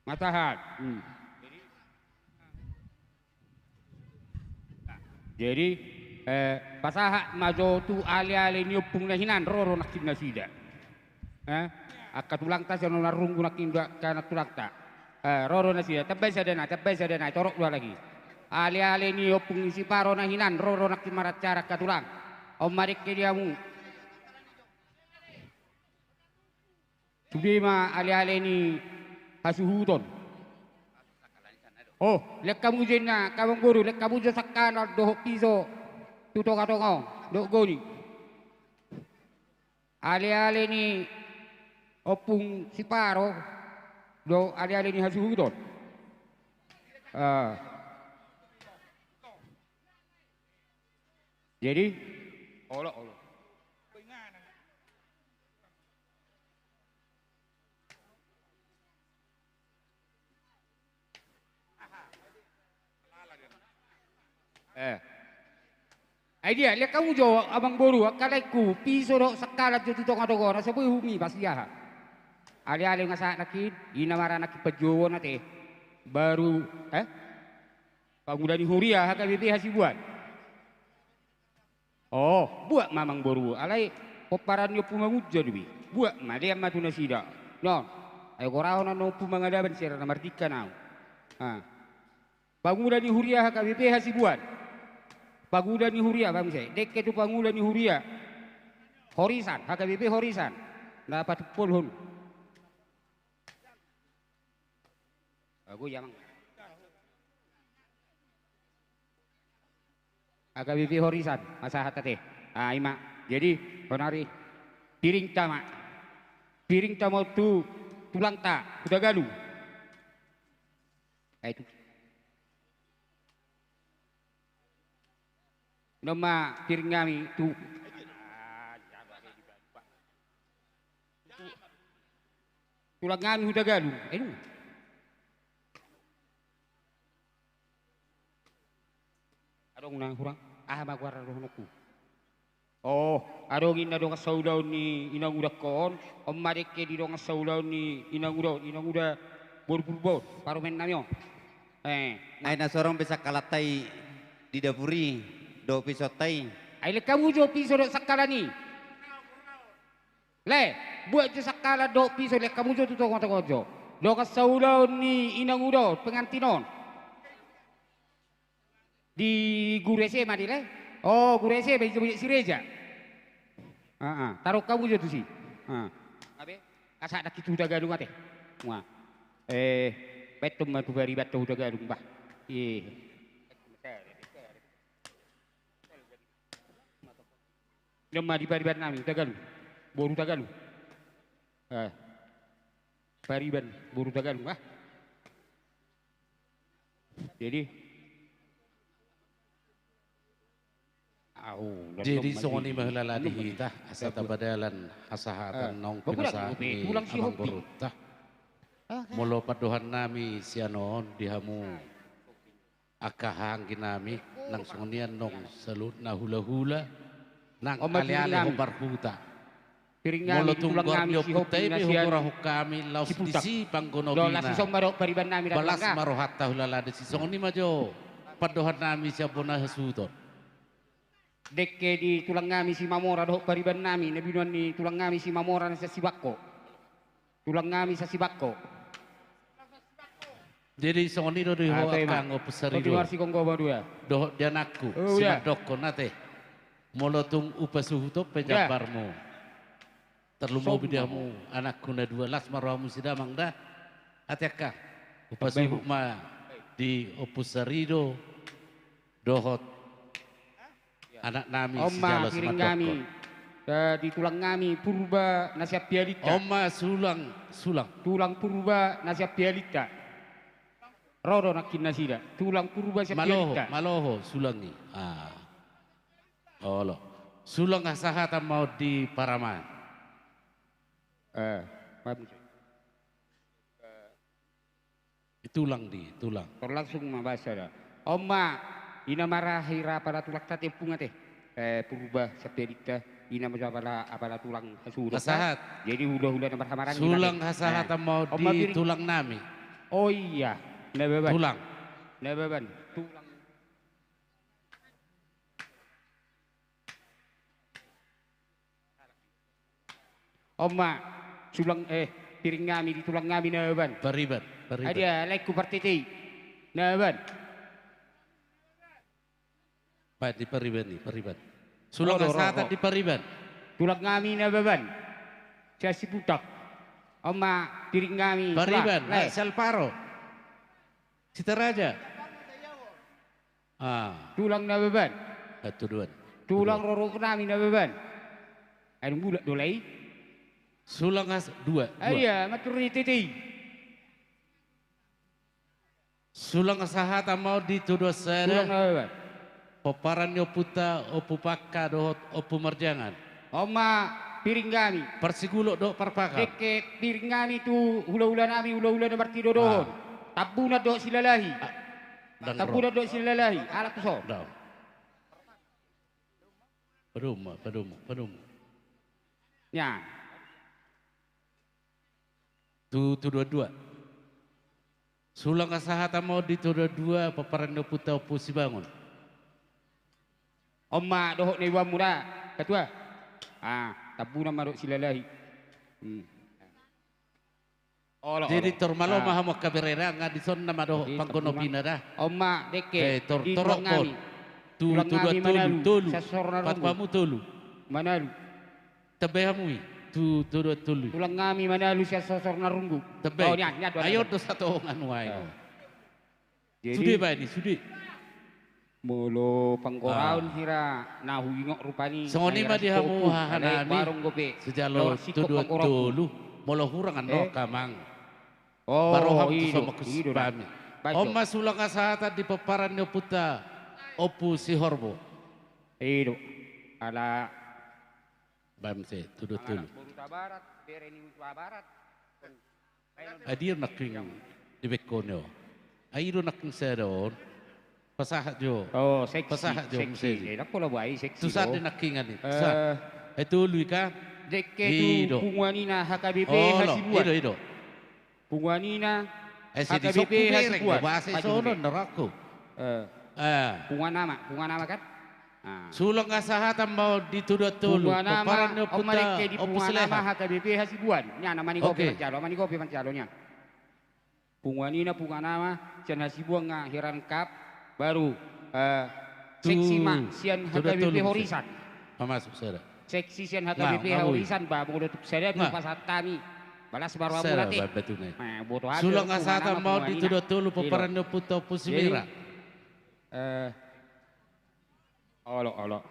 Matahat. Jadi pasaha majo tu ali-ali niupung na hinan roro nakin na sida. Akatulang ta sano narunggu nakin kana tulang ta. Roro na sida tabay sa dana torok dua lagi. Ali-ali niupung isi paro na hinan roro nakin maracara katulang. Omarik ke diamu. Sudima ali-ali ni hasuhuton. Oh, lek kamu jena, kamu guru, lek kamu jo sakkan doh piso, tuto katongo, doh goni. Ale-ale ni opung siparo, do ale-ale ni hasuhuton. Jadi, olo. Idea, lihat kamu jo abang boru, kalaiku piso do sakalat jo tutong adogo, nasa boy humi pasiya. Ali-ali ngasa nakid, inamara nakid pejowo nate, baru pangudani huria haka bibi hasibuan. Oh, buat mamang boru, alai peparan yo pumanguja dubi, buat ma dia matu nasida. Non, ayo korao na no pumangadaban sira na martika nau. Pangudani huria haka bibi hasibuan. Paguda ni huria bang saya, dek itu paguda ni huria, horisan, HKBP horisan, dapat pulhun. Aku yang HKBP horisan, masa hatate, ima. Jadi honari piring tama tu tulang tak, udah galu. Itu. Nama piring kami tu tulang kami sudah galu. Adong nang kurang magwara rohnoku. Oh, adong ina dong saulaw ni inang udah kon, omarik ke di dong saulaw ni inang udah bor parumen namyo. Ay na sorong bisa kalatay di dapuri. Do piso tay. Ay le kamu jo piso do sakala ni. Le, buat jo sakala do piso le kamu jo tuto kojo. Do kasaulaw ni inang udo pengantinon. Di gurese madi le. Oh, gurese bejo si reja. Taruh kamu jo tu si. Abe, kasak dak kitu udah gadung ate. Wah. Betum matu bari batu udah gadung bah. Nama di Pariban nami, Tagalu, Boru Tagalu. Pariban, Boru Tagalu. Jadi, Jadi songoni mahlala dihita asata badalan hasahatan nong pinasa ni amang boruta. Molo paduhan nami sianon dihamu akahang ginami nang songonian nong salut na hula-hula nang ali-ali hobar huta. Molo tungguar nyo putay mi hukura hukami laus disi panggonobina. Balas marohata hulala disi songoni majo paduhan nami siapuna hasuton. Dekke di tulang ngami si Mamora doh pariban nami nabinuan ni tulang ngami si Mamora sa Sibako. Tulang ngami sa Sibako. Jadi songoni do ho kang opusari do. Si Konggo dua. Do dianakku sila doko nate. Molotung upasuhuto pejabarmu. Terlumo bidamu anakku na 12 maramu sidamang dah. Atyaka upasuhu ma di opusari do dohot anak nami Oma piring kami di tulang kami purba nasiap bialita. Oma sulang tulang purba nasiap bialita. Rodo nakin nasida tulang purba nasiap bialita. Maloho sulangi. Olo sulang asahata mau di Paraman. Tulang Terlangsung mabasa dah. Oma ina marahira pada tulak tate punga teh purba sapedita ina maja pada tulang hasuda hasahat jadi udah marhamaran sulang hasahat mau di tulang nami. Oh iya nebeban tulang Oma sulang piring kami di tulang kami nebeban pariban ada laiku partiti nebeban. Baik di Pariban. Sulang asahatan di Pariban. Tulang kami na beban. Saya si putak. Oma piring kami. Pariban. Salparo. Sitaraja. Tulang na beban. Tulang roro kami na beban. Ay bulat dolai. Sulang dua. Iya maturi titi. Sulang asahatan mau dituduh saya. Tulang na beban. Paparan yo puta opu pakka dohot opu marjangan. Oma piring kami. Persigulo do parpaka. Deke piring kami tu hula-hula nami hula-hula na marti dodohon. Tabuna do silalahi. Tabuna do silalahi. Alat so. Padum. Ya. Tu dua. Sulang asahata mau di dua paparan yo puta opu si bangun. Oma dohok ni wa muda ketua. Tabuna maruk silalahi. Jadi tormalo maha mo kaberera nga dison nama dohok pangkono pinada. Oma deke di tulang ngami. Tulang tulu. Patpamu tulu. Manalu. Tabehamui. Tulu. Tulang ngami manalu siya sosor narunggu. Tabe. Ayo do satu nganuai. Sudi ba ini sudi. Molo pangkoraun hira nahu ingok rupani songoni ma dihamu hahanami barong gope sejalo tulu molo hurangan no kamang baroham tu sama kusipami Oma sulang asahata di paparan nyo puta opu si horbo ido ala bamse tulu adir naking di bekonyo airo naking sedon pasahat jo. Oh, seksi. Enak pula buai seksi. Tusad din nakingan ni. Itu lui ka. Deke tu punguanina HKBP hasibuan. Ido. Punguanina HKBP hasibuan. Bahasa sono nerako. Punguan nama kan? Sulang asahatan mau dituduh tulu. Punguan nama omaleke di punguan nama HKBP hasibuan. Nya nama ni kopi pancalonya. Punguanina punguan nama sian hasibuan nga hiran kap baru seksi mak sian HKBP Horisan. Masuk saya. Seksi sian HKBP Horisan ba mo tutup saya tu pasat kami. Balas baru aku nanti. Sulang asata mau dituduh tulu paparan no puto pusimira. Olo.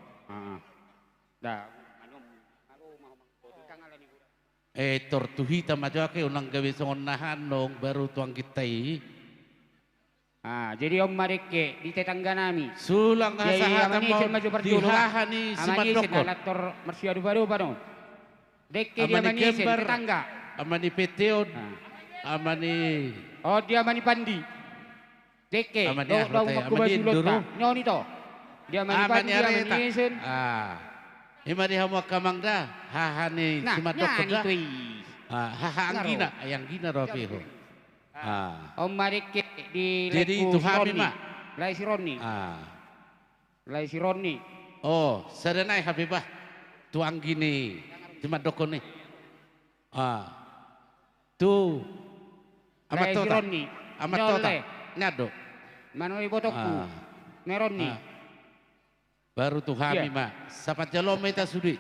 Dah. Tortuhita majo ake unang gawi songon nahan nong baru tuang kitai. Jadi om mareke di tetangga nami. Sulang hasahatan mau perjulu. dihahani si Mandokon. Alator marsiadu baru pano. Deke dia Amani manisin Kembar, tetangga. amani Peteon, amani Oh dia mani pandi. Deke. Amani Do Ahrote, makku amani basulota. Induru. Nyoni to. Dia mani pandi dia manisin. Ima di hamu kamangda hahani si Mandokon da. Haha anggina, ayang gina rofiho. Om mareke di Jadi leku itu kami Sironi. mak. Lai Sironi. Lai Sironi. Oh, sadanay Habibah. Tuang gini, si Mandokon ni. Tu amat Lai tota. Sironi. Amat tota. Nyole. Ngado. Manoi botoku. Neroni. Baru tu kami mak. Sapat jalom ita sudi.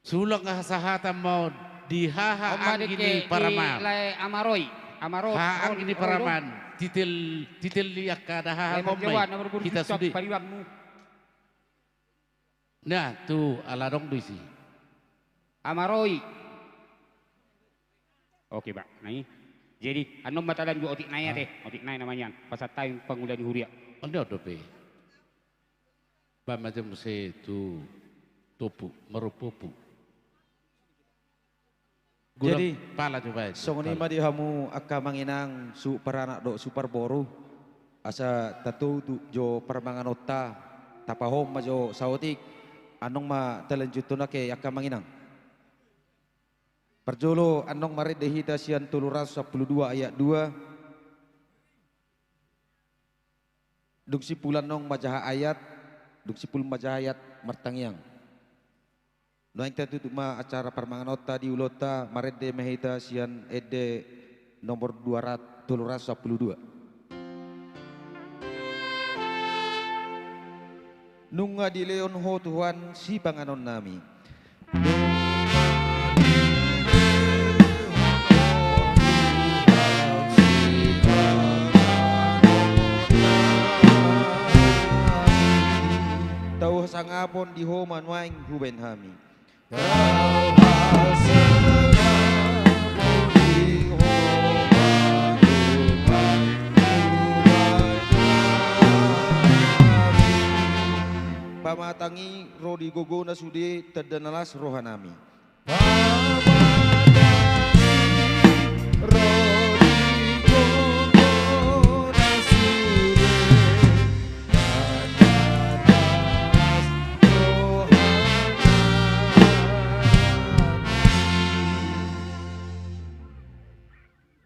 Sulang kasahatan mau dihaha anggini paraman. Lai Amaroi. Amaroi. Ha anggini paraman. Titil liak kada haha komai. Kita sudi. Nah tu ala dong duisi. Amaroi. Oke Pak. Nah jadi anom matalan dua otik naya teh. Otik naya namanya. Pasal tayung pengulian di Huria. Anda ada pe. Ba macam se tu topu merupupu. Jadi pala coba. Songoni madi hamu akka manginang su paranak do super boru asa tatu tu jo permangan otta tapahom ma jo saotik anong ma talanjutuna ke akka manginang. Perjolo anong marit dehita sian 312 ayat 2. Duksi pulan nong majaha ayat, duksi pul majaha ayat martangyang. Noang tutup ma acara permangan otta di ulota maret de mehita sian ede nomor 212. Nunga di leon ho Tuhan si panganon nami. Tau sangapon di ho manuaing huben hami. Pamatangi rodi gogo na sudi tadanalas rohanami.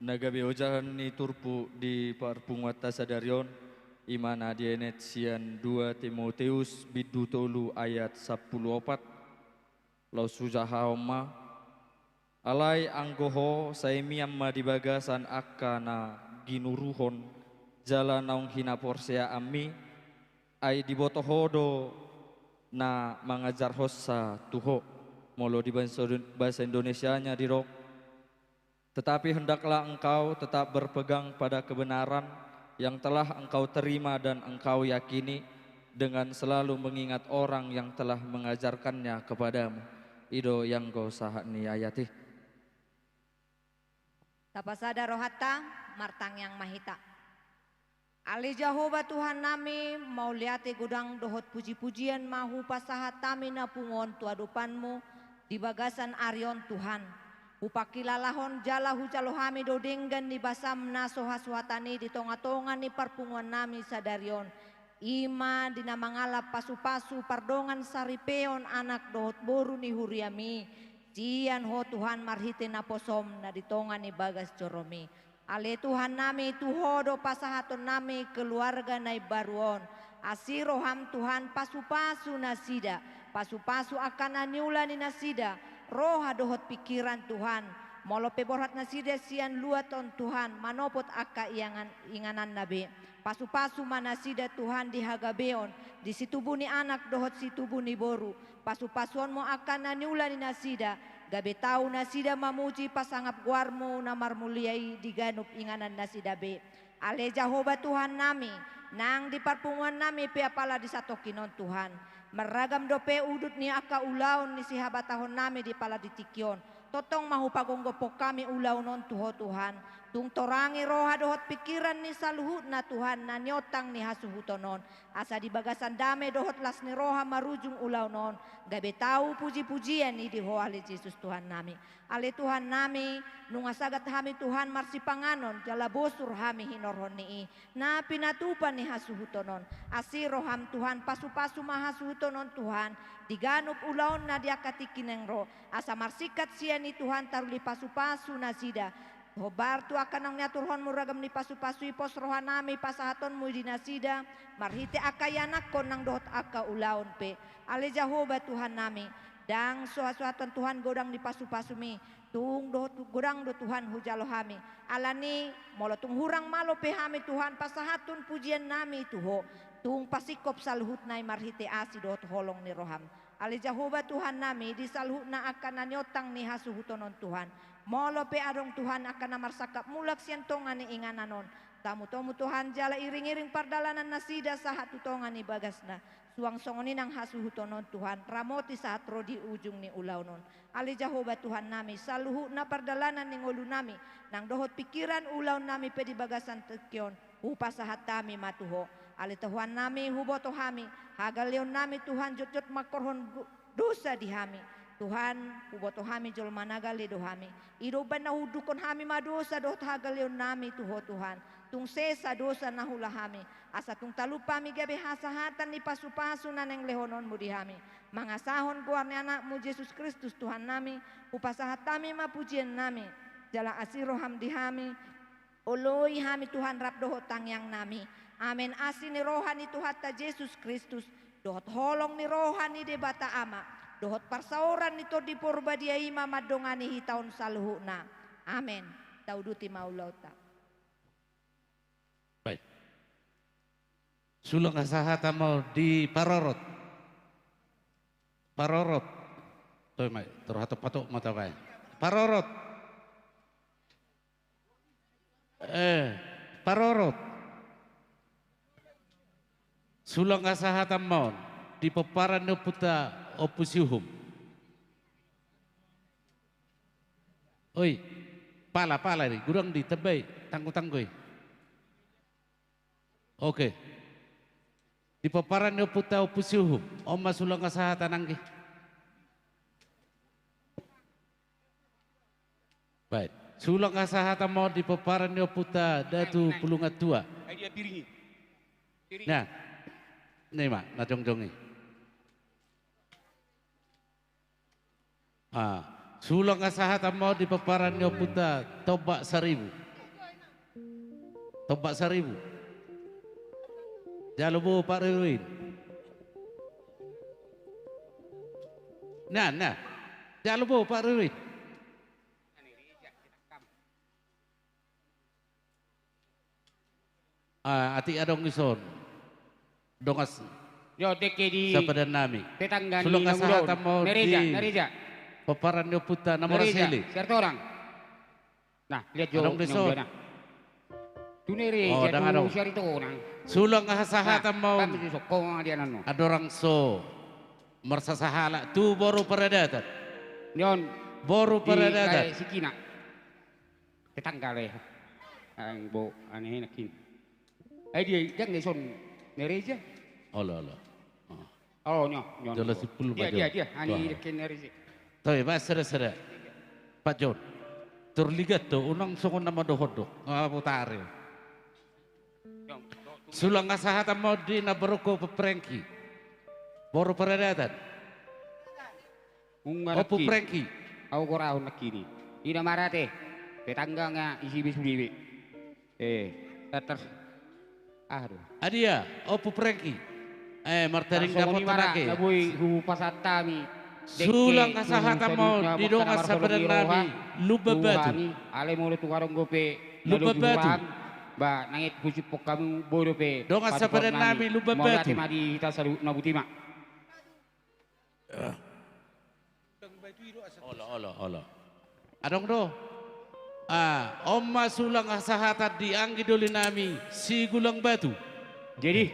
Nagabi ojahan ni turpu di parpungwata sadarion imana dienet sian 2 Timoteus bidu tolu ayat 14 lau sujaha oma alai anggoho saimiam ma dibagasan akana ginuruhon jala naung hina porsea ami ai dibotohodo na mangajar hossa tuho molo di bahasa Indonesianya dirok. Tetapi hendaklah engkau tetap berpegang pada kebenaran yang telah engkau terima dan engkau yakini dengan selalu mengingat orang yang telah mengajarkannya kepadamu. Ido yang kau sahani ayati. Tapasada rohata martang yang mahita. Ali Jehovah Tuhan nami mau liati gudang dohot puji-pujian mahu pasahat tami na pungon tuadupanmu di bagasan arion Tuhan. Upakilalahon jala hucalohami dodenggan di basam naso haswatani di tonga-tonga ni parpunguan nami sadarion. Ima dinamangalap pasu-pasu pardongan saripeon anak dohot boru ni huriami. Cian ho Tuhan marhite na posom na di tonga ni bagas coromi. Ale Tuhan nami tuhodo pasahaton nami keluarga na baruon. Asiroham Tuhan pasu-pasu nasida. Pasu-pasu akan aniula ni nasida. Roha dohot pikiran Tuhan, molo peborhat nasida sian luaton Tuhan, manopot akka inganan nabi. Pasu-pasu manasida Tuhan di hagabeon, di situbu ni anak dohot situbu ni boru. Pasu-pasuan mo akan naniula ni nasida, gabe tau nasida mamuji pasangap guarmo namar muliai di ganup inganan nasida be. Ale Jehovah Tuhan nami, nang di parpunguan nami piapala di satokinon Tuhan. Meragam dope udut ni aka ulaon ni sihabatahon nami di pala di tikyon. Totong mahu pagonggopok kami ulaonon tuho Tuhan. Tung torangi roha dohot pikiran ni saluhut na Tuhan na nyotang ni hasuhutonon. Asa di bagasan dame dohot las ni roha marujung ulau non. Gabe tahu puji-pujian ni di hoa ali Yesus Tuhan nami. Ale Tuhan nami nungasagat hami Tuhan marsi panganon jala bosur hami hinorhon ni na pinatupan ni hasuhutonon. Asiro ham Tuhan pasu-pasu mahasuhutonon Tuhan. Diganup ulaon na dia katikineng ro. Asa marsikat siya ni Tuhan taruli pasu-pasu na sida. Hobar tu akan ang niaturhon mo ragam ni pasu-pasu ipos rohanami pasahaton mo dinasida. Marhite akayanak ko nang dohot aka ulaon pe. Ale Jehovah Tuhan nami. Dang suhasuhatan Tuhan godang di pasu-pasu mi. Tung dohot godang do Tuhan hujalo hami. Alani molo tung hurang malo pe hami Tuhan pasahaton pujian nami tuho. Tung pasikop saluhut nai marhite asi dohot holong ni roham. Ale Jehovah Tuhan nami di saluhut na akan nanyotang ni hasuhutonon Tuhan. Molo pe adong Tuhan akan namarsakap mulak siyan tongan ni ingananon. Tamu-tamu Tuhan jala iring-iring pardalanan nasida sahat tutongan ni bagasna. Suang songonin ang hasuhutonon Tuhan. Ramoti saat rodi ujung ni ulaunon. Ali Jehovah Tuhan nami saluhu na pardalanan ni ngulu nami. Nang dohot pikiran ulaw nami pe di bagasan tekyon. Upa sahat tami matuho. Ali Tuhan nami huboto hami. Hagalion nami Tuhan jot-jot makorhon dosa di hami. Tuhan uboto hami jol managali do hami. Iroban na hudukon hami madosa dohot hagalion nami tuho Tuhan. Tung sesa dosa na hula hami. Asa tung talupa mi gabi hasahatan ni pasu-pasu na neng lehonon mo di hami. Mangasahon buar ni anakmu Yesus Kristus Tuhan nami. Upasahat kami mapujian nami. Jala asiro ham di hami. Oloy hami Tuhan rap dohot tangyang nami. Amen asin ni rohani Tuhan ta Yesus Kristus. Dohot holong ni rohani de bata ama. Dohot parsauran nito di purba dia ima madongani hitaon saluhuna. Amen. Tauduti maulauta. Baik. Sulong asahata mau di parorot. Parorot. Toy mai, terhato patok mata bay. Parorot. Parorot. Sulong asahata mau di peparan puta opusiuhum. Oi, pala ni, gurang di tebay, tanggo-tanggoy. Oke. Di paparan ni puta opusiuhum, oma sulang kasahatan anggi. Baik, sulang kasahatan mau di paparan ni puta datu pulungat tua. Nah, nih mak, najong-jongi. Sulang kasahatan mau di paparan nyo puta tobak 1000. Tobak 1000. Jalubo Pak Rirwin. Nah. Jalubo Pak Rirwin. Ati adong ison. Dongas. Yo teke di. Sapadan nami. Tetanggani. Sulang kasahatan mau Nereja. Paparan nyo puta nomor sili. Serta orang. Nah, lihat jo. Tunere adong. Serta orang. Sulang kasahatan mau. Ada orang so. Mersasahala. Tu baru peredatan. Nyon. Baru peredatan. Sikina. Tetangga leh. Ang bo aneh nakin. Dia jangan son nereja. Allah. Oh nyo. Jelas 10 Dia. Ani nakin nereja. Tapi mas sera Pak John, terligat tuh unang songon nama dohodok putari. Sulang kasahatan mau di nabaroko peprengki, baru peredatan. Opo prengki. Aku korau nakini. Ina marate, tetangga nga isi bisudi. Teters. Aduh. Adia, opo prengki. Martering dapat tanake. Nabui hu pasatami. Sulang kasahatan mau didongas sabadan nami lupa batu. Ale mulu tukarong gope lupa batu. Ba nangit kusipok kami bodo pe. Dongas sabadan nami lupa batu. Mau madi kita salu nabutima. Allah. Adong do. Oma sulang kasahatan dianggi doli nami si gulang batu. Jadi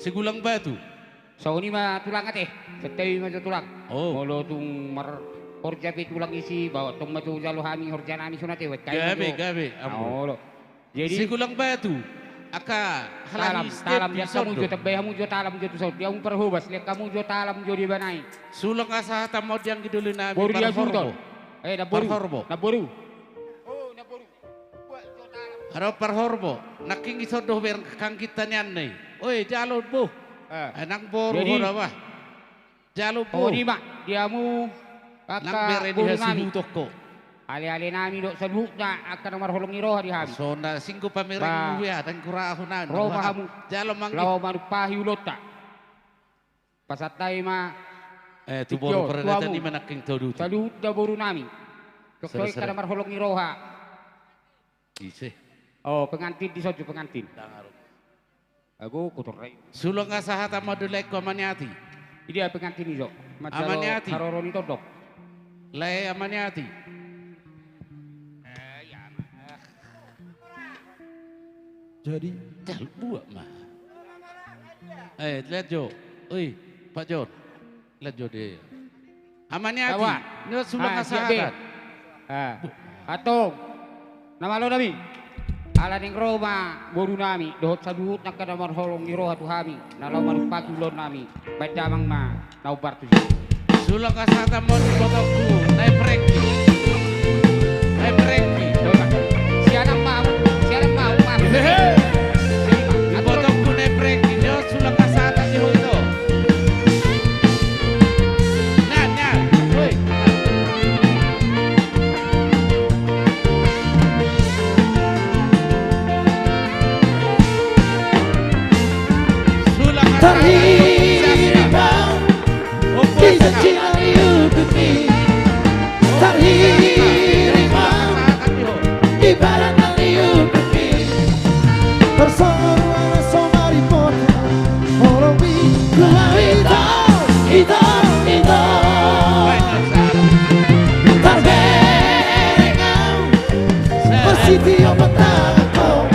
si gulang batu. So ni mah tulang ate, setewi mah tulang. Oh. Molo tung Horja pe tulang isi bawa tomma tu jalo hani horja nami sunate wet Gabe. Oh, jadi sigulang batu aka halali talam dia kamu jo tabay hamu jo talam jo tu saud dia perhubas lihat kamu jo talam jo di banai sulang asa tamod yang gidulun namin boru dia sunton na boru haro parhorbo naking isodoh ber kang kita nyanai oi jalur bu nang boru horawa jalur bu di mak diamu nang bere di hasidu toko ali nami dok sadukna akan nomor holong iro hari hari sona singgo pamereng muya dan kurahunan roba hamu jalo mangi lawa manu pahi ulota pasatai ma tu boru perdata ni manaking todu sadut da boru nami kokoi kada nomor holong iro ha ise oh pengantin di soju pengantin aku kotorai sulong asahata modulek ko maniati dia pengantin iso amaniati haroroni todok lai amaniati jadi jalur buat mah lihat Jo oi Pak John lihat Jo deh amaniati ini sudah kasahadat atong nama lo nami ala ning Roma boru nami dohot sadut nak kada mar holong iro hatu hami nalaw manuk pagulon nami badamang ma naubar tu sulang kasata mon botoku naik breki sianang mau botoku naik breki dia sulang kasata di hoto nah woi terhimbau di jalan yukuti terhimbau di badan yukuti bersama somari pota horobi kuawita ito terberengau masitio petako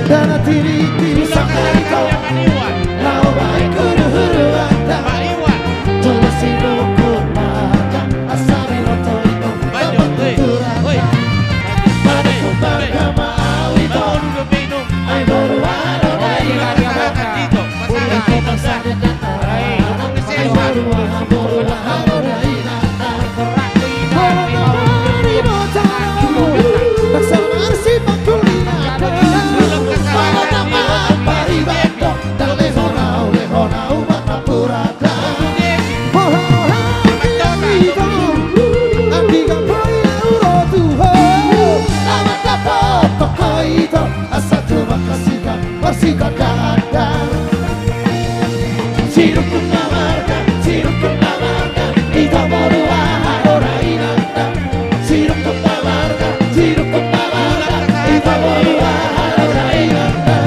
Dana tiri-tiri sakarito Nao baik huru-huru anta Tula sinuku marga Asami no toito Madaku marga maawito Ay baru ano na ina Ito masada na Ay baru ano na ina Hari mo tanaw Nagsama si pagkuliada Para naman paribando Dan lehonaw matapurada Ito Andi ka po inauro tuho Amat ka po toko ito Asa tumakasika Marsika dada Sirukun na marga Ito morua ora inanda Sirukun na marga Ito morua ora inanda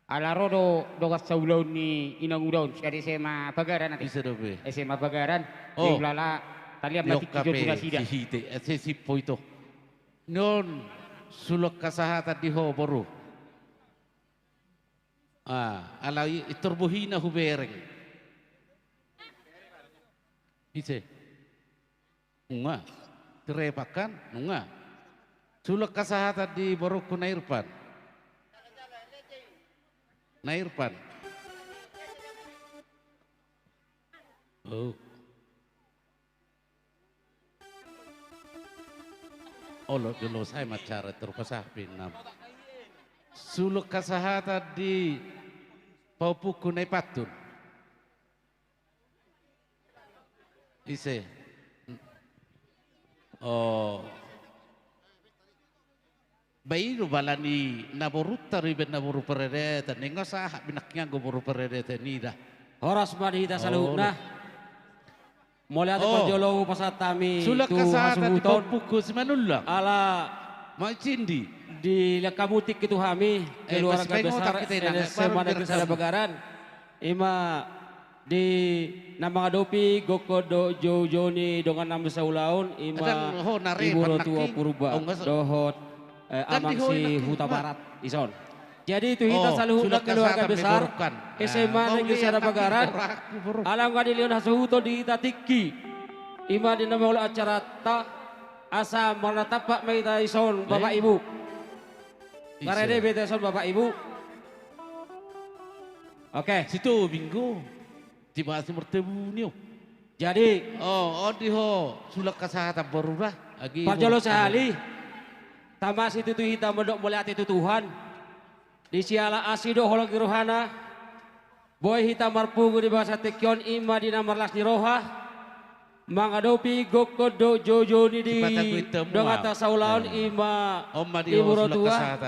Alarodo dogas saulaun ni inang udaun dari SMA Bagaran nanti. SMA Bagaran. Di ulala talian mati kijo tuna sida. Sipo itu. Non sulok kasahatan di ho boru. Alai turbuhina hubereng. Ise. Nunga. Kerepakan nunga. Sulok kasahatan di boru kunairpan. Nairpan. Oh. Olo dulu saya macara terpesahpin nam. Suluk kasahatan di Paupuku Naipatun. Ise. Oh. Bayi balani naboruta riben naboru perede tan nengo sah binaknya go boru perede tenida. Horas madita saluna. Mulai ada penjolo pasatami sulak kasahatan di Paupuku Simanullah. Ala Macindi di Lakamutik itu kami keluarga besar SMA Negeri Sada Bagaran. Ima di nama Adopi Gokodo Joni dengan nama Saulaun ima Ibu Rotua Purba Dohot Amangsi Huta Barat Ison. Jadi itu kita selalu keluarga besar SMA Negeri Sada Bagaran. Alam kadilion hasuhuto di Tatiki. Ima di nama ulah acara ta asa mana tapak maita ison Bapak Ibu. Karena beta ison Bapak Ibu. Oke. Situ minggu. Tiba si bertemu niyo. Jadi. Oh diho sulak kesehatan berubah. Parjolo sehali. Tamas itu hitam mendok melihat itu Tuhan. Di siala asido holog rohana. Boy hitam marpungu di bahasa tekion ima di namar las di roha. Mangadopi gokodo jojo ni di dongata saulaun ima ibu rotua.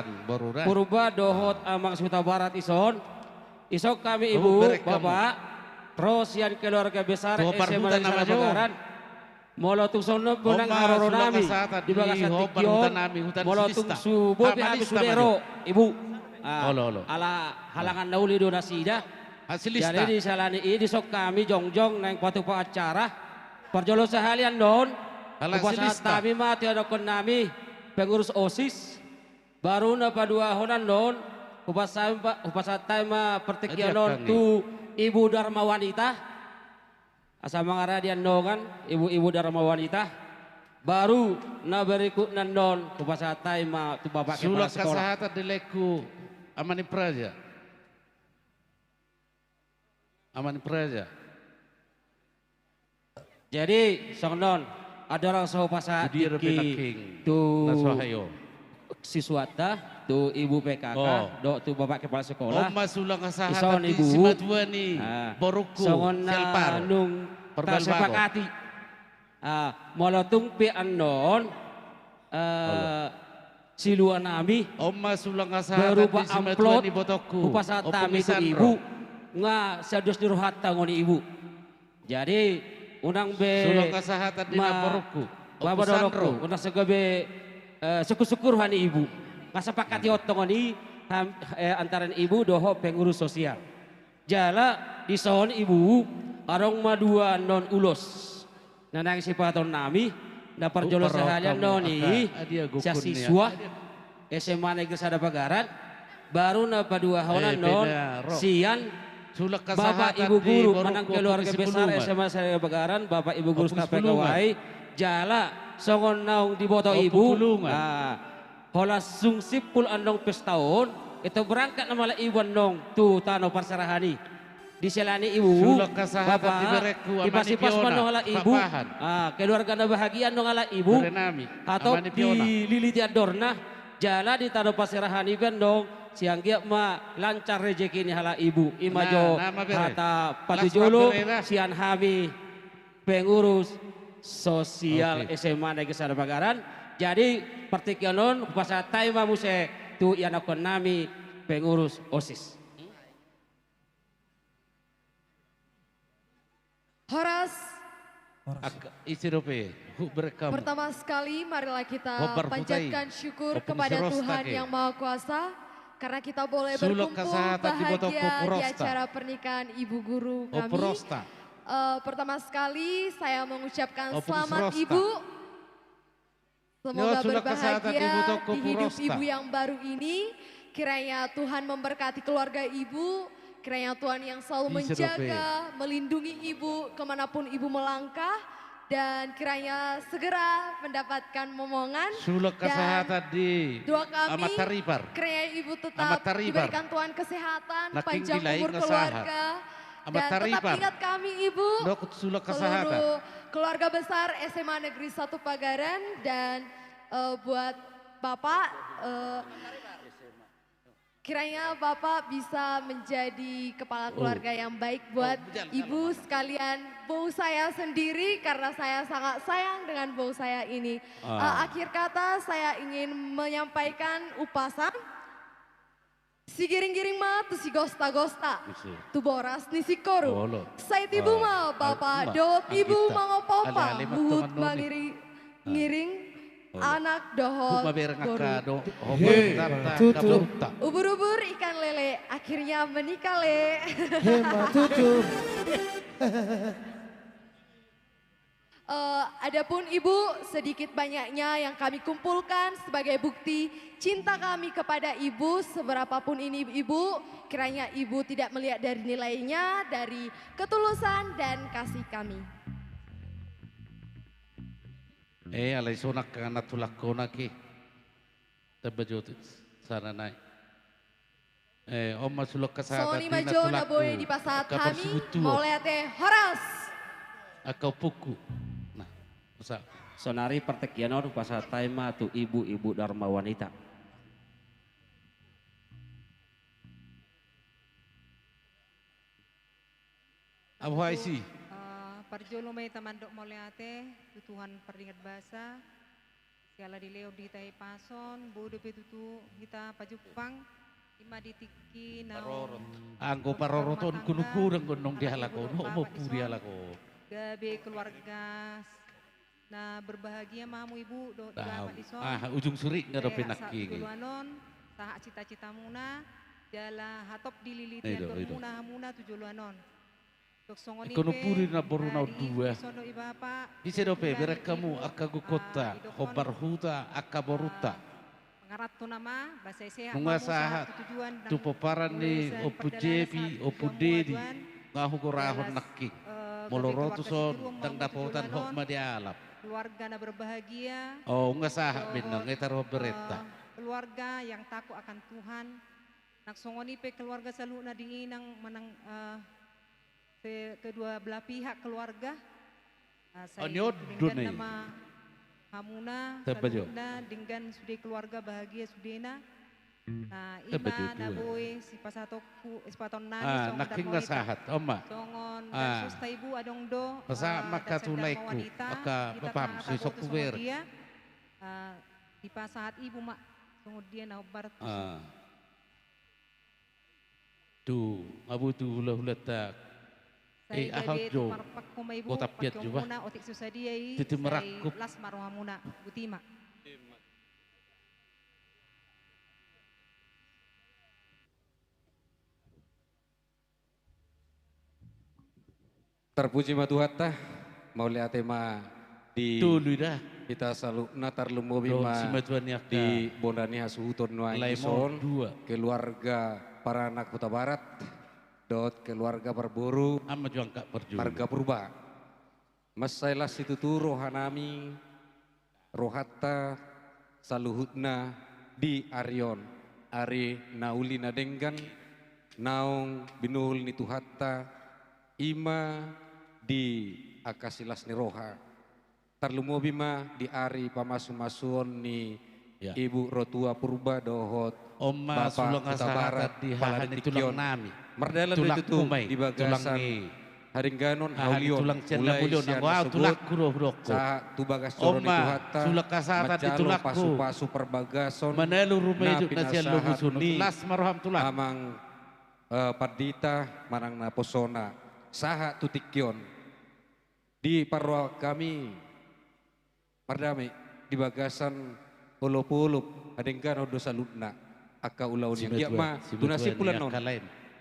Purba dohot amang suta barat ison. Isok kami ibu bapak. Rosian keluarga besar SMA Negara Bagaran. Molotung sono benang aroro nami di Bagasan Tikion. Molotung subuh habis sudero ibu. Ala halangan nauli donasida. Jadi di salani ini sok kami jongjong nang patu acara. Parjolo sehalian don. Upasahat kami mati ada kon nami pengurus OSIS. Baru na padua honan don. Upasahat tema pertikian don tu Ibu Dharma Wanita. Asa mangaradian dongan ibu-ibu Dharma Wanita. Baru na berikut nandon upasahat tema tu bapak kepala sekolah. Sulak kesehatan dileku amani praja. Amani praja. Jadi songnon ada orang sahupasa iki tu siswata tu ibu PKK do tu bapak kepala sekolah. Sulak kesehatan di Simatwani Boruku Selpar nung tasepakati. Molotung pi andon siluan nami. Sulak kesehatan berupa amplop upasahat kami tu ibu. Nga sadus diruhat tangoni ibu. Jadi unang be sulak kesehatan di Boruku. Bapak dorokku unang segabe syukur-syukur hani ibu. Kasepakati otong ini antara ibu doho pengurus sosial. Jala di sohon ibu arong madua non ulos. Nanang sipaton nami dapar jolo sehalian noni sia siswa SMA Negeri Sada Bagaran baru napa dua hawanan non sian Bapak Ibu Guru menang keluarga besar SMA Sada Bagaran Bapak Ibu Guru KPKWI jala songon naung di boto ibu. Holas sungsipul andong pestaon itu berangkat nama ibu andong tu tano parsarahani di selani ibu bapak ipas-ipas manong ala ibu keluarga na bahagia andong ala ibu atau di liliti adorna jala di tano parsarahani bendong siang gia ma lancar rezeki ni hala ibu imajo kata patujolo sian hami pengurus sosial SMA Negeri Sada Bagaran. Jadi pertikianon pas taima muse tu yanakon nami pengurus OSIS. Horas. Pertama sekali marilah kita panjatkan syukur kepada Tuhan Yang Maha Kuasa karena kita boleh berkumpul bahagia di acara pernikahan Ibu Guru kami. Pertama sekali saya mengucapkan selamat Ibu. Semoga berbahagia di hidup ibu yang baru ini. Kiranya Tuhan memberkati keluarga ibu. Kiranya Tuhan yang selalu menjaga, melindungi ibu kemanapun ibu melangkah. Dan kiranya segera mendapatkan momongan. Sulak kesehatan di doa kami, Amataripar. Kiranya ibu tetap diberikan Tuhan kesehatan, panjang umur keluarga. Dan tetap ingat kami ibu, seluruh keluarga besar SMA Negeri 1 Pagaran dan buat Bapak, kiranya Bapak bisa menjadi kepala keluarga yang baik buat ibu sekalian, bau saya sendiri karena saya sangat sayang dengan bau saya ini. Akhir kata saya ingin menyampaikan upasan. Si giring-giring mah tu si gosta-gosta. Tu boras ni si koru. Saya tibu mah bapak dot ibu mangopopa. Buhut mangiring anak dohol boru. Ubur-ubur ikan lele akhirnya menikah le. Adapun ibu sedikit banyaknya yang kami kumpulkan sebagai bukti cinta kami kepada ibu seberapapun ini ibu, kiranya ibu tidak melihat dari nilainya, dari ketulusan dan kasih kami. Alay sonak ka natulak ko na ki. Tabajot sana naik. Oma sulok kasahatan. Soni majo na boy di pasat kami mau lihat Horas. Akau puku. Nah, usah. Sonari pertekian orang pasat taima tu ibu-ibu dharma wanita. Abu Haisi. Parjolo may tamandok mo liate, tutuhan peringat basa. Siala di leo di tay pason, bodo petutu kita pajupang, ima ditiki na. Angko paroroton kunukurang gunung dihalako, no mo puri halako. Gabi keluarga na berbahagia mamu ibu do di bapak di son. Ujung suri nggak ada penaki. Tujuluanon, sahak cita-cita muna, jala hatop dililitian muna hamuna tujuluanon. Kono puri na boruna dua. Di sedope berak kamu akagu kota, hobar huta, akaboruta. Pengarat tu nama bahasa saya. Mengasahat tu paparan ni opu jepi, opu dedi, ngahu korahon nakki. Molorotu son tang dapotan hok madialap. Keluarga na berbahagia. Oh ngasahat benang ngetaroh bereta. Keluarga yang takut akan Tuhan. Naksongoni pe keluarga selalu na diinang menang kedua belah pihak keluarga. Saya dengan nama Hamuna, Saluna, dengan sudah keluarga bahagia sudena. Nah, ima na boy si pasatoku ispaton nani naking nasahat oma. Songon dan susta ibu adong do. Pasa makatulaiku maka bapam sesok kuwer. Di pasahat ibu mak kemudian na barat. Tu abu tu hula-hula tak. Ahadjo, kota piat juga. Titi merakup. Las marohamuna, butima. Terpuji matuhatta, mau lihat tema di kita selalu natar lumbo bima di bondani hasuhuton nuaison keluarga para anak Kota Barat. Dot keluarga berburu, marga purba. Masailah situ tu rohanami, rohatta, saluhutna di Arion, Ari nauli nadenggan, naung binuhul ni tuhatta, ima di akasilas ni roha. Tarlumo bima di Ari pamasun-masun ni Ibu Rotua Purba dohot. Oma sulong asahat di hahan tulang nami. Mardalan itu tuh di bagasan Haringganon Haulion mulai siang tersebut saat tu bagas coron itu hatta macalo pasu-pasu perbagason menelu rumah hidup nasian luhusun las marham tulang amang pardita marang na posona saha tutikyon di parwa kami pardami di bagasan ulup-ulup Haringganon dosa lutna aka ulaun yang giakma tunasi pulan non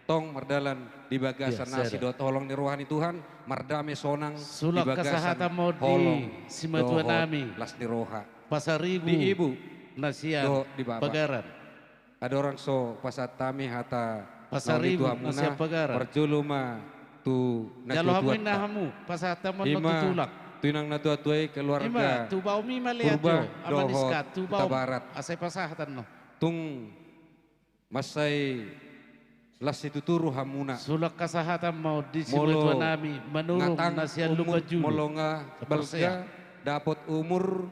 tong mardalan di bagasan nasi do tolong ni rohani Tuhan mardame sonang sulak di bagasan holong simatuan nami las di roha pasaribu di ibu nasian di bagaran ada orang so pasat tami hata pasaribu nasian bagaran perjuluma tu jalohamin nahamu pasatamu tutulak tunang natuatuai keluarga tu baumi maliato amaniskat tu baum asai pasahatan no tung masai las itu turu hamuna sulak kasahatan mau di simatuan nami menurung nasian luka julu molonga balga dapat umur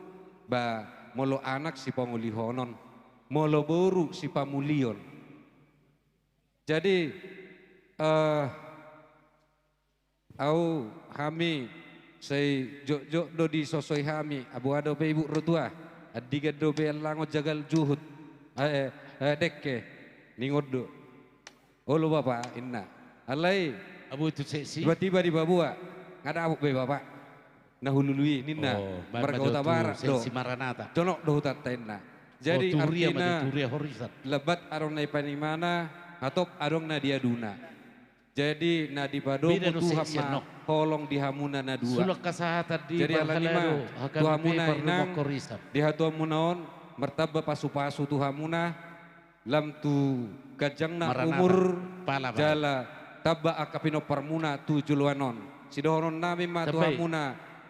ba molo anak si pangulihonon molo boru si pamulion jadi au hami say jok do di sosoi hami abu ado be ibu rotua adiga do be lango jagal juhud dekke ningodo olo bapak inna alai abu itu seksi tiba-tiba di babua ngada abuk be bapak nahulului ninna marga Kota Barat do Maranata donok do hutat tenna jadi artinya lebat arong na ipanimana atop arong na dia duna jadi na di padomo Tuhan holong di hamuna na dua sulak kasahatan di jadi alanima tuhamuna inang di hatuamunaon mertaba pasu-pasu tuhamuna lam tu gajang na umur jala taba akapino parmuna tu juluanon sidohonon nami ma tuhamuna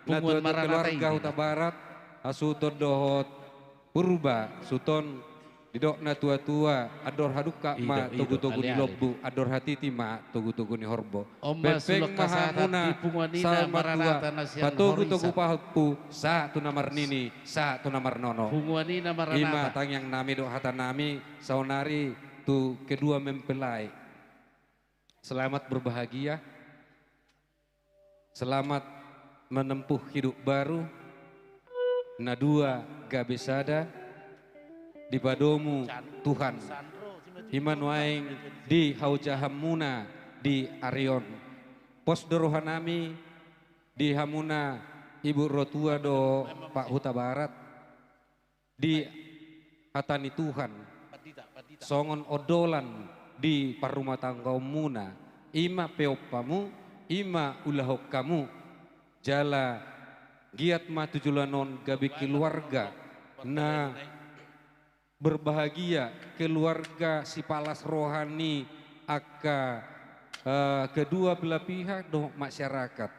na keluarga Kota Barat asuton dohot purba suton Didokna tua-tua, ador haduka ma tugu-tugu ni lobbu, ador hatiti ma tugu-tugu ni horbo. Bepeng mahamuna sama tua, patugu-tugu pahupu, sa tu namar nini, sa tu namar nono. Ima tangyang nami do hata nami, saunari tu kedua mempelai. Selamat berbahagia, selamat menempuh hidup baru, nadua gabesada, di badomu Tuhan, iman waing di haujahamuna di Arion, pos dorohanami di hamuna Ibu Rotua do Pak Huta Barat, di hatani Tuhan, songon odolan di parumah tangga muna, ima peopamu, ima ulahok kamu, jala giat ma tujulanon gabi keluarga, na berbahagia keluarga si palas rohani aka kedua belah pihak do masyarakat,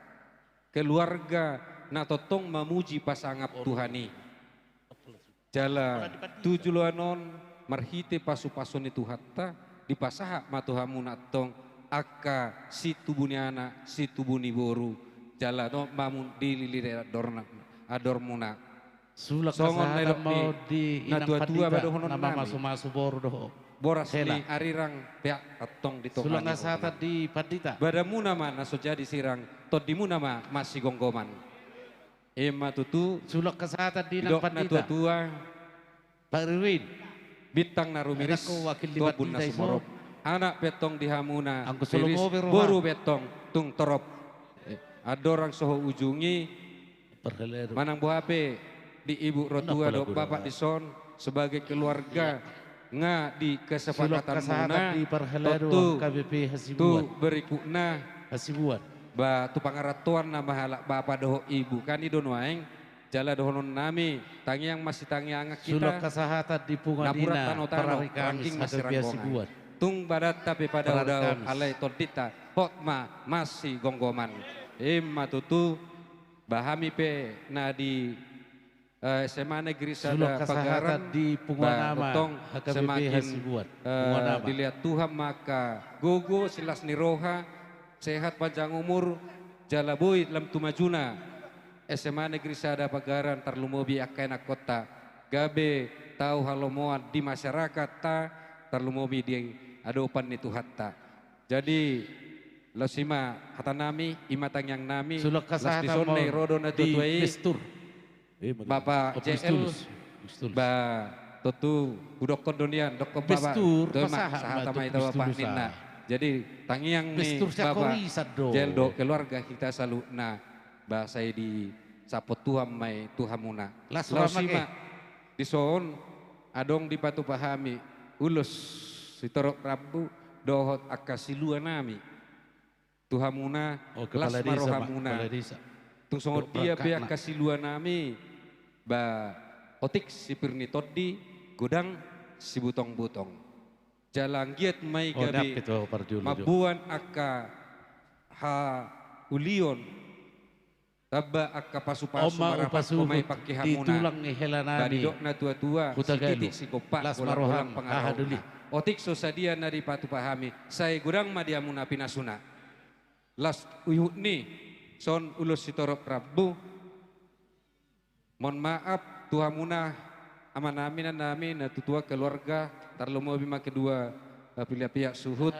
keluarga na totong memuji pasangap Tuhani, jala tujulanon marhite pasu-pasun itu hatta di pasaha matuhamu natong aka si tubuni anak si tubuni boru jala no mamun dilili ador muna. Sulak kasahatan mau di inang padita nama masu-masu boru doho. Boras ni arirang pihak atong di tokani. Sulak kasahatan di padita. Badamu nama naso jadi sirang, todimu nama masih gonggoman. Ema tutu. Sulak kasahatan di inang padita. Tua Pak Rirwin. Bintang narumiris. Wakil di padita iso. Anak petong di hamuna. Angku solomo boru petong tung torop. Adorang soho ujungi. Manang buhape. Di Ibu Rotua do Bapak Dison sebagai keluarga nga di kesepakatan muna tu berikutna hasibuan ba tu pangaratuan na mahala Bapak doho Ibu kan idon waeng jala dohonon nami tangiang masih tangiang kita sulok kesehatan di pungadina ranking masih tung badat tapi pada daun alai todita hotma masih gonggoman emma tutu bahami pe na di SMA Negeri Sada Pagaran di Punganama semakin dilihat Tuhan maka gogo silas niroha sehat panjang umur jalaboy lam tumajuna SMA Negeri Sada Pagaran tarlumobi akaina kota gabe tahu halomoan di masyarakat ta tarlumobi di adopan itu hatta jadi lasima hatanami imatang yang nami sulak kasahatan di Bestur Bapak JL, Ba Tutu, Budok Kondonian, Dok Bapak, Sahata itu Bapak Nina. Jadi tangiang nih Bapak JL do keluarga kita selalu na bahasa di sapot Tuhan mai Tuhamuna. Lasima di son adong di patu pahami ulus sitorok Rabu dohot akasiluan nami Tuhamuna kelas marohamuna. Tung songot dia pihak kasiluan nami ba otik si pirni todi gudang si butong-butong jalang giat mai gabi mabuan aka ha ulion tabba aka pasu-pasu marapat kumay pakihamuna badi dok na tua-tua si titik si kopak ulang pengarahuna otik sosadia nari patu pahami say gudang madiamuna pinasuna las uyuk ni son ulus si torok Rabu mohon maaf Tuhamuna aman namin na tutua keluarga tarlumo bima kedua pihak suhud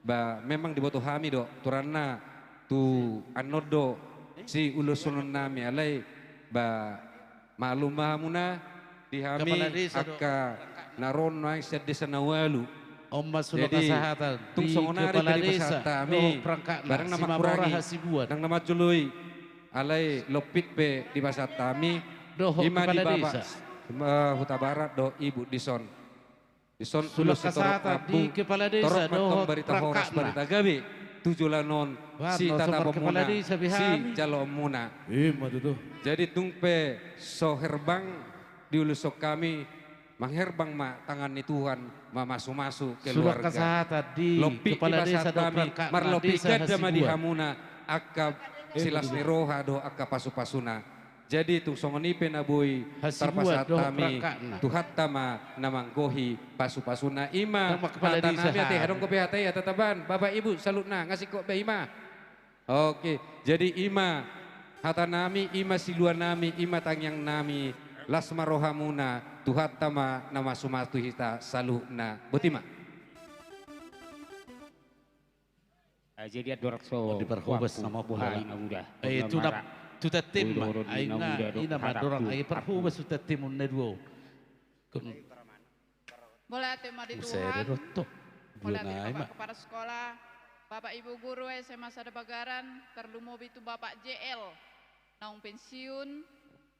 ba memang diboto hami do turana tu anodo si ulusun nami alai ba malum mahamuna dihami aka naron nang sedesa nawalu jadi tung songonari dari pesatami barang nama kurangi dan nama jului alai lopit pe di pasatami ima di Bapak Huta Barat do Ibu Dison suluk kesehatan di kepala desa do berita horas berita gabi tujulanon si tata pemuna si jalo muna jadi tungpe so herbang diulusok kami mangherbang ma tangan ni Tuhan ma masu-masu keluarga kesehatan di kepala desa do marlopikat jama di hamuna akab silas niroha do aka pasu-pasuna Jadi tung songoni penabui terpasat kami Tuhan tama namang gohi pasu-pasuna ima hata nami ate hadong kopi hati ya tetaban Bapak Ibu salutna ngasih kok be ima. Oke, jadi ima hata nami ima siluan nami ima tangyang nami lasma rohamuna Tuhan tama nama sumatu hita salutna butima. Jadi ada rakso diperhubus sama buhay muda. Itu sudah tim ina madorang ay perhubus sudah tim nedwo. Boleh tema di Tuhan. Boleh tema kepada sekolah, Bapak Ibu guru SMA Sadabagaran, terlumobi itu Bapak JL, naung pensiun,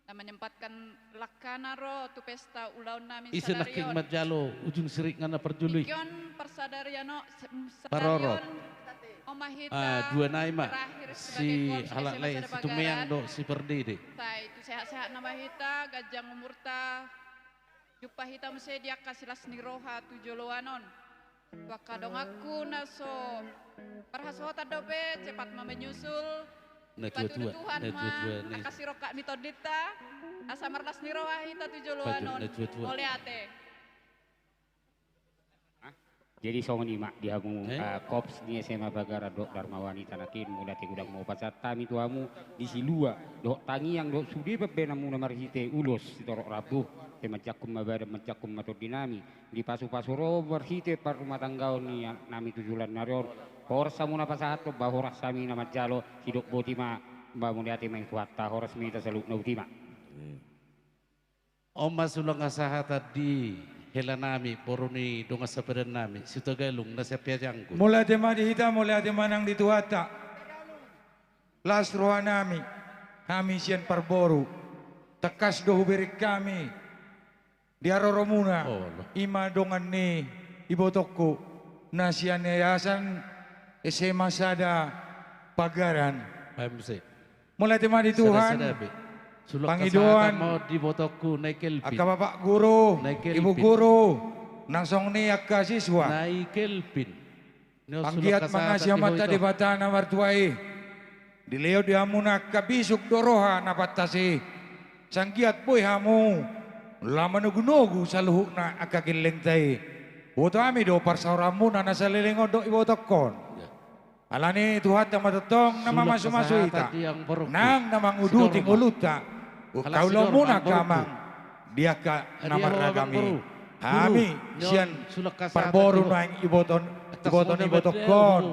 dan menyempatkan lakana ro tu pesta ulang nami sadarion. Isi naking madjalo, ujung sirik ngana perjuli. Ikion persadariano Parorot. Omahita dua naima si halak lain si tumeyang do si perdede. Itu sehat-sehat nama hita gajang umurta jupa hita mesedia kasilas niroha tujoloanon. Wakadong aku naso parhasota dobe cepat menyusul. Batu Tuhan mah akasih roka mitodita asa marlas niroha hita tujoloanon. Oleh ate. Jadi songoni mak dihamu kops ni SMA Bagara dok Dharma Wanita nakin muda te gudang mau pacat tami tuamu di silua dok tangi yang dok sudi bebena muna marhite ulos sitorok rabuh te macakum mabada macakum matur dinami di pasu-pasu ro marhite par rumah tanggau ni nami tujulan narior porsa muna pasahat to bahoras sami nama jalo hidok botima mbak muda te main kuata horas mita saluk nautima. Oma sulong asaha tadi hela nami poroni donga saperan nami sito galung na sepia jangku. Mula tema dihita mula tema nang dituata. Las roha nami kami sian parboru tekas dohu berik kami diaroromuna ima dongan ni ibotokku nasian yayasan SMA Sada Pagaran. Mula tema di Tuhan. Pangiduan mau dibotoku naik kelpin. Aka bapak guru, ibu guru, nangsong ni aka siswa. Naik kelpin. Panggiat mangasya mata di batana martuai. Dileo di hamuna kabisuk doroha napatasi. Sanggiat boy hamu. Lama nugu-nugu saluhuk na aka kileng tay. Boto ami do parsaurammu na nasa lilingon do ibotokon. Alani Tuhan yang matetong nama masuk-masuk ita. Nang namang uduting uluta. Kaulau muna kamang dia ka namar kami. Kami sian parboru na iboton ibotokon.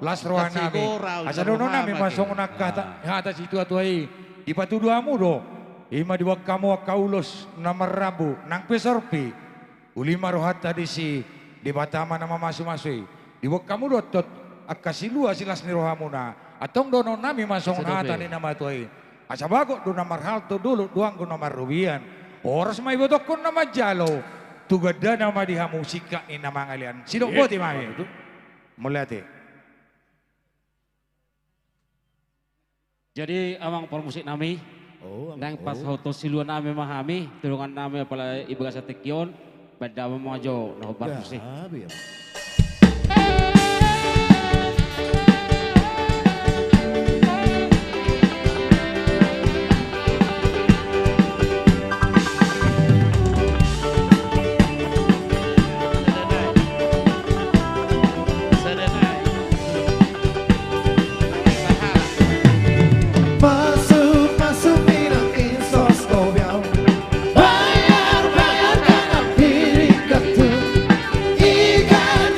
Las rohan nami. Asa dono nami masong nakata hata situ atuai. Di patuduamu do. Ima diwak kamu kaulos namar rabu nang pesorpi. Ulima rohat tadi si di batama nama masuk-masuk. Diwak kamu do tot akasilua silas ni rohamuna. Atong dono nami masong hata ni nama tuai. Asa bago do namar halto dulu duang ko namar rubian. Oras may botok ko nama jalo. Tugada nama diha musika ni nama ngalian. Sidok boti mami. Mulati. Jadi amang permusik nami. Nang pas hoto siluan nami mahami. Tulungan nami pala ibu kasa tekion. Pada memajo nah permusik. Masuk minang insos kobiau. Bayar karena diri ketu. Ikan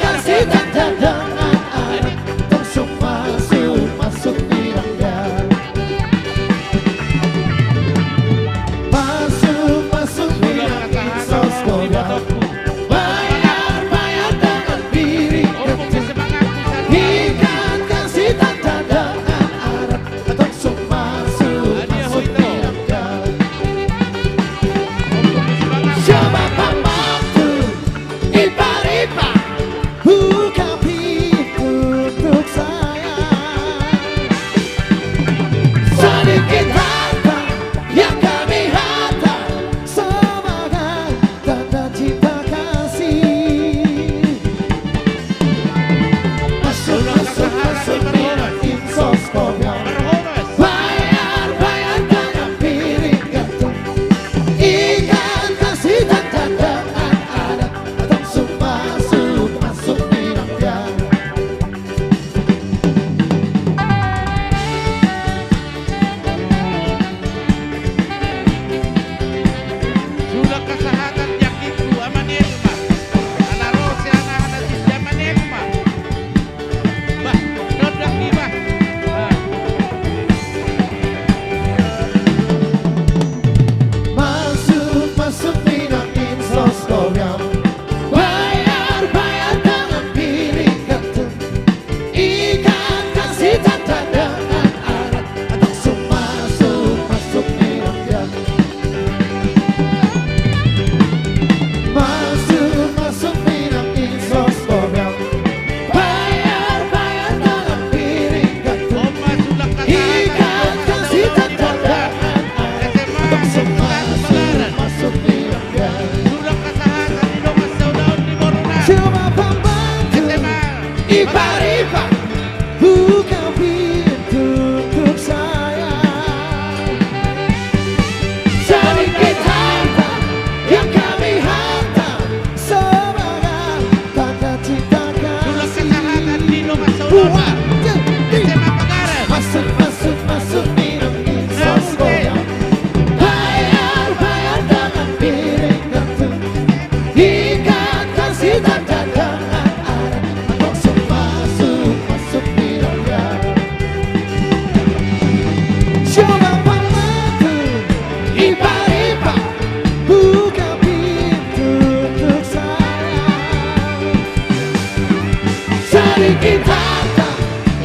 Makin harta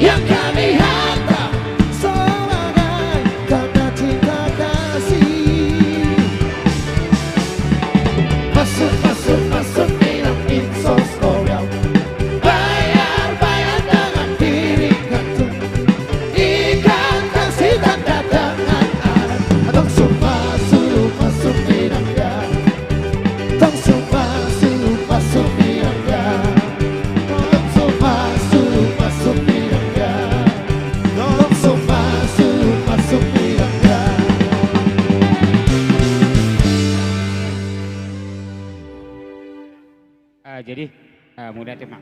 yang kami hantam sebagai tanda cinta kasih. Masuk, masuk, masuk minum insos kopiau. Bayar, bayar dengan diri gantung. Ikan kasih tanda tangan alat. Tong sumpah suruh masuk minum ya. Tong sumpah suruh masuk minum ya. Tong sumpah suruh masuk minum ya. Tong sumpah suruh masuk minum ya. Jadi mudah tema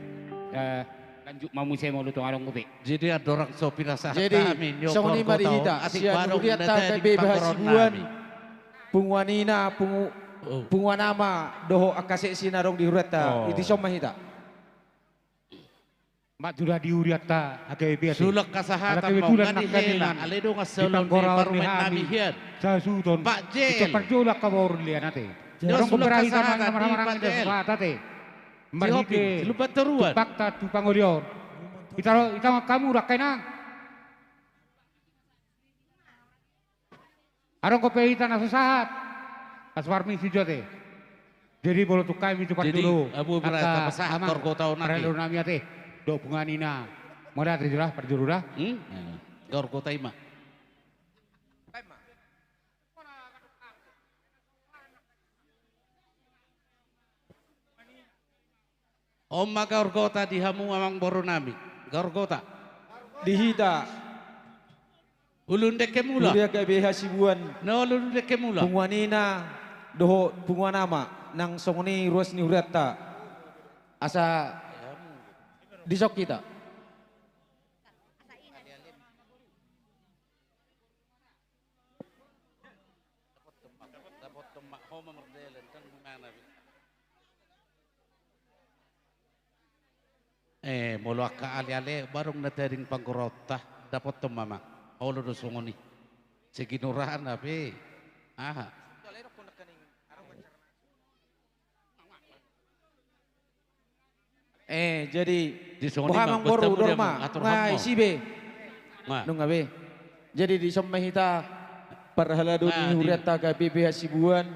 lanjut mamu saya mau lutong arong kopi. Jadi ada orang sopi rasa Jadi songoni mari hita sia nuliat ta kebe bahasibuan pungwanina pungwanama doho akase sinarong dihurata iti somma hita. Mak sudah diuriata akai biasa. Sulak kasahatan mau ngadi hela aledo ngasolon di parumen nami hian. Sa suton. Pak Jel. Kita perjulak ka baur lian ate. Orang pemberahi tamang marang-marang ide suat ate. Marike. Lupa teruan. Fakta tu pangolior. Kita kamu rakai nang. Arong kopi kita na sesahat. Kaswarmi si jote. Jadi bolo tukai mi cepat dulu. Jadi abu berata pasahat korko tau nami. Perelu nami ate. Do bunganina. Moda terjurah perjurah. Korko taima. Oma gorgota di hamu amang boru nami. Gorgota. Dihita. Ulun deke mula. Ulia ka behasibuan. No ulun deke mula. Pungwanina doho pungwanama nang songoni ruas ni hurata. Asa disok kita. Molo ka ali-ali barong nadaring pangkorota dapat tumama. Olo do sungoni. Seginurahan abe. Aha. Jadi buhamang boru dorma ngai sibe. Nung abe. Jadi di sommahita parhalado ni hurata ka BBH Sibuan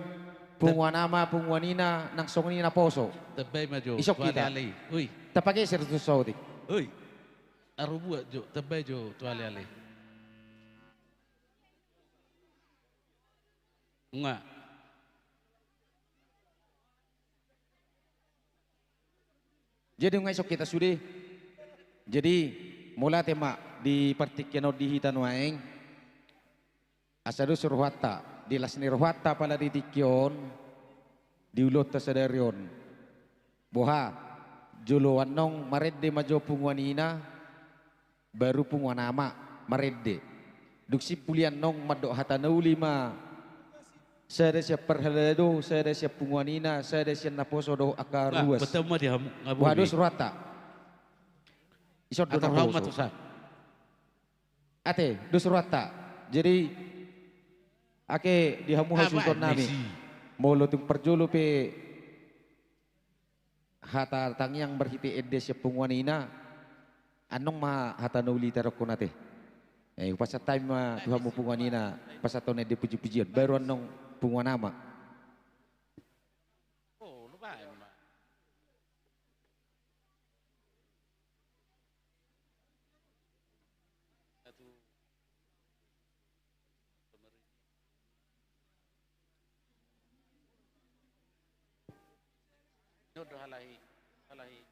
pungwanama pungwanina nang songoni na poso. Tebay majo. Isok kita. Uy. Tapake sertu sautik. Uy. Arubuat jo, tebay jo tuale ale. Nga. Jadi ngai sok kita sudah. Jadi mula tema di partikiano di hitan waeng. Asado surwata di lasni rohata pala di tikion di ulot tasadarion. Boha Jolo wanong maredde majo pungwanina baru pungwanama maredde. Duksi pulian nong madok hatanau lima. Saya ada siap perhalado, saya ada siap pungwanina, saya ada siap naposo do akar ruas. Betul mah dia ngabu. Waduh surata. Isot do naposo. Ate do surata. Jadi ake dihamu hasuton nami. Molo tung perjolo pe hata tangyang berhiti edes ya pungwanina anong ma hata nauli taroko nate pas time ma tuhan mo pungwanina pas aton ede puji-pujian baru anong pungwanama halahi.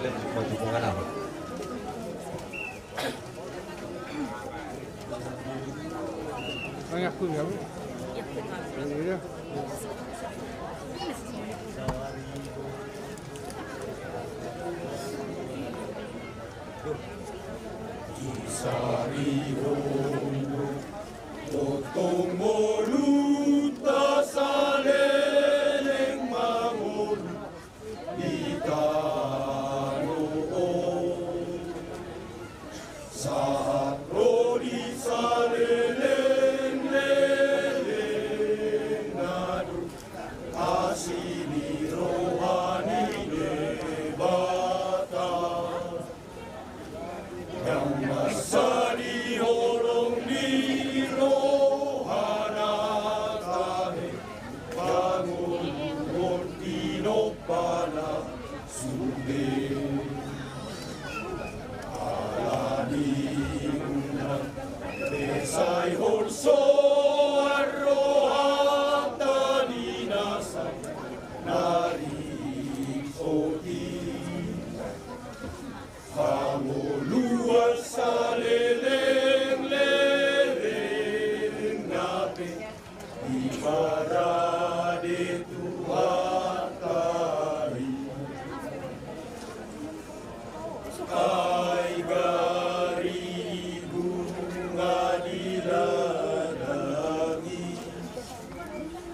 kalian semua juga mengenal. Banyak pun ya, Bu. Iya. Potong moluta saleleng mamon di tanong saat rodi saleleng leleng ngadu asini rohani debata yang masa diholong di rohana kami bangun kontino pana sumbe aladina desai holso arrohata dinasa nari koti hamuluan saleleng leleng nape ibarade Tuhan kami ay gari bunga diladangi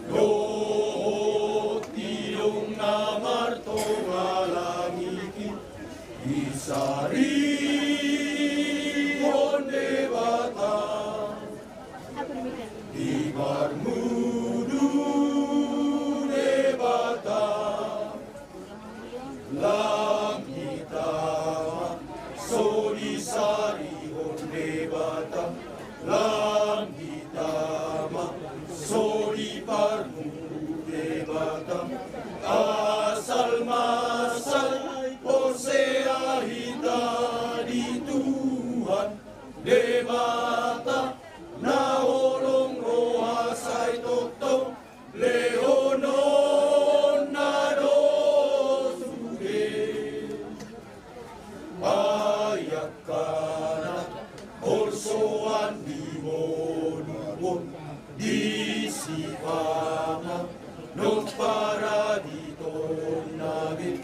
dohot tilong namarto ngalangiki isari onde bata di barmudu de bata lang hitama soli sari onde bata lang hitama soli barmudu de bata asal masal Osea hita di Tuhan debata na holong roha sai totong leonon na dosuge ayak kana holsoan di monubon di sipama non para di tonagin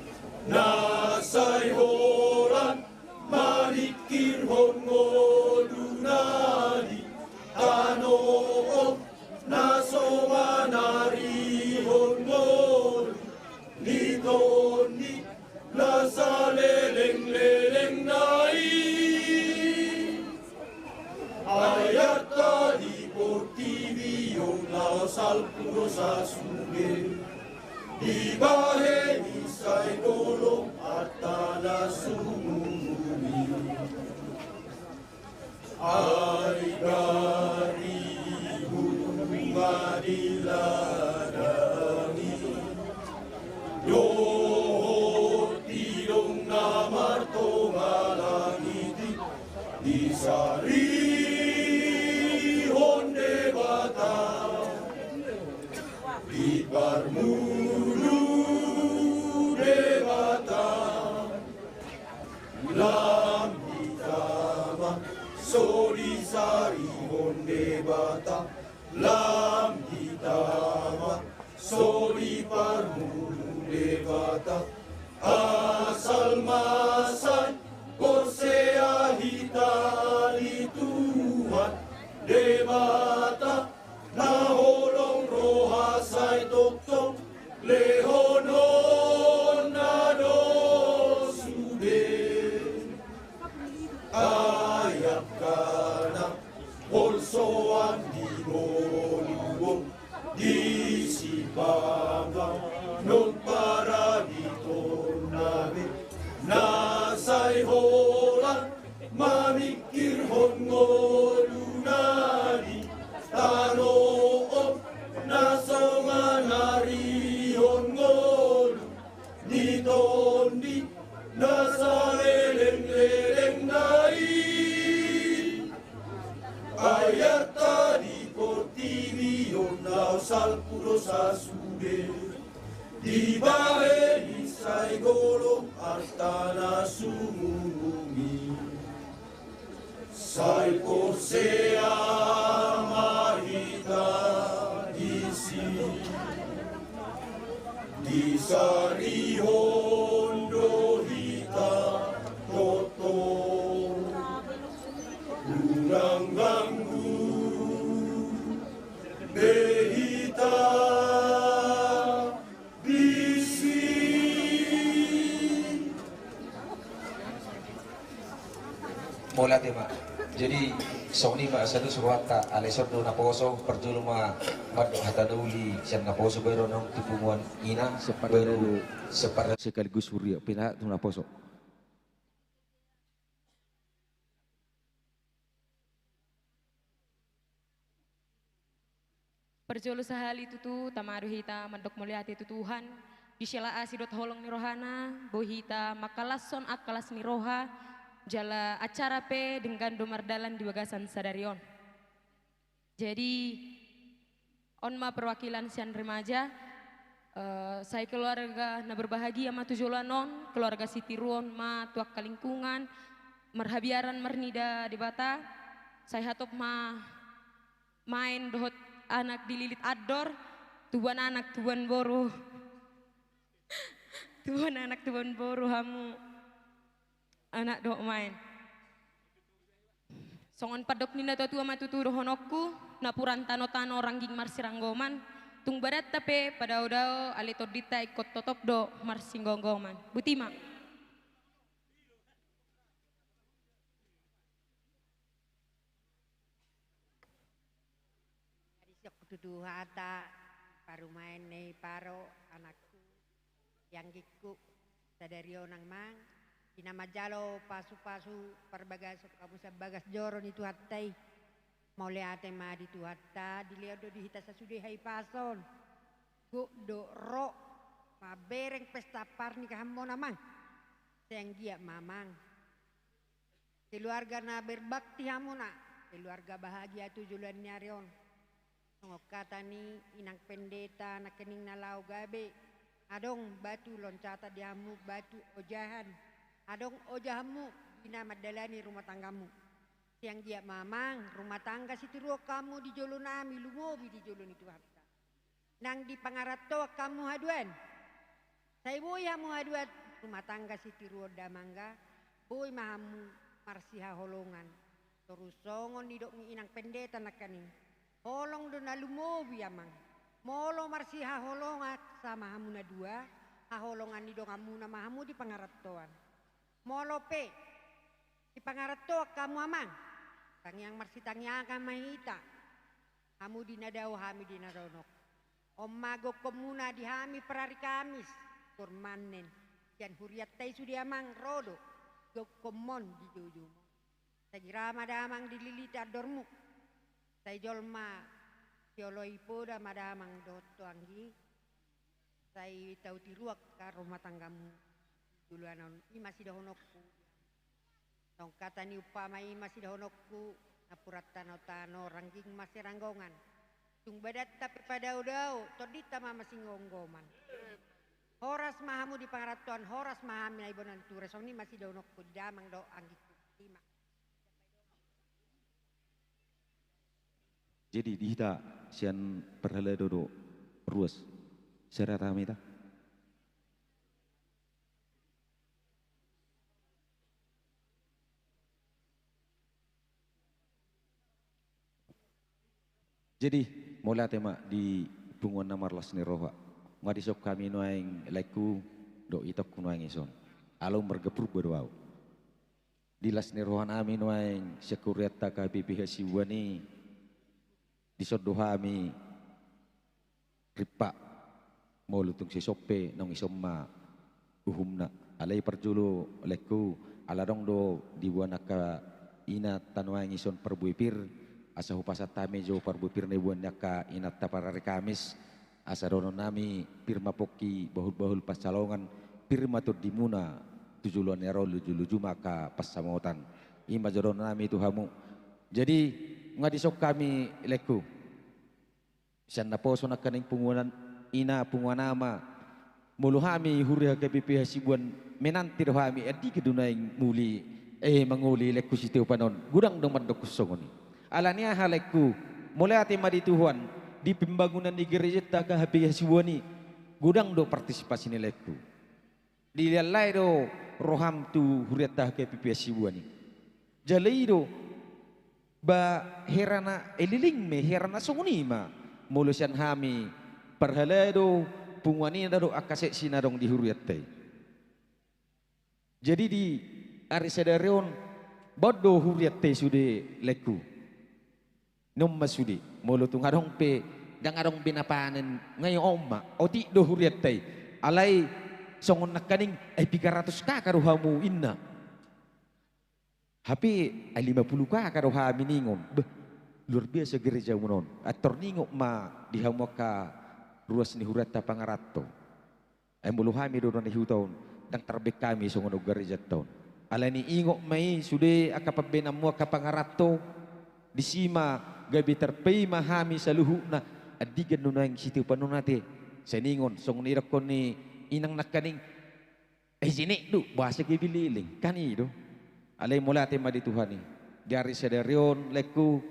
nasay horan manikir hongodunani tanoo nasomanari hongodu nitoni nasaleleng leleng nai ayata di portivi laosal puro sasuge di bahe isay golong at tala sumumi ay gari bunga diladangi yohot tilong namarto ngalangiti di sari honde bata di barmulu debata lam hitama soli sari honde bata lam hitama soli barmulu debata asal masan kosea hitali Tuhan debata na holong roha sai toktok lehonon na dosude ayak kana holsoan di molubong di sipanga non para di torname nasay holan mamikir hongodunani tanoo nasomanari hongodu nitondi nasaleleng leleng nai ayata di portivi nausal puro sasude di bahe isay golong at tanah sumumi Sai Porsea Mahita isi Di Sari Hondo Hita Toto Lungang Ganggu Behita Mola tema. Jadi soni ma satu suwata alesodo na poso perjulu ma madong hataduli sian na poso baru nong tipunguan ina baru separuh sekaligus surya pina tu na poso. Perjolo sahali tutu tamaru hita mandok mulyati tutuhan disyala asidot holong ni rohana bohita makalason akalas ni roha jala acara pe dengan domardalan di Wagasan Sadarion. Jadi onma perwakilan sian remaja saya keluarga na berbahagia ma tujolanon keluarga Sitiruon ma tuak kalingkungan merhabiaran mernida di bata saya hatop ma main dohot anak dililit ador tuan anak tuan boru tuan anak tuan boru hamu anak dok main songon padok nina tua matutu dohonokku napuran tano-tano rangging marsiranggoman tung badat tapi pada udao alitor dita ikut totop do marsinggoman butima Tutu hata paru main nih paro anakku yang giku sadario nang mang inama jalo pasu-pasu perbagas kamu sebagas joron itu hatai mau lihat ma di tu hatta dilihat do di hita sasude hai pason go do ro ma bereng pesta parnikah mo namang sayang dia mamang keluarga na berbakti hamuna keluarga bahagia tujuan nyarion Ngok kata ni inang pendeta nak kening nalau gabe adong batu loncata diamu batu ojahan adong ojahamu bina madalani rumah tanggamu siang dia mamang rumah tangga situ ruo kamu di jolo nami lumobi di jolo itu harta nang di pangarato kamu haduan saya boy hamu haduan rumah tangga situ ruo damangga boy mahamu marsiha holongan terus songon di dok inang pendeta nak kening holong do nalumobi amang molo marsi haholongat sama hamuna dua haholongan ni dong amuna mahamu di pangaratoan molo pe di pangaratoa kamu amang tangyang marsi tangyang mahita hamu di nadao hami di naronok omago komuna di hami perari kamis kurmanen yan huriat tay sudi amang rodo go komon di jojomo sagirama damang dililita dormu saya jolma pioloi poda madamang doto anggi saya tahu tiruak ke rumah tanggamu dulu anon i masih dahonokku nong kata ni upama i masih dahonokku apurat tano-tano rangging masih ranggongan tung badat tapi pada udau todita mama masih ngonggoman horas mahamu di pangaratuan horas mahami na ibonan tures ni masih dahonokku damang do anggi lima. Jadi di hita sian perhala dodo ruas serata mita. Jadi mula tema di bunguan namar lasni roha ngadisok kami noeng laiku do itok kunoeng ison alom bergepruk berwau di lasni rohan ami noeng sekuriata kabibi hasiwani di sodohami ripa mau lutung si sope nong isomma uhumna alai perjulu leku aladong do dibuanaka ina tanwang ison perbuipir asa hupasat tami jo perbuipir ne buanaka ina taparari kamis asa dono nami pirma poki bahul-bahul pascalongan pirma tur dimuna tujuluan ero luju-luju maka pas samotan ima jodono nami tuhamu jadi ngadisok kami leku sian na poso na kaning punguan ina punguan ama Mulu hami hurih KPP hasibuan menanti roh hami adi kedunaing muli menguli leku situ panon gudang dong mandok kusong ni. Alania haleku mulai hati madi Tuhan di pembangunan di gereja tak KPP hasibuan ni gudang do partisipasi ni leku. Dilalai do roham tu hurih tak KPP hasibuan ni. Jalai do ba herana eliling me herana songuni ma mulusian hami perhala do pungwani nado akasek sinarong di huriyat tay. Jadi di arisadarion bodo huriyat tay sude leku. Nomma sude molo tung adong pe dang adong binapanen ngayon omma oti do huriyat tay. Alay songon nakaning ay 300 ka karuhamu inna. Hapi ay 50 ka karuhami ningon. Luar biasa gereja munon. At torningok ma dihamwaka ruas ni hurata pangarato. Ay muluhami doon ni hutaon dang tarbek kami sa ngunog gereja taon. Ala ni ingok may sude akapabena mo kapangarato disima gabi terpay mahami sa luhu na adigan no nang situ panon nate sa ningon song nirakon ni inang nakaning ay sini do bahasa gibililing kanido. Alay mulate madi Tuhan ni dari sadarion leku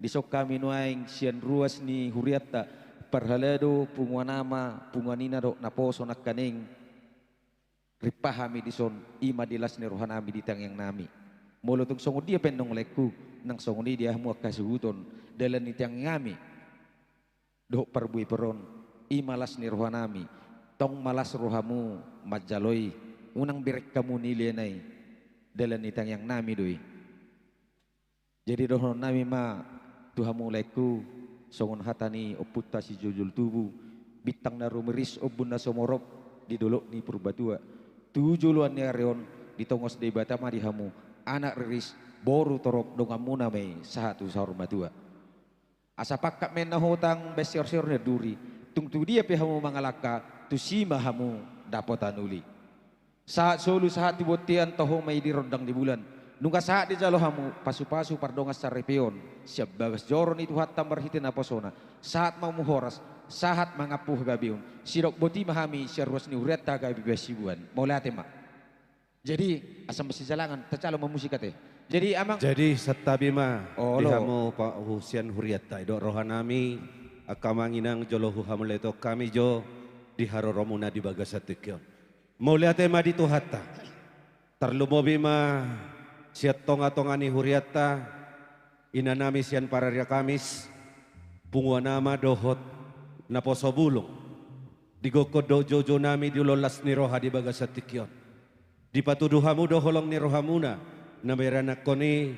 disok kami nuaing sian ruas ni huriata parhalado pungwanama pungwanina do naposo nakaning ripahami dison ima dilas ni rohanami di tangyang nami molo tung songo dia pendong leku nang songo ni dia mo kasuhuton dalan ni tangyang nami do parbui peron imalas ni rohanami tong malas rohamu majaloy unang birek kamu nilenay dalan ni tangyang nami doi. Jadi dohon nami ma Tuhamu leku songon hatani oputa si jujul tubuh bitang na rumeris obun na somorop di dolok ni purbatua tujuluan ni areon di tongos de batama di hamu anak riris boru torok dongamu namai satu sahur matua asa pakak men na hotang besior-sior na duri tungtu dia pe hamu mangalaka tu sima hamu dapotanuli saat solu saat dibotian toho may di rondang di bulan nungka saat di jalo hamu pasu-pasu pardongas sa repion siap bagas joron itu hatam berhitin aposona saat mau muhoras saat mangapuh gabiun sirok boti mahami syarwas ni ureta gabi besibuan maulate mak jadi asam besi jalangan tercalo memusikate jadi amang jadi satabima di hamu pa husian huriata idok rohanami akamanginang jolohu hamu leto kami jo di haroromuna di bagasatikyon maulate ma di tuhata terlumobi ma siat tonga-tongani huriata inanami sian pararia kamis pungwanama dohot naposo bulong digokod dojo nami diulolas ni roha di bagasatikyon di patuduhamu doholong ni rohamuna na mayranak ko ni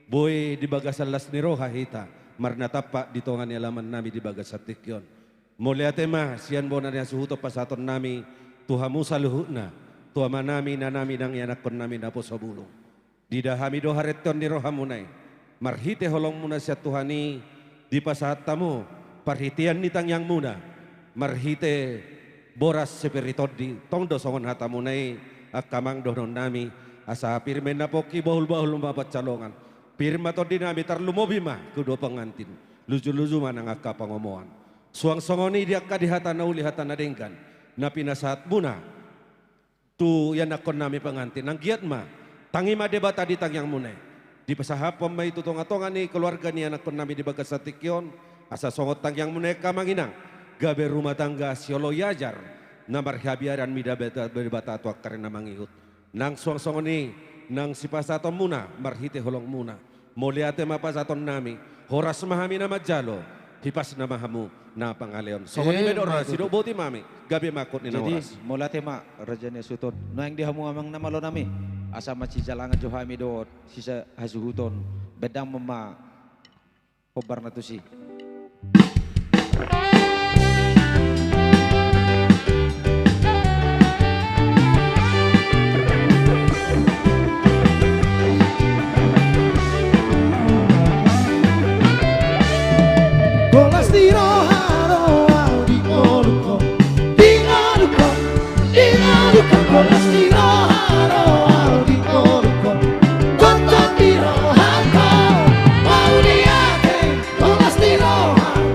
boy di bagasalas ni roha hita marnatapa di tongan ni alaman nami di bagasatikyon muliate ma sian bona niya suhuto pasaton nami tuhamu saluhuna tuama nami na nami nang yanak kon nami naposo bulong didahami do hareton di rohamunay marhite holong muna siya Tuhani di pasahat tamu parhitian ni tangyang muna marhite boras seperitod di tongdo songon hatamunay akamang donon nami asa pirmen na po kibahul-bahul lumapat calongan pirma to di nami tarlumobi ma kudo pengantin luju-luju man ang akapangomoan suang songoni di akadihatan na ulihatan na dengkan na pinasahat muna tu yan akon nami pengantin ang giat ma tangi ma debata di tangyang munay. Di pasahapon may tutonga-tonga ni keluarga ni anak nami di bagasatikyon. Asa songot tangyang munay kamanginang. Gabe rumah tangga siolo yajar. Namar habiaran mida beta tuak karena mangihut. Nang suang-songo ni nang sipasaton muna marhite holong muna. Moliate mapasaton nami. Horas mahami na majalo. Hipas na mahamu na pangaleon. Songo ni medora sido boti mami. Gabe makot ni na oras. Jadi molate ma rajane sutot. Noang di hamu amang namalo nami. Asa maci jalangan johami do sisa hasuhuton bedang mema kobar natusi. Golas di roharo di oluko di oluko golas di roharo di oluko konton di rohako mauliate golas di roharo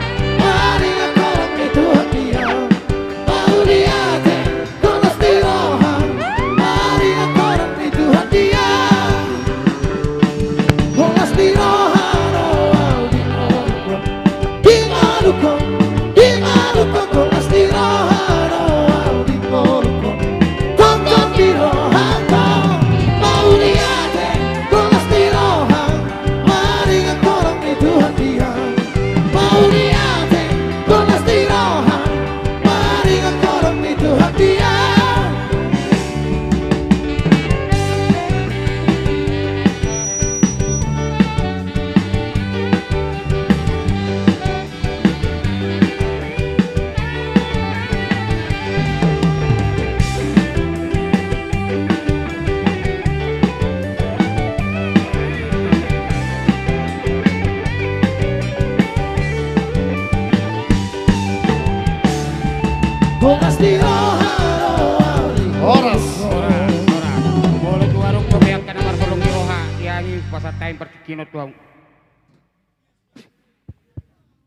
tain pertikino tuang.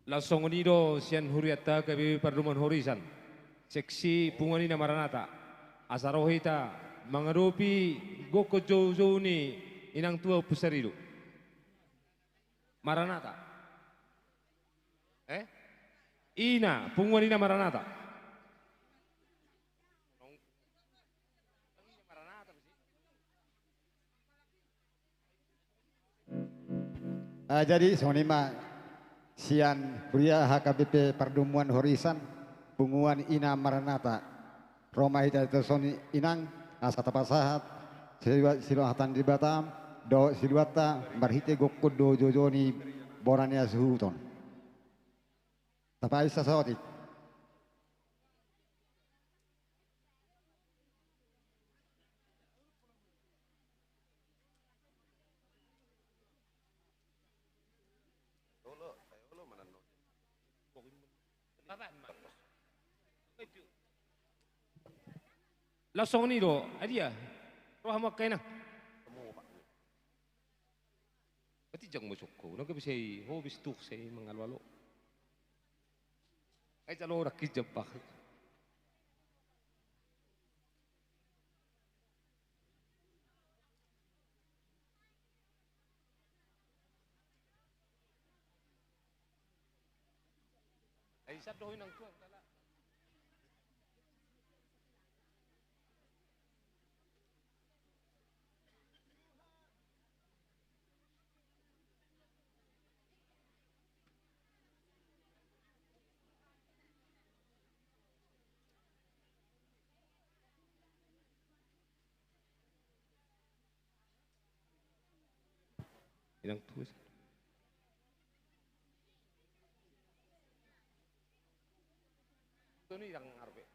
Langsung nido sian huriata kabi parduman horisan. Seksi punganina Maranata. Asarohita mengerupi goko jauh-jauh ni inang tua pusarido. Maranata. Ina punganina Maranata. Jadi sonima sian pria HKBP Pardumuan Horisan Punguan Ina Maranata Roma Hita Soni Inang Asata Pasahat Silohatan di Batam Do Siluata Marhite Gokudo Jojoni Borania Suhuton Tapai Sasoti Langsung ni do, adia. Roh mak kaina. Berarti jangan masuk ko. Nak bisa hobis tuk saya mengalwalo. Ay calo rakit jempak. Ay sabdo nang tuan. Yang tulis. Itu ni yang arbe.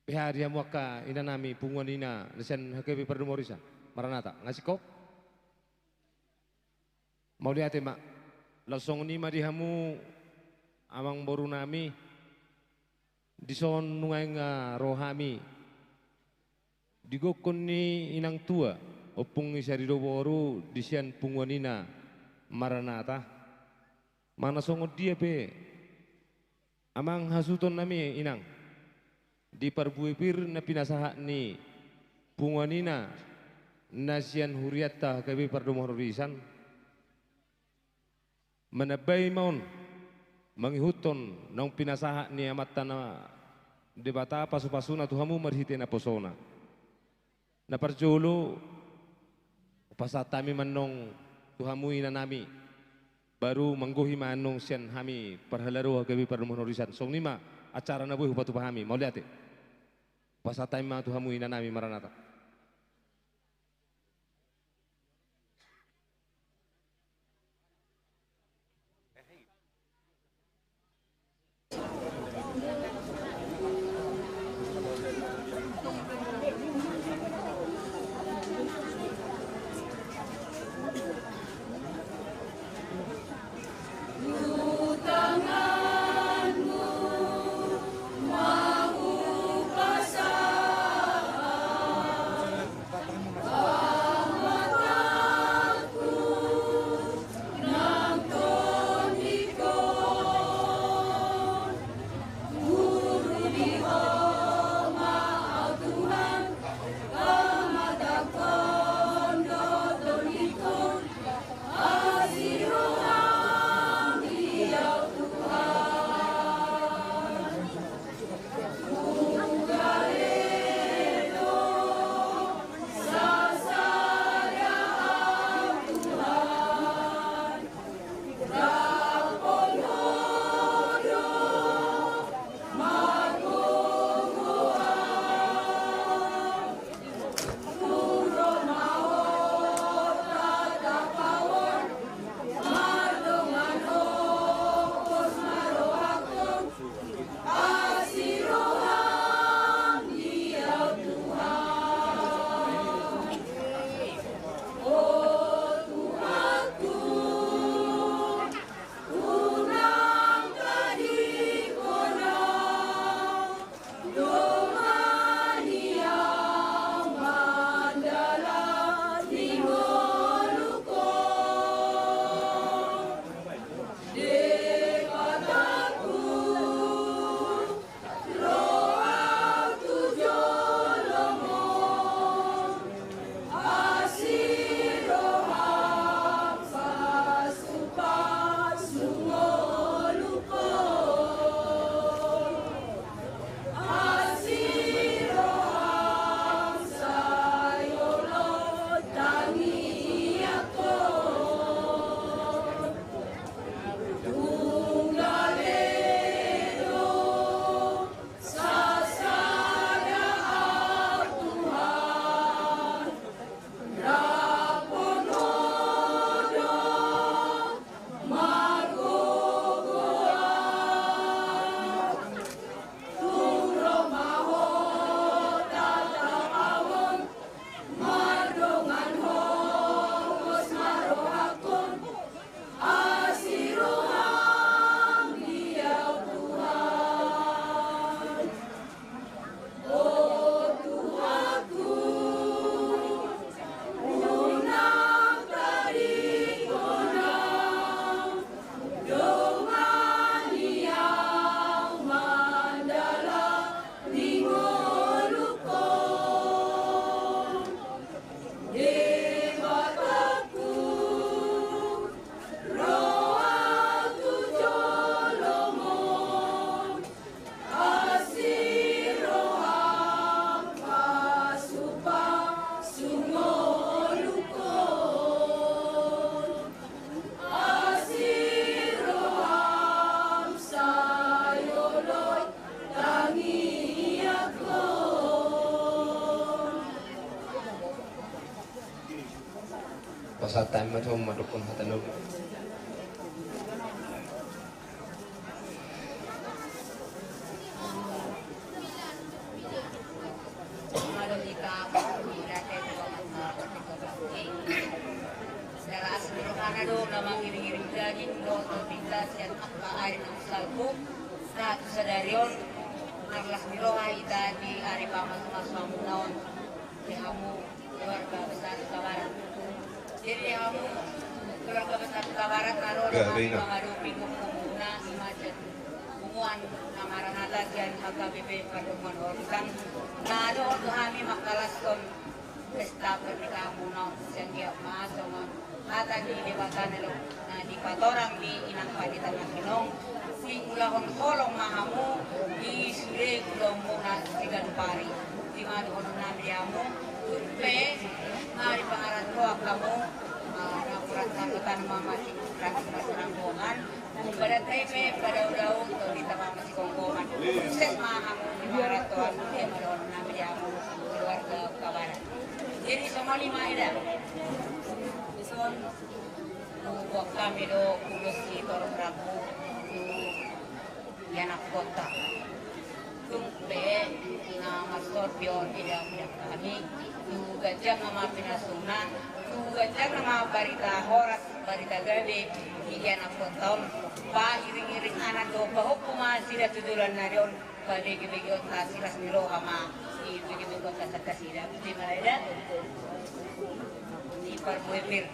Biharia muaka ina nami punguan ina lesen HKB Pardumorisan Maranata ngasih kok mau lihat mak langsung ni madihamu amang boru nami dison nungai nga rohami digokon ni inang tua opung isarido boru disian punguan ina Maranata mana songo dia pe amang hasuton nami inang di parbuipir na pinasaha ni punganina nasian huriata kabi Pardumorisan manabay maun manghihuton nang pinasaha ni amat na debata pasu-pasuna tuhamu marhite na posona na parjolo pasatami manong tuhamu ina nami baru mangguhi manong sian hami parhalaro kabi Pardumorisan song nima acara na buhi hupatu pahami mau lihat pasatay mga tuhamu ina nami Maranata. pasatan macam madukun hatan Sadarion naglas niro ita di ari pamas-mas mamunaon di hamu keluarga besar Kabarat. Jadi hamu keluarga besar Kabarat naron menghadapi kumuna imajen kumuan namaranata kian HKBP Pertemuan Horisan nado untuk kami makalaston pesta pernikahan munaon yang dia sama ata di debatan lo na di patorang di inang panitan Kinong di ulahon holong mahamu di sure kulong muna tigan pari di mana kono namiamu turpe mari pangaran ko kamu nakurat sanutan mama si rangkongan pada tepe pada udau to di tamang masih kongkongan set mahamu di maratuan di mana namiamu keluarga Kabarat. Jadi semua lima ida ison buat kami do kulus di Torong Rabu anak kota tumpe na masorbion ida kami tu gajah nama pinasuna tu gajah nama barita horas barita gabe di anak kota pa iring-iring anak do bahukuma sida tudulan narion bagi-bagi otak silas niro ama di bagi-bagi otak sakasida di malaida di parmuepir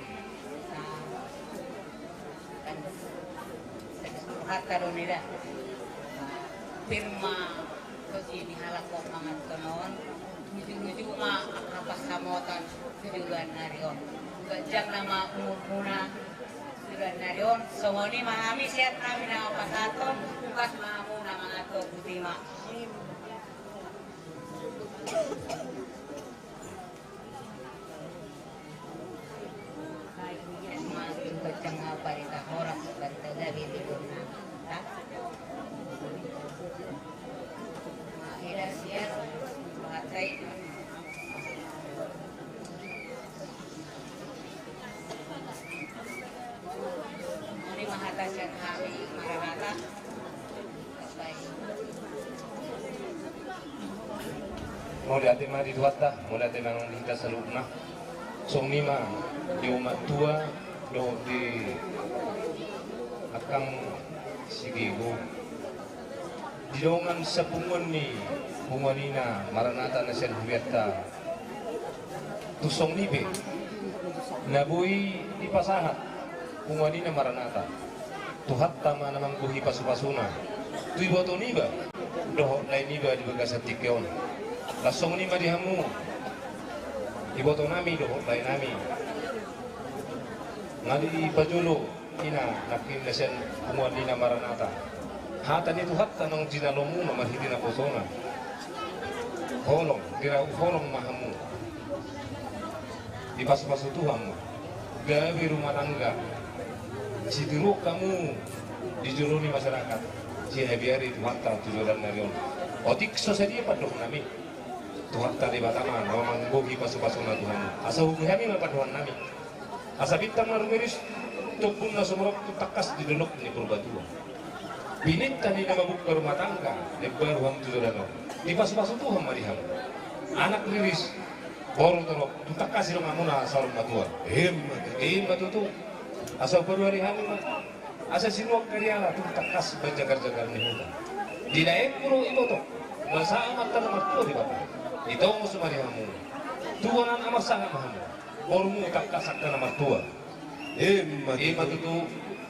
hatta donida firma kasi dihalak ko mga kanon nuju-nuju ma akrapas samotan tujuan narion gajang nama umuna tujuan narion songoni mahami siat kami na pasaton bukas mahamu na mga ato butima gajang barita horas barita gabi tidur Ini mahatasan hari Maranatha. Mulai hati mah di duata, mulai hati memang kita selupna. Song lima di umat tua, do di akang sigigo. Di dongan sa pungon ni Bunganina Maranatha na sen huweta tusong nibe nabuhi di pasahat Bunganina Maranatha tuhat tama namang buhi pasupasuna tui boto niba doho lain niba di bagas tikyon lasong niba di hamu di boto nami doho lain nami ngali di pajulo ina nakin na sen Bunganina Maranatha hatan itu hatta nang jinalomu na mahidina posona holong dirau holong mahamu di pas-pas Tuhan gawe rumah tangga si dulu kamu dijuluni masyarakat si biari itu hatta tujuan narion otik sosedia padoh nami Tuhan tadi bataman memang bogi pas-pasuna Tuhan asa hukum kami padohan nami asa bintang narumiris tupun na sumurok tutakas di dunok ni Purbatua binit tani na mabukka rumah tangga lebar huang tujuan di pas-pas Tuhan mariham anak liris baru terok tutak kasih dong amuna asal matua hemat itu asal baru hari hari asal sinuak kariala tutak kasih berjagar-jagar nih hutan di daerah puro itu tuh masa amat tanah matua di bapak itu musuh marihamu tuanan amat sangat mahamu baru mu tak kasak tanah matua hemat itu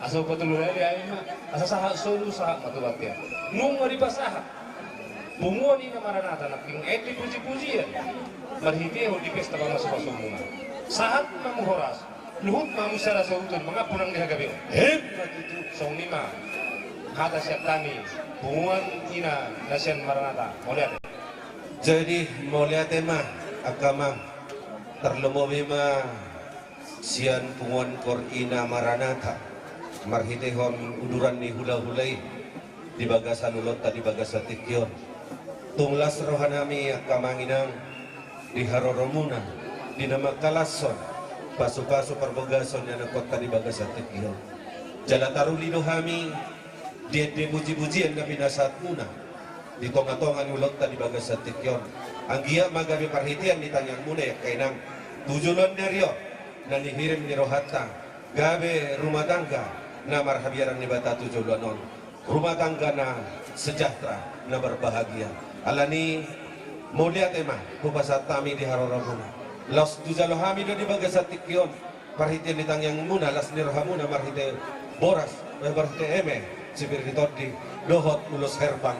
asal betul hari hari asal sahak solu sahak matua dia nunggu di pasahat bungo ni na Maranatha naking eti puji-pujian marhiteho di pesta pamas-pasumuna saat mamu horas luhut mamu secara seutuh mengapunang dihagabi hebat itu song lima kata siap kami bunguan ina nasian Maranatha moliate jadi moliate mah agama terlemobi mah sian punguan kor ina Maranatha marhitehon uduran ni hula-hulai di bagasan ulot tadi bagasan tikyon tunglas rohanami akamanginang di haroromuna di nama kalason pasu-pasu perbogason yang kota di Bagasatik iyo. Jala taruli dohami dia puji-pujian kami nasat muna di tonga-tonga ulot di Bagasatik iyo. Anggia magabi perhatian di tanyang muna ya kainang tujuan dari yo na nihirim ni rohata gabe rumah tangga na marhabiaran ni bata tujuan non rumah tangga na sejahtera na berbahagia alani mulia tema hubasat kami di harorabuna los tujalo hami do di Bagasatik yon perhatian di tangyang muna las nirhamuna marhite boras marhite eme sipir ditodi dohot ulos herbang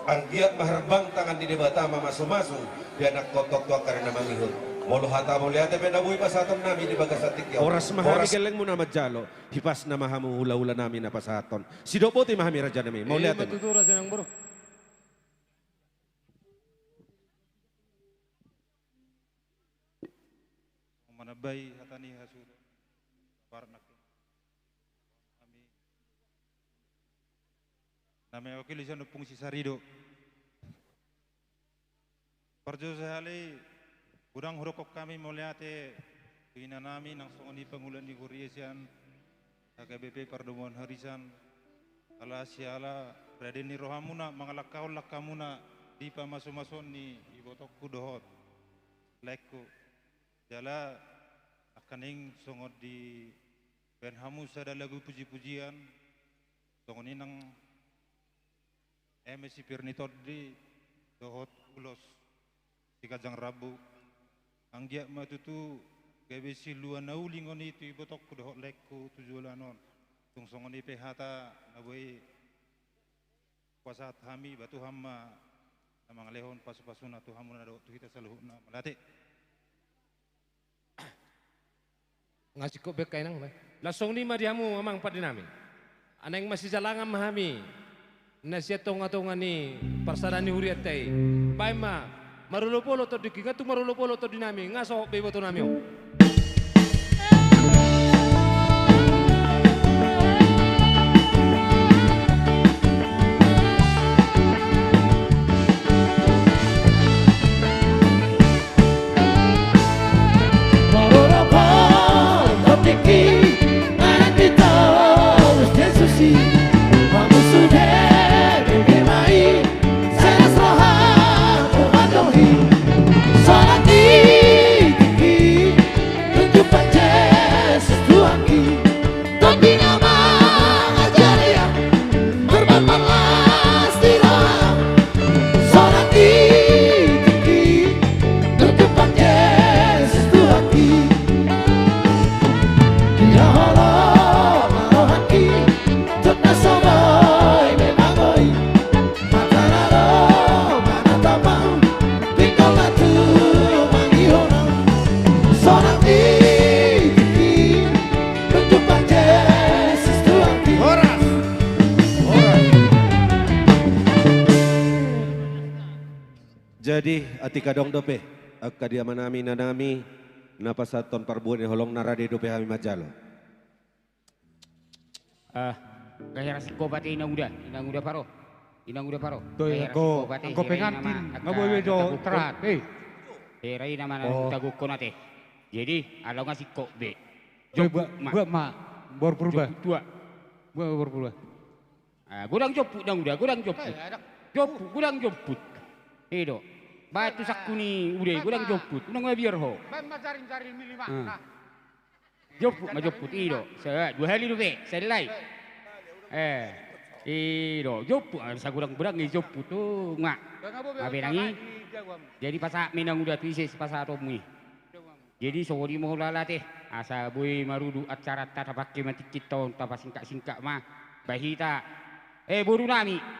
anggiat maherbang tangan di debata masu-masu di anak kotok tua karena mamihun molo hata mulia tepe na buhi pasaton nami di Bagasatik yon oras mahami geleng mo na majalo hipas na mahamu hula-hula nami na pasaton si dopo ti mahami raja nami mulia tepe matutura sinang bro manabay hatani hasudo parnak kami namanya wakil isa nupung si Sarido parjo sehali udang hurukok kami muliate ina nami nang songoni pangulan di Kuriesian KBP Pardumun Harisan ala siala Radeni rohamuna mangalakaw lakamuna di pamaso-mason ni ibotokku dohot lekku jala akaning songod di benhamu sada lagu puji-pujian songoni nang MSC Pirnitod di dohot ulos di Kajang Rabu anggia matutu gabesi luan naulingon itu ibotok kudohot lekku tujulanon tungsongon ipe hata naboy kuasa hami batu hamma namang lehon pasu-pasuna tu hamuna do tu kita saluhna malate ngasih kok bekai nang langsung ni madiamu amang padinami aneng masih jalangan mahami nasya tonga-tonga ni parsadani huriatai baima marulupolo to dikinga tu marulupolo to dinami ngaso bebo to nami jadi atika dong dope akadia manami nanami napasaton parbuan holong narade dope hami majalo kaya rasiko pati inang udah paro toy ko angko pengantin ngaboy do terat rai nama tagukko nate jadi alau ngasih kok be gua ma bor purba tua gua bor purba gudang joput dang udah gudang joput Edo, batu sakuni udah gudang joput, unang biar ho. Macarin milima. Joput Edo, saya 2 hari dulu selai. Edo, joput, sa gudang ni joput tu ngak. Abi nangi. Jadi pasak minang udah tuises pasak tomui. Jadi sori mo lala teh, asa boy marudu acara tata pakai mati kita tapa singkat mah bahita. Buru nami.